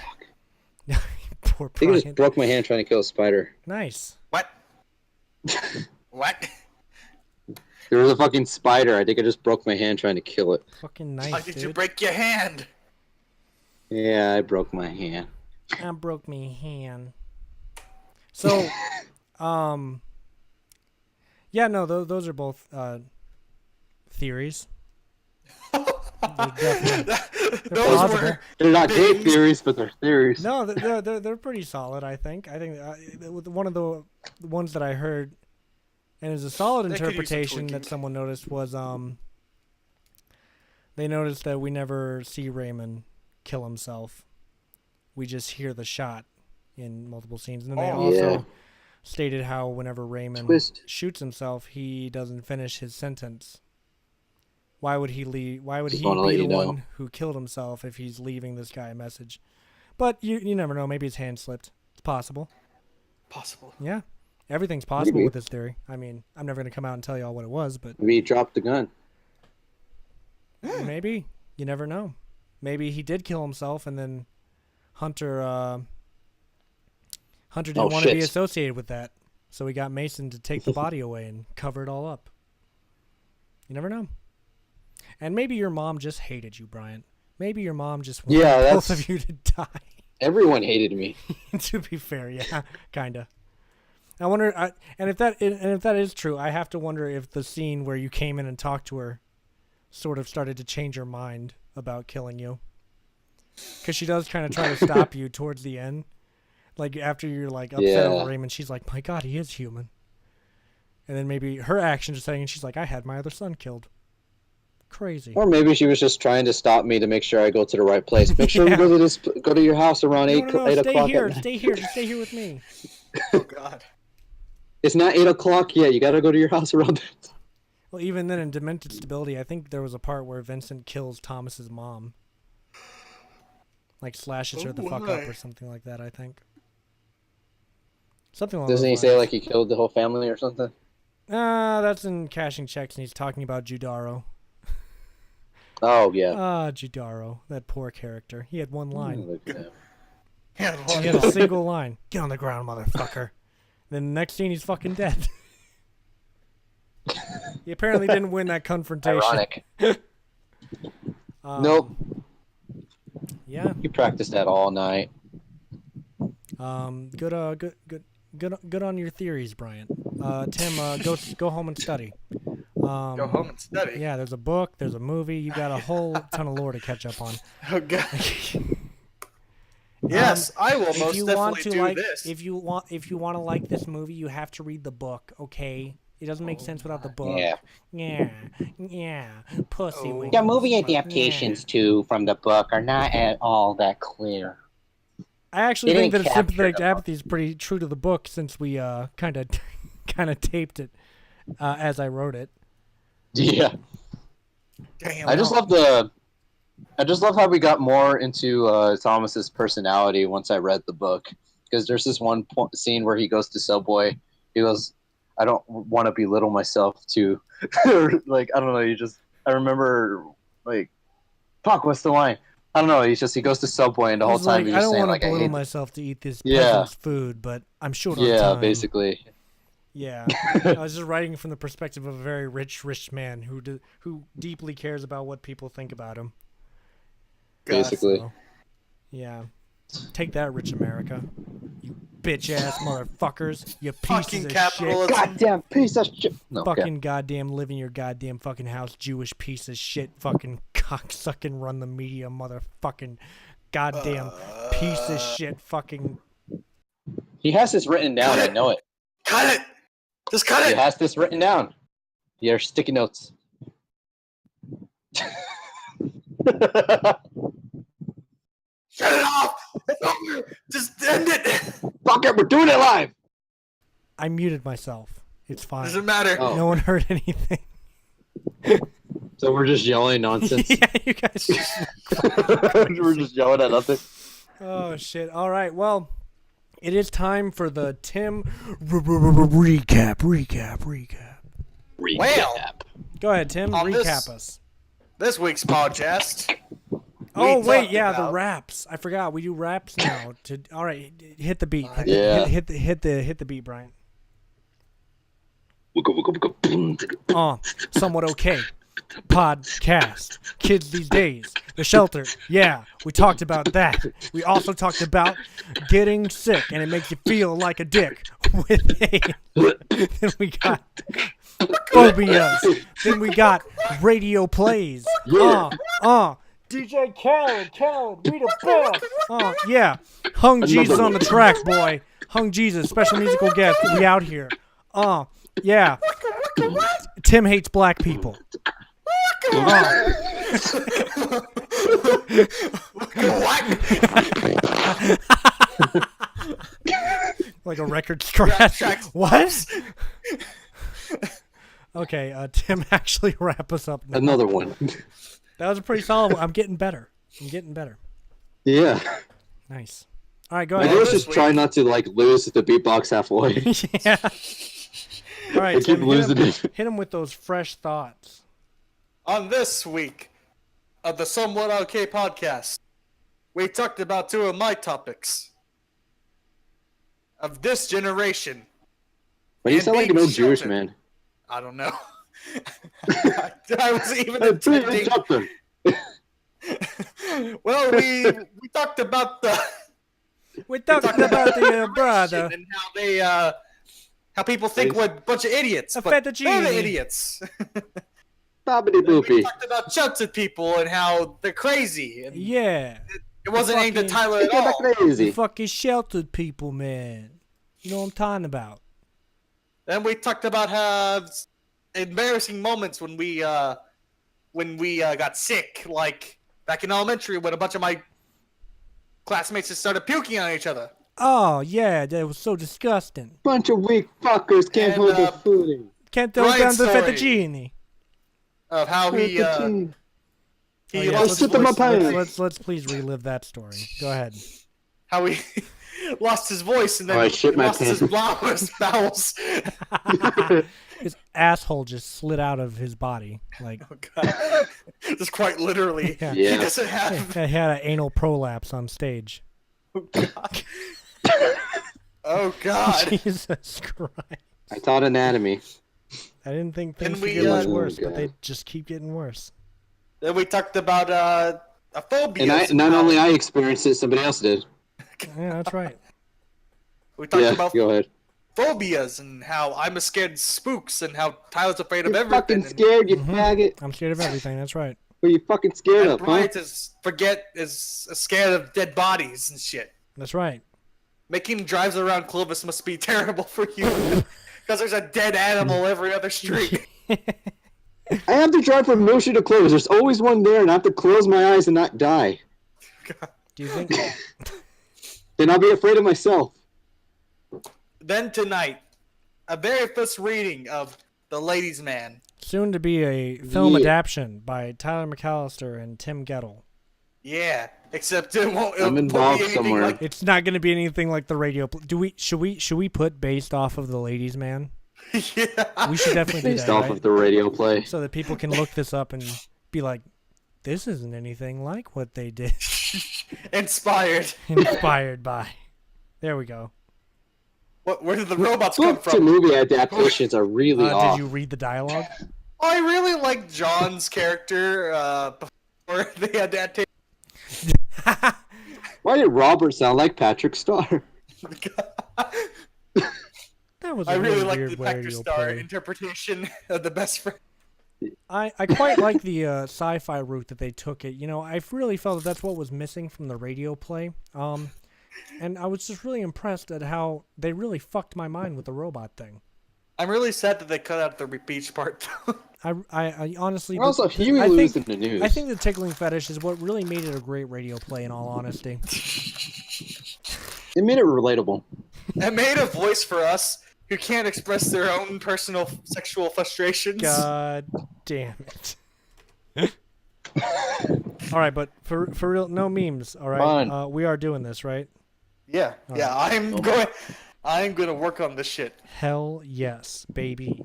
Poor I think Brian. I just broke my hand trying to kill a spider. Nice. What? What? There was a fucking spider. I think I just broke my hand trying to kill it. Fucking nice, Why did you dude. break your hand? Yeah, I broke my hand. I broke my hand. So, yeah, no, those are both theories. They're Those they're not great theories, but they're theories. No, they're pretty solid. I think one of the ones that I heard, and is a solid interpretation that someone noticed was they noticed that we never see Raymond kill himself. We just hear the shot in multiple scenes, and then they also stated how whenever Raymond shoots himself, he doesn't finish his sentence. Why would he leave? Why would he be the one who killed himself if he's leaving this guy a message? But you never know. Maybe his hand slipped. It's possible. Possible. Yeah. Everything's possible with this theory. I mean, I'm never going to come out and tell you all what it was, but... Maybe he dropped the gun. Maybe. You never know. Maybe he did kill himself, and then Hunter didn't want to be associated with that. So he got Mason to take the body away and cover it all up. You never know. And maybe your mom just hated you, Bryant. Maybe your mom just wanted both of you to die. Everyone hated me. To be fair, yeah, kinda. I wonder, and if that is true, I have to wonder if the scene where you came in and talked to her sort of started to change her mind about killing you, because she does kind of try to stop you towards the end, like after you're like upset over Raymond. She's like, "My God, he is human," and then maybe her actions are saying, she's like, "I had my other son killed." Crazy. Or maybe she was just trying to stop me to make sure I go to the right place. Make sure we go to your house around 8 o'clock. Stay here. Just stay here with me. Oh God. It's not 8 o'clock yet. You gotta go to your house around that. Well, even then in Demented Stability, I think there was a part where Vincent kills Thomas's mom. Like slashes her the fuck up or something like that, I think. Something along Doesn't he those say lines. like he killed the whole family or something? That's in Cashing Checks, and he's talking about Judaro. Oh, yeah. Judaro. That poor character. He had one line. He had a single line. Get on the ground, motherfucker. Then the next scene, he's fucking dead. He apparently didn't win that confrontation. Ironic. Nope. Yeah. You practiced that all night. Good on your theories, Brian. Tim, go home and study. Go home and study. Yeah, there's a book, there's a movie. You got a whole ton of lore to catch up on. Oh God. Yes, I will most definitely do this. If you want to like this movie, you have to read the book. Okay, it doesn't make sense without the book. Yeah. Pussy. The movie adaptations too from the book are not at all that clear. I actually think that Sympathetic Apathy is pretty true to the book, since we kind of taped it as I wrote it. Yeah. Damn, I just love how we got more into Thomas's personality once I read the book. because there's this one scene where he goes to Subway. He goes, "I don't want to belittle myself to," like I don't know. I remember like, fuck, what's the line? I don't know. He goes to Subway and the whole He's time like, he's I just don't saying want like, to I belittle hate. myself to eat this Yeah. peasant's food, but I'm short on Yeah, time. basically. Yeah, I was just writing from the perspective of a very rich man who deeply cares about what people think about him. Basically. So, yeah, take that, rich America, you bitch ass motherfuckers, you pieces Fucking of capitalism. shit. Goddamn piece of shit. No, Fucking goddamn live in your goddamn fucking house, Jewish piece of shit, fucking cocksucking run the media, motherfucking goddamn piece of shit, fucking. he has this written down. I know it. Cut it! Just cut He it! has this written down. Your sticky notes. Shut it off! It's over! Just end it! Fuck it, we're doing it live. I muted myself. It's fine. Doesn't matter. Oh. No one heard anything. So we're just yelling nonsense. Yeah, you guys. We're just yelling at nothing. Oh shit! All right, well, it is time for the Tim recap. Well, Go ahead, Tim. On Recap this- us. this week's podcast. Oh we wait, talked yeah, the about- raps. I forgot. We do raps now. All right, hit the beat. Yeah. Hit the beat, Brian. Somewhat okay. Podcast. Kids these days. The shelter. Yeah, we talked about that. We also talked about getting sick and it makes you feel like a dick. With a. Then we got phobias. Then we got radio plays. DJ Khaled, read a book. Yeah. Hung Jesus on the track, boy. Hung Jesus, special musical guest. We out here. Yeah. Tim hates black people. Like a record scratch. What? Okay, Tim, actually wrap us up now. Another one. That was a pretty solid one. I'm getting better. Yeah. Nice. All right, go I ahead. always just try not to like lose the beatbox halfway. Yeah. All right, I keep Tim, losing it. hit him with those fresh thoughts. On this week of the Somewhat Okay podcast, we talked about two of my topics of this generation. But you And sound like an being old Jewish sheltered. man. I don't know. I wasn't even Hey, please intending. interrupt them. Well, we talked about the We talked about the brother. and how they how people think we're a bunch of idiots, A but they're the fettuccine. idiots. Bobbity We boopy. talked about sheltered people and how they're crazy. And Yeah. it wasn't aimed at Fucking- Tyler at Get all. back crazy. Fucking sheltered people, man. You know what I'm talking about. Then we talked about how embarrassing moments when we got sick, like back in elementary when a bunch of my classmates just started puking on each other. Oh, yeah, that was so disgusting. Bunch of weak fuckers can't And, hold their footing. Can't throw down Brian's the story. fettuccine. Of how he Oh, yeah, lost his sit in my voice. pants. Let's please relive that story. Go ahead. How he lost his voice and then Oh, I shit my lost his pants. bowels. His asshole just slid out of his body. Like, Oh god. Just quite literally. Yeah. He Yeah. doesn't have I had an anal prolapse on stage. Oh god. Jesus Christ. I taught anatomy. I didn't think things And would we, get much oh, worse, but God. they just keep getting worse. Then we talked about a phobia. And not only I experienced it, somebody else did. Yeah, that's right. We talked Yeah, about go ahead. phobias and how I'm scared of spooks and how Tyler's afraid of You're everything. fucking and scared, you faggot. I'm scared of everything. That's right. What are you fucking scared of, huh? Brian is scared of dead bodies and shit. That's right. Making drives around Clovis must be terrible for you because there's a dead animal every other street. I have to drive from Milwaukee to Clovis. There's always one there, and I have to close my eyes and not die. Do you think? Then I'll be afraid of myself. Then tonight, a very first reading of The Ladies' Man. Soon to be a film Yeah. adaptation by Tyler McAllister and Tim Gettle. Yeah, except it won't. I'm involved be anything somewhere. Like, It's not going to be anything like the radio. Should we put based off of the ladies' man? yeah. We should definitely do Based that, off right? of the radio play. So that people can look this up and be like, this isn't anything like what they did. Inspired. Inspired by. There we go. Where did the robots come Book to from? movie adaptations are really off. Did you read the dialogue? I really like John's character before the adaptation. Why did Robert sound like Patrick Starr? That was I a really really like weird the Patrick radio Star play. interpretation of the best friend. I quite like the sci-fi route that they took it. You know, I really felt that that's what was missing from the radio play. And I was just really impressed at how they really fucked my mind with the robot thing. I'm really sad that they cut out the beach part. I honestly. Also, Huey I Lewis think, in the news. I think the tickling fetish is what really made it a great radio play. In all honesty, It made it relatable. It made a voice for us who can't express their own personal sexual frustrations. God damn it. All right, but for real, no memes. All right, we are doing this, right? Yeah, yeah. I'm going to work on this shit. Hell yes, baby.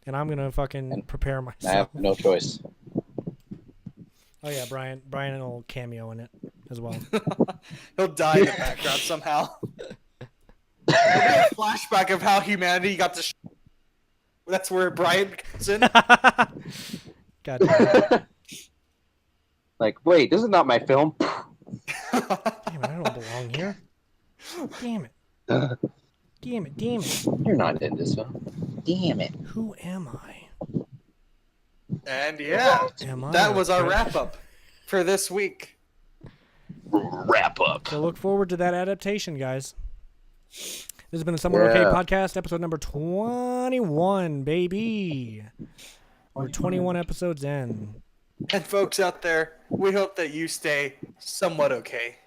And I'm gonna fucking prepare myself. I have no choice. Oh yeah, Brian will cameo in it as well. He'll die in the background somehow. There'll be a flashback of how humanity got to. That's where Brian comes in. God damn it. Like, wait, this is not my film. Damn it, I don't belong here. Damn it. Damn it, damn it. You're not in this film. Damn it. Who am I? And yeah, that was our wrap up for this week. Wrap up. So look forward to that adaptation, guys. This has been the Somewhere Okay podcast, episode number 21, baby. We're 21 episodes in. And folks out there, we hope that you stay somewhat okay.